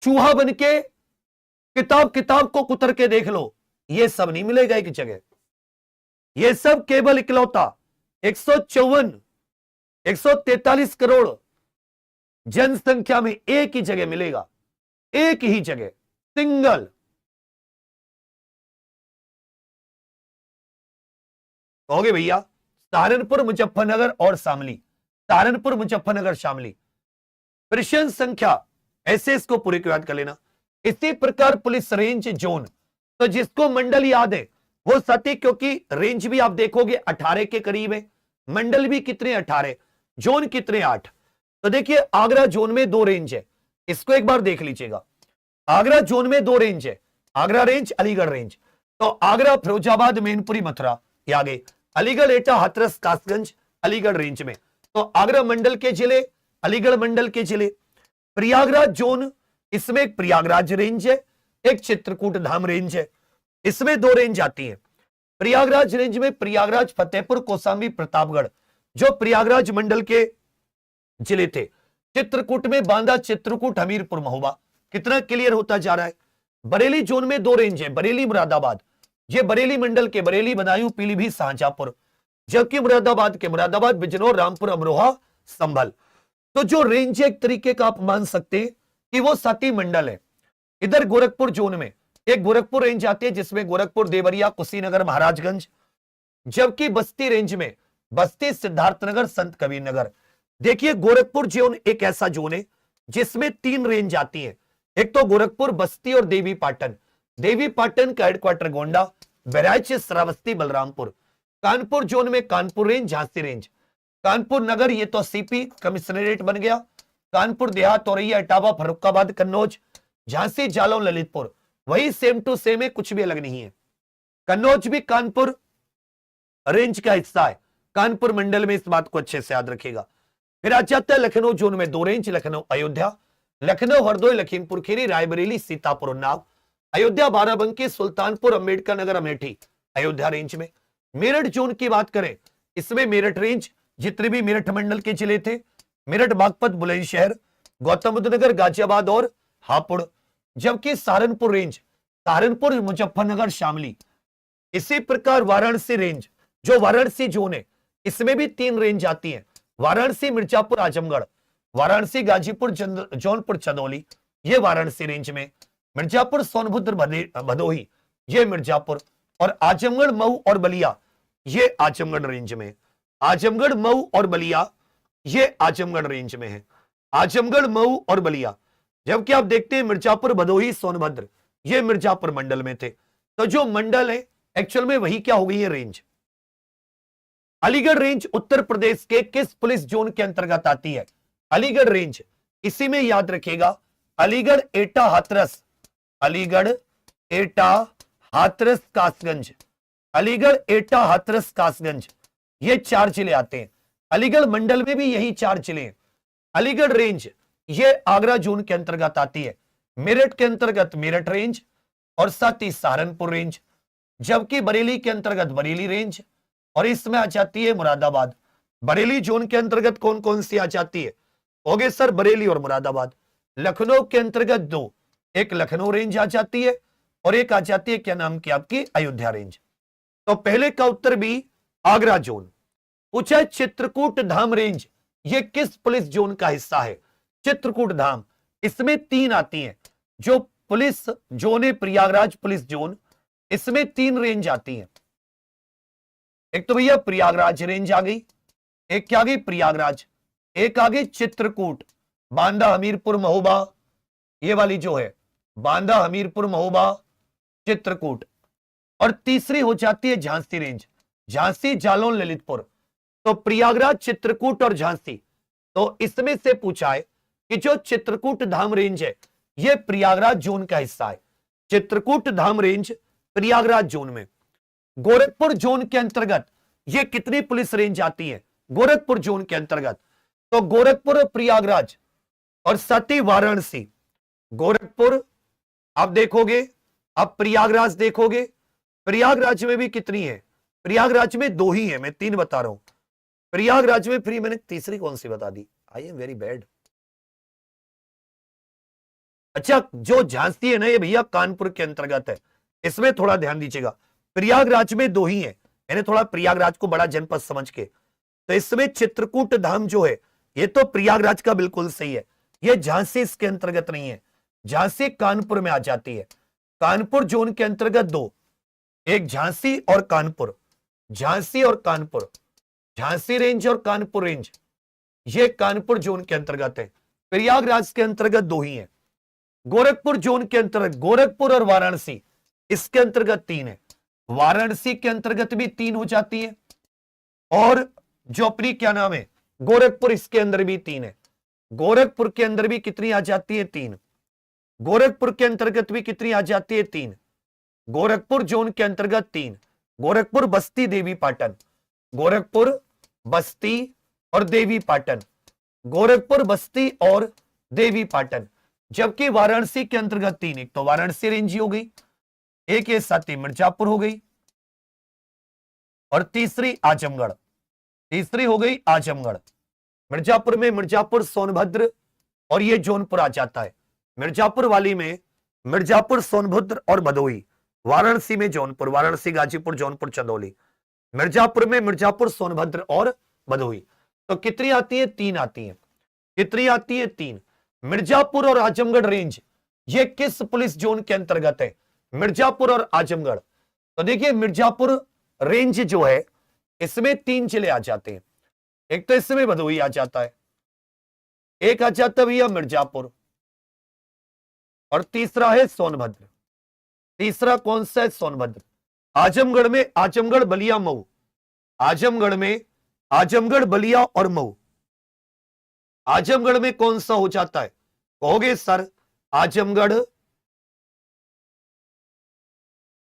चूहा बन के किताब किताब को कुतर के देख लो, ये सब नहीं मिलेगा एक जगह। ये सब केवल इकलौता 143 करोड़ जनसंख्या में एक ही जगह मिलेगा, एक ही जगह, सिंगल। कहोगे भैया सहारनपुर, मुजफ्फरनगर और शामली, सहारनपुर, मुजफ्फरनगर, शामली। प्रश्न संख्या ऐसे इसको पूरे को याद कर लेना। इसी प्रकार पुलिस रेंज जोन, तो जिसको मंडल याद है वो सती, क्योंकि रेंज भी आप देखोगे 18 के करीब है, मंडल भी कितने? 18, जोन कितने? 8। तो देखिए, आगरा जोन में 2 रेंज है, इसको एक बार देख लीजिएगा। आगरा जोन में 2 रेंज है, आगरा रेंज, अलीगढ़ रेंज। तो आगरा, फिरोजाबाद, मैनपुरी, मथुरा, ये आगे अलीगढ़, एटा, हाथरस, कासगंज, अलीगढ़ रेंज में। तो आगरा मंडल के जिले, अलीगढ़ मंडल के जिले। प्रयागराज जोन, इसमें एक प्रयागराज रेंज है, एक चित्रकूट धाम रेंज है, इसमें 2 रेंज आती है। प्रयागराज रेंज में प्रयागराज, फतेहपुर, कौशाम्बी, प्रतापगढ़, जो प्रयागराज मंडल के जिले थे। चित्रकूट में बांदा, चित्रकूट, हमीरपुर, महोबा। कितना क्लियर होता जा रहा है? बरेली जोन में 2 रेंज है, बरेली, मुरादाबाद। ये बरेली मंडल के बरेली, बदायूं, पीलीभीत, शाहजहांपुर। जबकि मुरादाबाद के मुरादाबाद, बिजनौर, रामपुर, अमरोहा, संभल। तो जो रेंज एक तरीके का आप मान सकते हैं कि वो साती मंडल है। इधर गोरखपुर जोन में एक गोरखपुर रेंज आती है, जिसमें गोरखपुर, देवरिया, कुशीनगर, महाराजगंज। जबकि बस्ती रेंज में बस्ती, सिद्धार्थनगर, संत कबीर नगर। देखिए, गोरखपुर जोन एक ऐसा जोन है जिसमें 3 रेंज आती है। एक तो गोरखपुर, बस्ती और देवी पाटन। देवी पाटन का हेडक्वार्टर गोंडा, बहराइच, श्रावस्ती, बलरामपुर। कानपुर जोन में कानपुर रेंज, झांसी रेंज। कानपुर नगर, ये तो सीपी कमिश्नरेट बन गया। कानपुर देहात, औरैया, इटावा, फर्रुखाबाद, कन्नौज, झांसी, जालौन, ललितपुर। वही सेम टू सेम है, कुछ भी अलग नहीं है। कन्नौज भी कानपुर रेंज का हिस्सा है, कानपुर मंडल में, इस बात को अच्छे से याद रखिएगा। फिर आ जाता है लखनऊ जोन में 2 रेंज, लखनऊ, अयोध्या, लखनऊ, हरदोई, लखीमपुर खीरी, रायबरेली, सीतापुर, उन्नाव। अयोध्या, बाराबंकी, सुल्तानपुर, अंबेडकर नगर, अमेठी, अयोध्या रेंज में। मेरठ जोन की बात करें, इसमें मेरठ रेंज, जितने भी मेरठ मंडल के जिले थे, मेरठ, बागपत, बुलंदशहर, गौतम बुद्ध नगर, गाजियाबाद और हापुड़। जबकि सहारनपुर रेंज, सहारनपुर, मुजफ्फरनगर, शामली। इसी प्रकार वाराणसी रेंज, जो वाराणसी जोन है, इसमें भी 3 रेंज आती है। वाराणसी, मिर्जापुर, आजमगढ़। वाराणसी, गाजीपुर, जौनपुर, चंदौली, ये वाराणसी रेंज में। मिर्जापुर, सोनभद्र, भदोही, ये मिर्जापुर। और आजमगढ़, मऊ और बलिया, ये आजमगढ़ रेंज में। आजमगढ़, मऊ और बलिया, ये आजमगढ़ रेंज में है। आजमगढ़, मऊ और बलिया। जबकि आप देखते हैं मिर्जापुर, भदोही, सोनभद्र, ये मिर्जापुर मंडल में थे। तो जो मंडल है एक्चुअल में वही क्या हो गई है? रेंज। अलीगढ़ रेंज उत्तर प्रदेश के किस पुलिस जोन के अंतर्गत आती है? अलीगढ़ रेंज, इसी में याद रखिएगा अलीगढ़, एटा, हाथरस, अलीगढ़, एटा, हाथरस, कासगंज, अलीगढ़, एटा, हाथरस, कासगंज, ये 4 जिले आते हैं। अलीगढ़ मंडल में भी यही 4 जिले हैं। अलीगढ़ रेंज ये आगरा जोन के अंतर्गत आती है। मेरठ के अंतर्गत मेरठ रेंज और साथ ही सहारनपुर रेंज, जबकि बरेली के अंतर्गत बरेली रेंज और इसमें आ जाती है मुरादाबाद। बरेली जोन के अंतर्गत कौन कौन सी आ जाती है? हो गए सर बरेली और मुरादाबाद। लखनऊ के अंतर्गत 2, एक लखनऊ रेंज आ जाती है और एक आ जाती है क्या नाम की आपकी अयोध्या रेंज। तो पहले का उत्तर भी आगरा जोन। पूछा चित्रकूट धाम रेंज, ये किस पुलिस जोन का हिस्सा है? चित्रकूट धाम, इसमें 3 आती हैं। जो पुलिस जोन है प्रयागराज पुलिस जोन, इसमें 3 रेंज आती हैं। एक तो भैया प्रयागराज रेंज आ गई, एक क्या आ गई प्रयागराज, एक आ गई चित्रकूट, बांदा, हमीरपुर, महोबा, ये वाली जो है बांदा, हमीरपुर, महोबा, चित्रकूट, और तीसरी हो जाती है झांसी रेंज, झांसी, जालौन, ललितपुर। तो प्रयागराज, चित्रकूट और झांसी। तो इसमें से पूछा है कि जो चित्रकूट धाम रेंज है यह प्रयागराज जोन का हिस्सा है। चित्रकूट धाम रेंज प्रयागराज जोन में। गोरखपुर जोन के अंतर्गत ये कितनी पुलिस रेंज आती है? गोरखपुर जोन के अंतर्गत तो गोरखपुर, प्रयागराज और साथ ही वाराणसी। गोरखपुर आप देखोगे, आप प्रयागराज देखोगे, प्रयागराज में भी कितनी है? प्रयागराज में 2 ही है, मैं 3 बता रहा हूं प्रयागराज में। फिर मैंने तीसरी कौन सी बता दी? I am very bad. अच्छा, जो झांसी है ना ये भैया कानपुर के अंतर्गत है, इसमें थोड़ा ध्यान दीजिएगा। प्रयागराज में 2 ही है, मैंने थोड़ा प्रयागराज को बड़ा जनपद समझ के, तो इसमें चित्रकूट धाम जो है ये तो प्रयागराज का बिल्कुल सही है, ये झांसी इसके अंतर्गत नहीं है। झांसी कानपुर में आ जाती है। कानपुर जोन के अंतर्गत 2, एक झांसी और कानपुर, झांसी और कानपुर, झांसी रेंज और कानपुर रेंज, ये कानपुर जोन के अंतर्गत है। प्रयागराज के अंतर्गत 2 ही है। गोरखपुर जोन के अंतर्गत गोरखपुर और वाराणसी, इसके अंतर्गत 3 है। वाराणसी के अंतर्गत भी 3 हो जाती है, और जो अपनी क्या नाम है गोरखपुर, इसके अंदर भी 3 है। गोरखपुर के अंदर भी कितनी आ जाती है? 3। गोरखपुर के अंतर्गत भी कितनी आ जाती है? 3। गोरखपुर जोन के अंतर्गत 3। गोरखपुर, बस्ती, देवी पाटन, गोरखपुर, बस्ती और देवी पाटन, गोरखपुर, बस्ती और देवी पाटन। जबकि वाराणसी के अंतर्गत 3, एक तो वाराणसी रेंज हो गई, एक ये साथ ही मिर्जापुर हो गई, और तीसरी आजमगढ़, तीसरी हो गई आजमगढ़। मिर्जापुर में मिर्जापुर, सोनभद्र और ये जौनपुर आ जाता है। मिर्जापुर वाली में मिर्जापुर, सोनभद्र और भदोही। वाराणसी में जौनपुर, वाराणसी, गाजीपुर, जौनपुर, चंदौली। मिर्जापुर में मिर्जापुर, सोनभद्र और भदोही। तो कितनी आती है? 3 आती है। कितनी आती है? 3। मिर्जापुर और आजमगढ़ रेंज ये किस पुलिस जोन के अंतर्गत है? मिर्जापुर और आजमगढ़। तो देखिए मिर्जापुर रेंज जो है इसमें 3 जिले आ जाते हैं। एक तो इसमें भदोही आ जाता है, एक आ जाता है भैया मिर्जापुर, और तीसरा है सोनभद्र। तीसरा कौन सा है? सोनभद्र। आजमगढ़ में आजमगढ़, बलिया, मऊ। आजमगढ़ में आजमगढ़, बलिया और मऊ। आजमगढ़ में कौन सा हो जाता है? कहोगे सर आजमगढ़,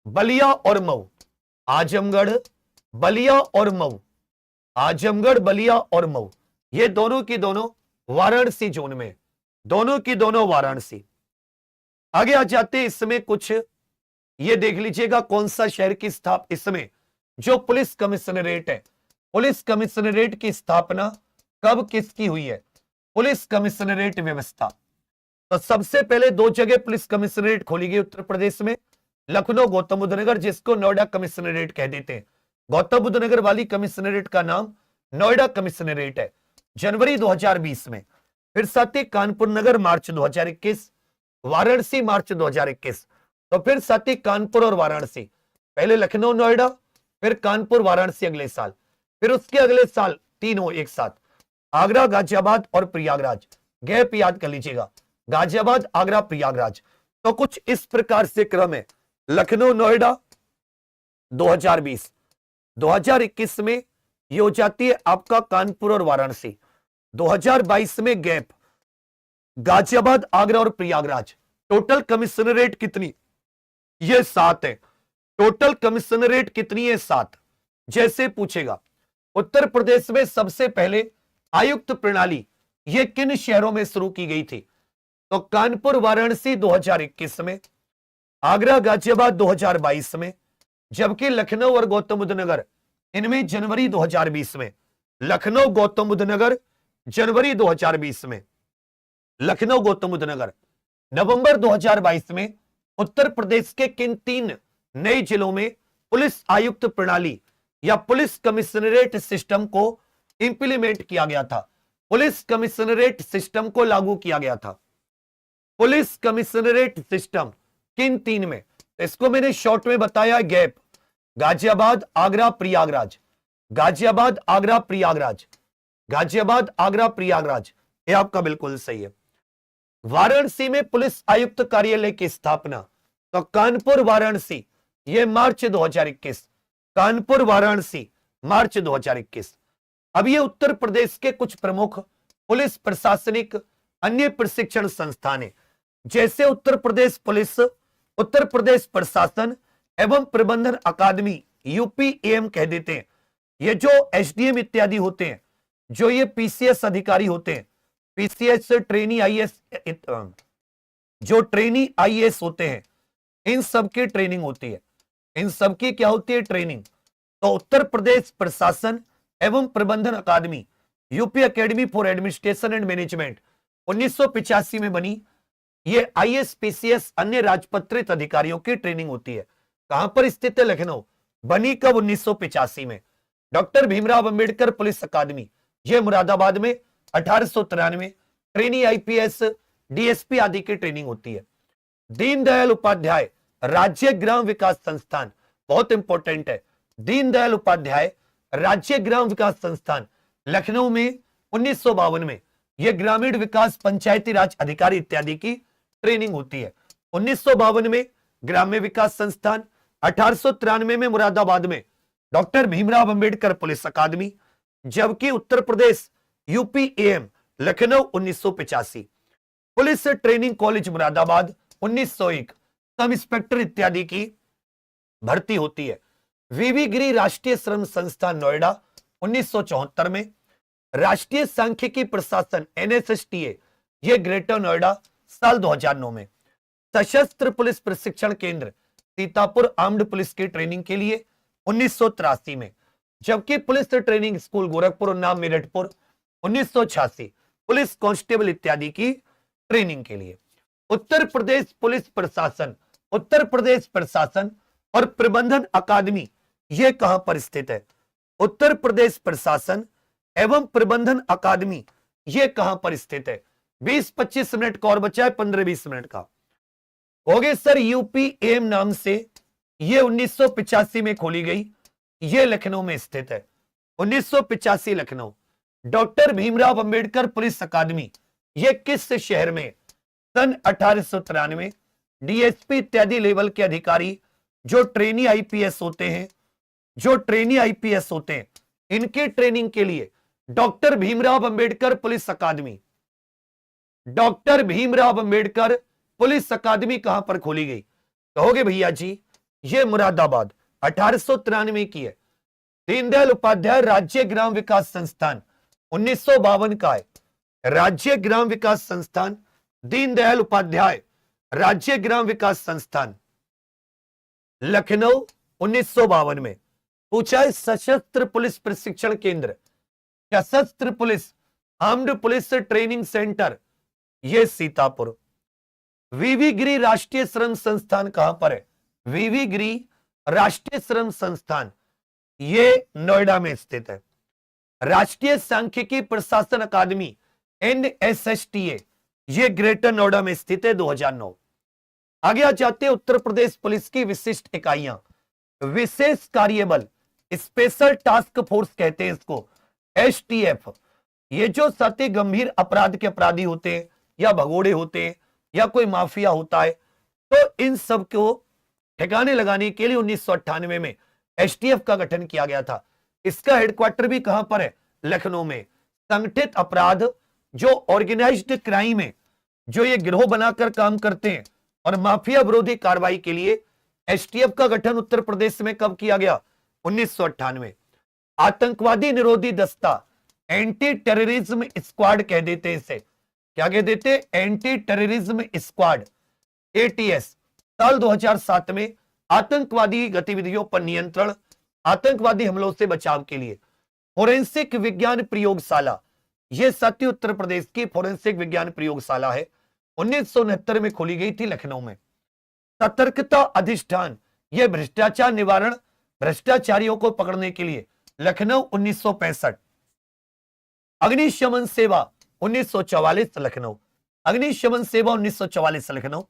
बलिया और मऊ। आजमगढ़, बलिया और मऊ। आजमगढ़, बलिया और मऊ, ये दोनों की दोनों वाराणसी जोन में, दोनों की दोनों वाराणसी। आगे आ जाते इसमें कुछ ये देख लीजिएगा कौन सा शहर की स्थापना, इसमें जो पुलिस कमिश्नरेट है, पुलिस कमिश्नरेट की स्थापना कब किसकी हुई है? पुलिस कमिश्नरेट व्यवस्था। तो सबसे पहले 2 जगह पुलिस कमिश्नरेट खोली गई उत्तर प्रदेश में, लखनऊ, गौतम बुद्ध नगर, जिसको नोएडा कमिश्नरेट कह देते हैं। गौतम बुद्ध नगर वाली कमिश्नरेट का नाम नोएडा कमिश्नरेट है, जनवरी 2020 में। फिर साथ ही कानपुर नगर, मार्च 2021, वाराणसी मार्च 2021। तो फिर साथ ही कानपुर और वाराणसी, पहले लखनऊ, नोएडा, फिर कानपुर, वाराणसी अगले साल, फिर उसके अगले साल तीनों एक साथ, आगरा, गाजियाबाद और प्रयागराज। गैप याद कर लीजिएगा, गाजियाबाद, आगरा, प्रयागराज। तो कुछ इस प्रकार से क्रम है। लखनऊ, नोएडा 2020, 2021 में ये हो जाती है आपका कानपुर और वाराणसी, 2022 में गैप, गाजियाबाद, आगरा और प्रयागराज। टोटल कमिश्नरेट कितनी? ये 7 है। टोटल कमिश्नरेट कितनी है? 7। जैसे पूछेगा उत्तर प्रदेश में सबसे पहले आयुक्त प्रणाली ये किन शहरों में शुरू की गई थी? तो कानपुर वाराणसी 2021 में, आगरा गाजियाबाद 2022 में, जबकि लखनऊ और गौतम बुद्ध नगर इनमें जनवरी 2020 में। लखनऊ गौतम बुद्ध नगर जनवरी 2020 में, लखनऊ गौतम बुद्ध नगर। नवंबर 2022 में उत्तर प्रदेश के किन 3 नए जिलों में पुलिस आयुक्त प्रणाली या पुलिस कमिश्नरेट सिस्टम को इंप्लीमेंट किया गया था? पुलिस कमिश्नरेट सिस्टम को लागू किया गया था। पुलिस कमिश्नरेट सिस्टम किन 3 में? इसको मैंने शॉर्ट में बताया, गैप, गाजियाबाद, आगरा, प्रयागराज। गाजियाबाद, आगरा, प्रयागराज। गाजियाबाद, आगरा, प्रयागराज। ये आपका बिल्कुल सही है। वाराणसी में पुलिस आयुक्त कार्यालय की स्थापना, तो कानपुर वाराणसी, ये मार्च 2021। कानपुर वाराणसी मार्च 2021। अब ये उत्तर प्रदेश के कुछ प्रमुख पुलिस प्रशासनिक अन्य प्रशिक्षण संस्थान है, जैसे उत्तर प्रदेश पुलिस, उत्तर प्रदेश प्रशासन एवं प्रबंधन अकादमी, यूपीएम कह देते हैं। ये जो एसडीएम इत्यादि होते हैं, जो ये पीसीएस अधिकारी होते हैं, पीसीएस ट्रेनी आईएएस, जो ट्रेनी आईएएस होते हैं, इन सब की ट्रेनिंग होती है। इन सब की क्या होती है? ट्रेनिंग। तो उत्तर प्रदेश प्रशासन एवं प्रबंधन अकादमी, UP academy for administration and management, 1985 में बनी। ये आईएएस, पीसीएस, अन्य राजपत्रित अधिकारियों की ट्रेनिंग होती है। कहां पर स्थित है? लखनऊ। बनी कब? 1985 में। डॉक्टर भीमराव अंबेडकर पुलिस अकादमी, यह मुरादाबाद में 1893। ट्रेनी आईपीएस, डीएसपी आदि की ट्रेनिंग होती है। दीनदयाल उपाध्याय राज्य ग्राम विकास संस्थान, बहुत इंपॉर्टेंट है। दीनदयाल उपाध्याय राज्य ग्राम विकास संस्थान, लखनऊ में 1952 में। यह ग्रामीण विकास, पंचायती राज अधिकारी इत्यादि की ट्रेनिंग होती है। 1952 में ग्राम्य विकास संस्थान, 1893 में मुरादाबाद में doctor Bhimrao Ambedkar police academy, जबकि Uttar Pradesh UPM Lucknow 1985। Police training college Moradabad 1901। Sub inspector इत्यादि की भर्ती होती है। वीवी गिरी राष्ट्रीय श्रम संस्थान नोएडा 1974 में। राष्ट्रीय सांख्यिकी प्रशासन एनएसएसटीए, यह ग्रेटर नोएडा साल 2009 में। सशस्त्र पुलिस प्रशिक्षण केंद्र सीतापुर आर्म्ड पुलिस की ट्रेनिंग के लिए 1983 में, जबकि police training school Gorakhpur, Unnao, Meerutpur 1986 police constable इत्यादि की ट्रेनिंग के लिए। उत्तर प्रदेश पुलिस प्रशासन, उत्तर प्रदेश प्रशासन और प्रबंधन अकादमी, यह कहां पर स्थित है? उत्तर प्रदेश प्रशासन एवं प्रबंधन अकादमी, यह कहां पर स्थित है? 20-25 मिनट का और बचा है, 15-20 मिनट का हो गए सर। यूपीएम नाम से यह 1985 में खोली गई, यह लखनऊ में स्थित है। 1985 लखनऊ। डॉक्टर भीमराव अंबेडकर पुलिस अकादमी, यह किस शहर में? सन 1893। डीएसपी इत्यादि लेवल के अधिकारी जो ट्रेनी आईपीएस होते हैं, जो ट्रेनी आईपीएस होते हैं, इनके ट्रेनिंग के लिए डॉक्टर भीमराव अंबेडकर पुलिस अकादमी, डॉक्टर भीमराव अंबेडकर पुलिस अकादमी कहां पर खोली गई? कहोगे भैया जी ये मुरादाबाद 1893 की है। दीनदयाल उपाध्याय राज्य ग्राम विकास संस्थान 1952 का है। राज्य ग्राम विकास संस्थान, दीनदयाल उपाध्याय राज्य ग्राम विकास संस्थान, लखनऊ 1952 में। पूछा है सशस्त्र पुलिस प्रशिक्षण केंद्र, सशस्त्र police armed police training centre, यह सीतापुर। वीवी गिरी राष्ट्रीय श्रम संस्थान कहां पर है? वीवी गिरी राष्ट्रीय श्रम संस्थान, यह नोएडा में स्थित है। राष्ट्रीय सांख्यिकी प्रशासन अकादमी एनएसएसटीए, यह ग्रेटर नोएडा में स्थित है, 2009। आगे आ जाते हैं उत्तर प्रदेश पुलिस की विशिष्ट इकाइयां। विशेष कार्यबल, स्पेशल टास्क फोर्स कहते हैं इसको, एसटीएफ। ये जो सत्य गंभीर अपराध के अपराधी होते हैं या भगोड़े होते हैं या कोई माफिया होता है, तो इन सब को ठिकाने लगाने के लिए 1998 में एसटीएफ का गठन किया गया था। इसका हेडक्वार्टर भी कहां पर है? लखनऊ में। संगठित अपराध जो ऑर्गेनाइज्ड क्राइम है, जो ये गिरोह बनाकर काम करते हैं, और माफिया विरोधी कार्रवाई के लिए एसटीएफ का गठन उत्तर प्रदेश में कब किया गया? 1998। आतंकवादी निरोधी दस्ता, एंटी टेररिज्म स्क्वाड कह देते हैं इसे। क्या कह देते हैं? Anti terrorism squad, ATS. साल 2007 में आतंकवादी गतिविधियों पर नियंत्रण, आतंकवादी हमलों से बचाव के लिए फोरेंसिक विज्ञान प्रयोगशाला, यह साथी उत्तर प्रदेश की फोरेंसिक विज्ञान प्रयोगशाला है, 1969 में खोली गई थी लखनऊ में। सतर्कता अधिष्ठान, यह भ्रष्टाचार निवारण, भ्रष्टाचारियों को पकड़ने के लिए, लखनऊ 1965। अग्निशमन सेवा 1944 लखनऊ, अग्निशमन सेवा 1944 लखनऊ।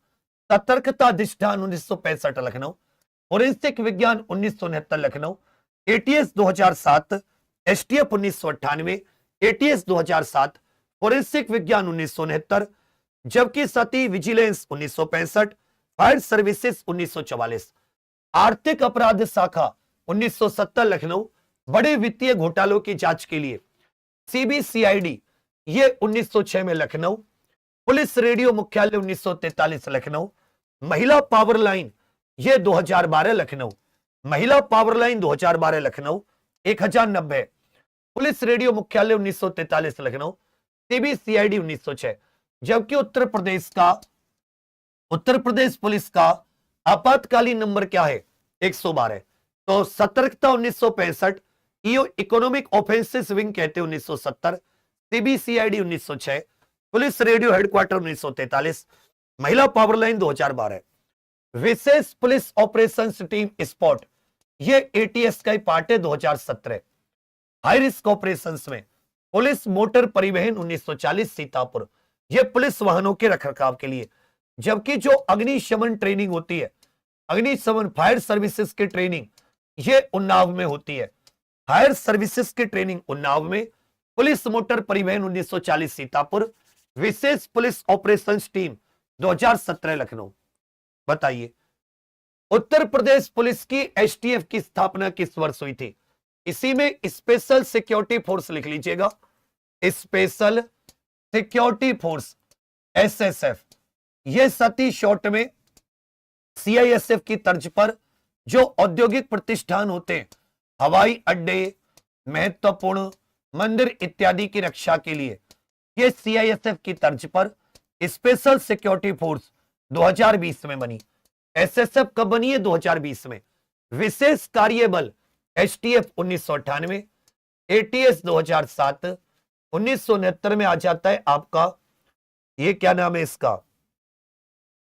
सतर्कता अधिष्ठान 1965 लखनऊ, फोरेंसिक विज्ञान 1969 Lucknow, ATS 2007, STF 1998, ATS 2007, forensic विज्ञान 1969, जबकि सती विजिलेंस 1965, फायर सर्विसेज 1944। आर्थिक अपराध शाखा 1970 लखनऊ, बड़े वित्तीय घोटालों की जांच के लिए सीबीसीआईडी, ये 1906 में लखनऊ। पुलिस रेडियो मुख्यालय 1943 लखनऊ। महिला पावर लाइन, ये 2012 लखनऊ, महिला power line 2012 Lucknow 1090। Police radio मुख्यालय 1943 लखनऊ, सीबीसीआईडी 1906। जबकि उत्तर प्रदेश पुलिस का आपातकालीन नंबर क्या है? 112। तो सतर्कता 1965, इकोनॉमिक ऑफेंसेस विंग कहते हैं 1970, सीबीसीआईडी 1906, पुलिस रेडियो हेडक्वार्टर 1943, महिला पावर लाइन 2012। विशेष पुलिस ऑपरेशंस टीम स्पॉट, ये एटीएस का ही पार्ट है 2017। हाई रिस्क ऑपरेशंस में पुलिस मोटर परिवहन 1940 सीतापुर, ये पुलिस वाहनों के रखरखाव के लिए। जबकि जो अग्निशमन ट्रेनिंग होती है, अग्निशमन फायर सर्विसेज की ट्रेनिंग, ये उन्नाव में होती है। फायर सर्विसेज की ट्रेनिंग उन्नाव में, पुलिस मोटर परिवहन 1940 सीतापुर, विशेष पुलिस ऑपरेशंस टीम 2017 लखनऊ। बताइए, उत्तर प्रदेश पुलिस की एसटीएफ की स्थापना किस वर्ष हुई थी? इसी में स्पेशल सिक्योरिटी फोर्स लिख लीजिएगा, स्पेशल सिक्योरिटी फोर्स एसएसएफ। यह सती शॉर्ट में सीआईएसएफ की तर्ज पर जो औद्योगिक प्रतिष्ठान होते हैं, हवाई अड्डे, महत्वपूर्ण मंदिर इत्यादि की रक्षा के लिए, यह सीआईएसएफ की तर्ज पर स्पेशल सिक्योरिटी फोर्स 2020 में बनी। एसएसएफ कब बनी है? 2020 में। विशेष कार्य बल एसटीएफ 1998, एटीएस 2007, 1969 में आ जाता है आपका, ये क्या नाम है इसका,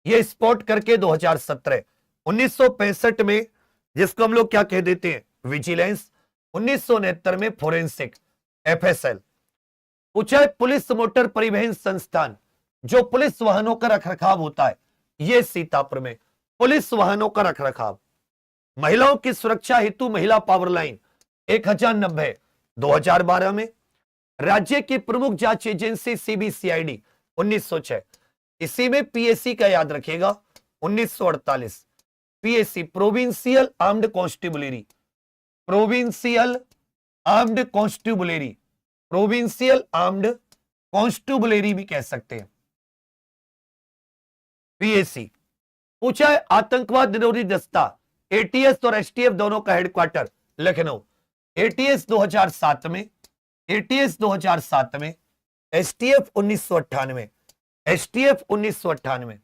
ये स्पॉट करके 2017। 1965 में जिसको हम लोग क्या कह देते हैं? विजिलेंस। 1969 में फोरेंसिक, एफएसएल। पूछा है पुलिस मोटर परिवहन संस्थान, जो पुलिस वाहनों का रखरखाव होता है, ये सीतापुर में पुलिस वाहनों का रखरखाव। महिलाओं की सुरक्षा हेतु महिला पावर लाइन 1090 2012 में। राज्य की प्रमुख जांच एजेंसी सीबीसीआईडी 1906, इसी में पीएससी का याद रखेगा 1948। PSC provincial armed constabulary, provincial armed constabulary, provincial armed constabulary भी कह सकते हैं, पीएससी। पूछा है आतंकवाद निरोधी दस्ता, एटीएस और एसटीएफ दोनों का हेडक्वार्टर लखनऊ। एटीएस 2007 में, एटीएस 2007 में, एसटीएफ 1998, एसटीएफ 1998।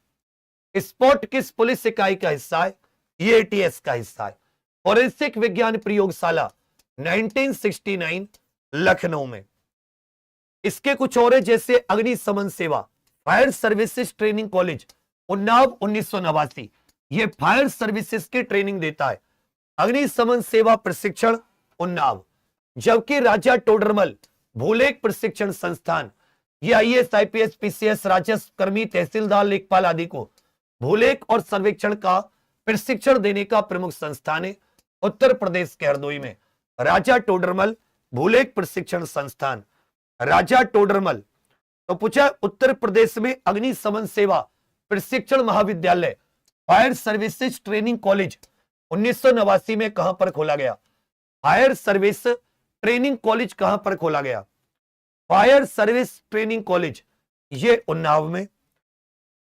स्पॉट किस पुलिस इकाई का हिस्सा है? ये एटीएस का हिस्सा है। फोरेंसिक विज्ञान प्रयोगशाला 1969 लखनऊ में। इसके कुछ और है, जैसे अग्निशमन सेवा, fire services training college Unnao 1989, ये फायर सर्विसेज की ट्रेनिंग देता है। अग्निशमन सेवा प्रशिक्षण उन्नाव। जबकि राजा टोडरमल भूलेख प्रशिक्षण संस्थान, ये आईएएस आईपीएस पीसीएस राजस्व कर्मी तहसीलदार लेखपाल आदि को भूलेख और सर्वेक्षण का प्रशिक्षण देने का प्रमुख संस्थान है उत्तर प्रदेश के हरदोई में। राजा टोडरमल भूलेख प्रशिक्षण संस्थान, राजा टोडरमल। तो पूछा उत्तर प्रदेश में अग्निशमन सेवा प्रशिक्षण महाविद्यालय, फायर सर्विसेज ट्रेनिंग कॉलेज 1989 में कहां पर खोला गया? फायर सर्विस ट्रेनिंग कॉलेज कहां पर खोला गया? फायर सर्विस ट्रेनिंग कॉलेज ये उन्नाव में,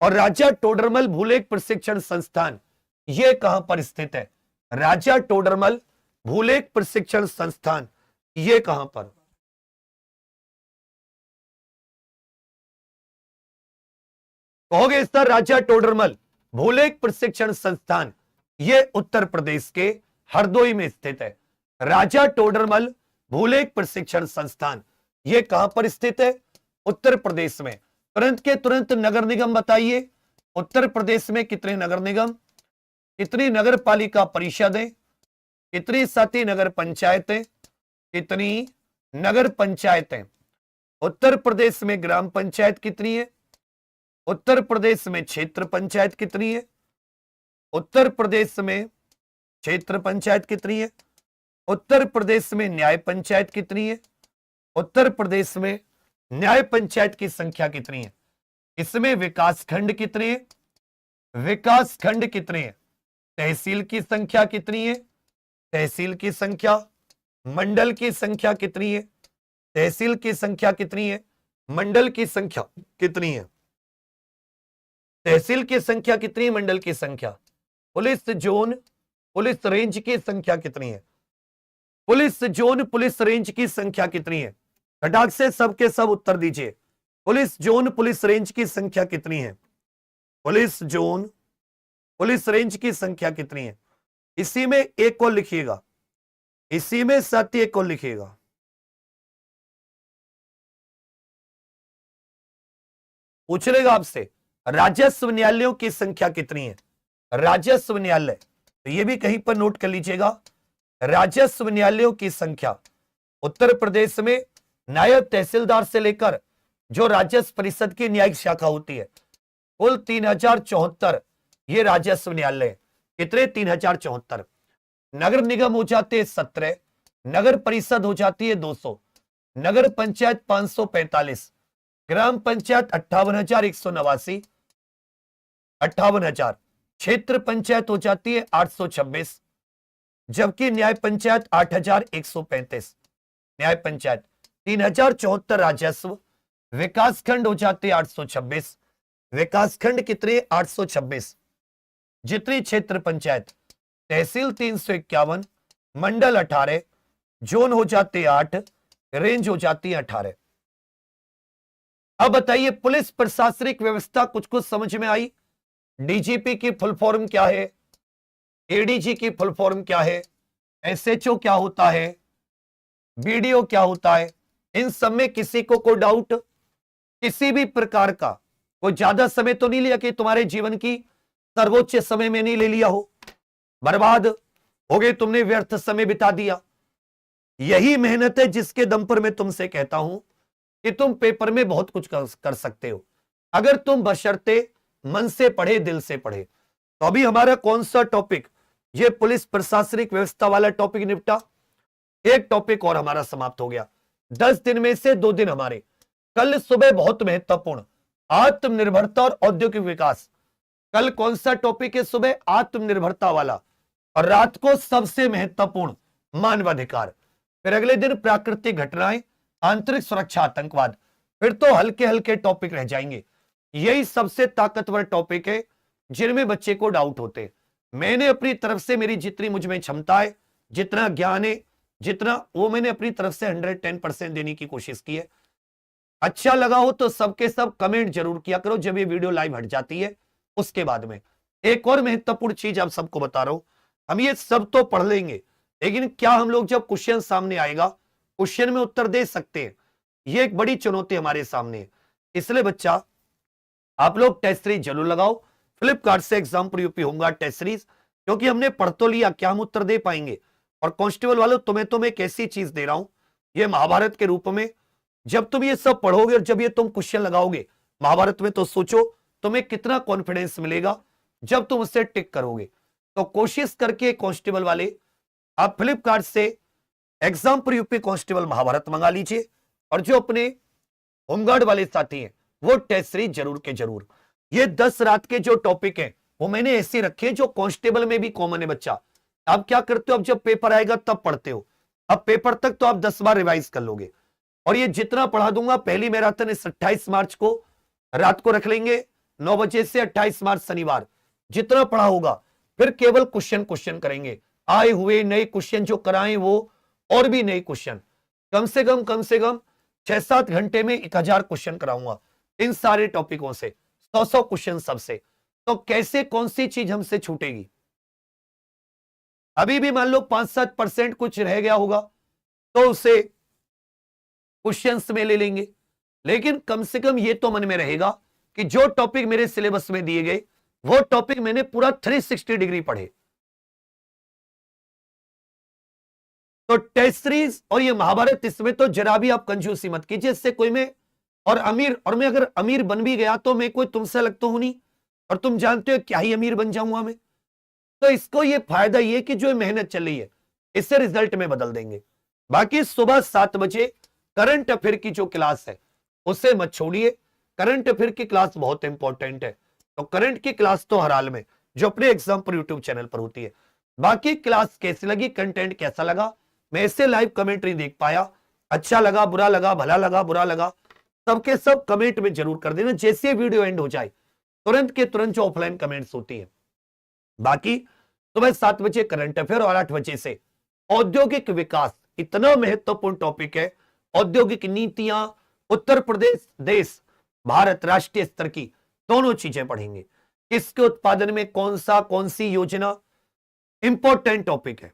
और राजा टोडरमल भूलेख प्रशिक्षण संस्थान ये कहां पर स्थित है? राजा टोडरमल भूलेख प्रशिक्षण संस्थान ये कहां पर? कहोगे सर राजा टोडरमल भूलेख प्रशिक्षण संस्थान ये उत्तर प्रदेश के हरदोई में स्थित है। राजा टोडरमल भूलेख प्रशिक्षण संस्थान ये कहां पर स्थित है? उत्तर प्रदेश में। तुरंत के तुरंत नगर निगम बताइए, उत्तर प्रदेश में कितने नगर निगम, कितनी नगर पालिका परिषदें, कितनी सती नगर पंचायतें, कितनी नगर पंचायतें? उत्तर प्रदेश में ग्राम पंचायत कितनी है? उत्तर प्रदेश में क्षेत्र पंचायत कितनी है? उत्तर प्रदेश में क्षेत्र पंचायत कितनी है? उत्तर प्रदेश में न्याय पंचायत कितनी है? उत्तर प्रदेश में न्याय पंचायत की संख्या कितनी है? इसमें विकास खंड कितने हैं? विकास खंड कितने हैं? तहसील की संख्या कितनी है? तहसील की संख्या। मंडल की संख्या कितनी है? तहसील की संख्या कितनी है? मंडल की संख्या कितनी है? तहसील की संख्या कितनी है? मंडल की संख्या। पुलिस जोन पुलिस रेंज की संख्या कितनी है? पुलिस जोन पुलिस रेंज की संख्या कितनी है? फटाक से सबके सब उत्तर दीजिए। पुलिस जोन पुलिस रेंज की संख्या कितनी है? पुलिस जोन पुलिस रेंज की संख्या कितनी है? इसी में एक को लिखिएगा, इसी में साथ ही एक को लिखिएगा। पूछ लेगा आपसे राजस्व न्यायालयों की संख्या कितनी है? राजस्व न्यायालय, तो ये भी कहीं पर नोट कर लीजिएगा। राजस्व न्यायालयों की संख्या उत्तर प्रदेश में नायब तहसीलदार से लेकर जो राजस्व परिषद की न्यायिक शाखा होती है, कुल 3074 ये राजस्व न्यायालय। कितने? 3074। नगर निगम हो जाते हैं 17, नगर परिषद हो जाती है 200, नगर पंचायत 545, ग्राम पंचायत 58,189, 58,000, क्षेत्र पंचायत हो जाती है 826, जबकि न्याय पंचायत 8,135। न्याय पंचायत 3074 राजस्व, विकास खंड हो जाते 826, विकास खंड कितने? 826, जितनी क्षेत्र पंचायत, तहसील 351, मंडल 18, जोन हो जाते 8, रेंज हो जाती है 18। अब बताइए पुलिस प्रशासनिक व्यवस्था कुछ कुछ समझ में आई? डीजीपी की फुल फॉर्म क्या है? एडीजी की फुल फॉर्म क्या है? एसएचओ क्या होता है? बीडीओ क्या होता है? इन सब में किसी को कोई डाउट? किसी भी प्रकार का कोई ज्यादा समय तो नहीं लिया कि तुम्हारे जीवन की सर्वोच्च समय में नहीं ले लिया हो, बर्बाद हो गए, तुमने व्यर्थ समय बिता दिया। यही मेहनत है जिसके दम पर मैं तुमसे कहता हूं कि तुम पेपर में बहुत कुछ कर सकते हो, अगर तुम बशर्ते मन से पढ़े, दिल से पढ़े। तो अभी हमारा कौन सा टॉपिक? ये पुलिस प्रशासनिक व्यवस्था वाला टॉपिक निपटा, एक टॉपिक और हमारा समाप्त हो गया। 10 दिन में से 2 दिन हमारे। कल सुबह बहुत महत्वपूर्ण आत्मनिर्भरता और औद्योगिक विकास। कल कौन सा टॉपिक है? सुबह आत्मनिर्भरता वाला, और रात को सबसे महत्वपूर्ण मानवाधिकार। फिर अगले दिन प्राकृतिक घटनाएं, आंतरिक सुरक्षा, आतंकवाद। फिर तो हल्के हल्के टॉपिक रह जाएंगे। यही सबसे ताकतवर टॉपिक है जिनमें बच्चे को डाउट होते। मैंने अपनी तरफ से मेरी जितनी मुझ में क्षमता है, जितना ज्ञान है, जितना वो मैंने अपनी तरफ से 110% देने की कोशिश की है। अच्छा लगा हो तो सबके सब कमेंट जरूर किया करो जब ये वीडियो लाइव हट जाती है। उसके बाद में एक और महत्वपूर्ण चीज आप सबको बता रहा हूं, हम ये सब तो पढ़ लेंगे, लेकिन क्या हम लोग जब क्वेश्चन सामने आएगा क्वेश्चन में उत्तर दे सकते हैं? ये एक बड़ी चुनौती हमारे सामने है। इसलिए बच्चा आप लोग टेस्ट सीरीज जरूर लगाओ, फ्लिपकार्ट से एग्जाम पर यूपी होगा टेस्ट सीरीज, क्योंकि हमने पढ़ तो लिया, क्या हम उत्तर दे पाएंगे? और कांस्टेबल वालों तुम्हें तो मैं एक ऐसी चीज दे रहा हूं, ये महाभारत के रूप में, जब तुम ये सब पढ़ोगे और जब ये तुम क्वेश्चन लगाओगे महाभारत में, तो सोचो तुम्हें कितना कॉन्फिडेंस मिलेगा जब तुम उससे टिक करोगे। तो कोशिश करके कांस्टेबल वाले आप फ्लिपकार्ट से एग्जाम पर यूपी कांस्टेबल महाभारत मंगा लीजिए, और जो अपने होमगार्ड वाले साथी हैं वो टेस्ट सीरीज जरूर के जरूर। ये 10 रात के जो टॉपिक हैं वो मैंने ऐसे रखे जो कांस्टेबल में भी कॉमन है। बच्चा आप क्या करते हो, अब जब पेपर आएगा तब पढ़ते हो, अब पेपर तक तो आप 10 बार रिवाइज कर लोगे, और ये जितना पढ़ा दूंगा, पहली मैराथन इस 28 मार्च को रात को रख लेंगे 9 बजे से 28 मार्च शनिवार। जितना पढ़ा होगा फिर केवल क्वेश्चन करेंगे, आए हुए नए क्वेश्चन जो कराएं वो, और भी नए क्वेश्चन। कम से कम 6-7 घंटे में 1000 क्वेश्चन कराऊंगा इन सारे टॉपिकों से, 100 क्वेश्चन सबसे। तो कैसे कौन सी चीज हमसे छूटेगी? अभी भी मान लो 5-7% कुछ रह गया होगा तो उसे क्वेश्चंस में ले लेंगे, लेकिन कम से कम ये तो मन में रहेगा कि जो टॉपिक मेरे सिलेबस में दिए गए वो टॉपिक मैंने पूरा 360 डिग्री पढ़े। तो टेस्ट सीरीज और ये महाभारत, इसमें तो जरा भी आप कंजूसी मत कीजिए। इससे कोई मैं मैं अगर अमीर बन भी गया तो मैं कोई तुमसे लगता हूं नहीं, और तुम जानते हो क्या ही अमीर बन जाऊंगा मैं। तो इसको ये फायदा ये कि जो मेहनत चल रही है इससे रिजल्ट में बदल देंगे। बाकी सुबह 7 बजे करंट अफेयर की जो क्लास है उसे मत छोड़िए। करंट अफेयर की क्लास बहुत इंपॉर्टेंट है। तो करंट की क्लास तो हर हाल में जो अपने एग्जाम पर यूट्यूब चैनल पर होती है। बाकी क्लास कैसी लगी, कंटेंट कैसा लगा, मैं इससे लाइव कमेंट नहीं देख पाया, अच्छा लगा, बुरा लगा, भला लगा, बुरा लगा, सबके सब कमेंट में जरूर कर देना। जैसे वीडियो एंड हो जाए तुरंत के तुरंत जो ऑफलाइन कमेंट्स होती है। बाकी सुबह 7 बजे करंट अफेयर और 8 बजे से औद्योगिक विकास, इतना महत्वपूर्ण टॉपिक है। औद्योगिक नीतियां, उत्तर प्रदेश, देश, भारत, राष्ट्रीय स्तर की दोनों चीजें पढ़ेंगे। किसके उत्पादन में कौन सी योजना, इंपॉर्टेंट टॉपिक है।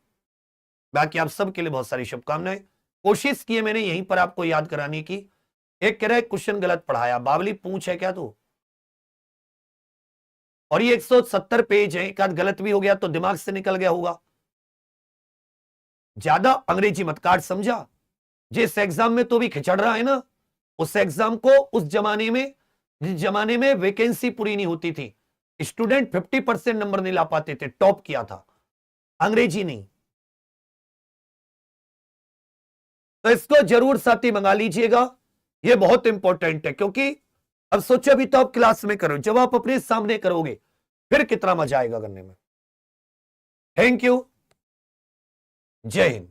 बाकी आप सबके लिए बहुत सारी शुभकामनाएं। कोशिश की है मैंने यहीं पर आपको याद कराने की। एक कह रहा है क्वेश्चन गलत पढ़ाया, बावली पूछ है क्या तू? और ये 170 पेज है, एक आध गलत भी हो गया तो दिमाग से निकल गया होगा। ज्यादा अंग्रेजी मत काट, समझा? जिस एग्जाम में तो भी खिचड़ रहा है ना, उस एग्जाम को उस जमाने में, जिस जमाने में वैकेंसी पूरी नहीं होती थी, स्टूडेंट 50% नंबर नहीं ला पाते थे, टॉप किया था, अंग्रेजी नहीं। तो इसको जरूर साथी मंगा लीजिएगा, ये बहुत इंपॉर्टेंट है। क्योंकि अब सोचो अभी तो आप क्लास में करो, जब आप अपने सामने करोगे फिर कितना मजा आएगा करने में। थैंक यू, जय हिंद।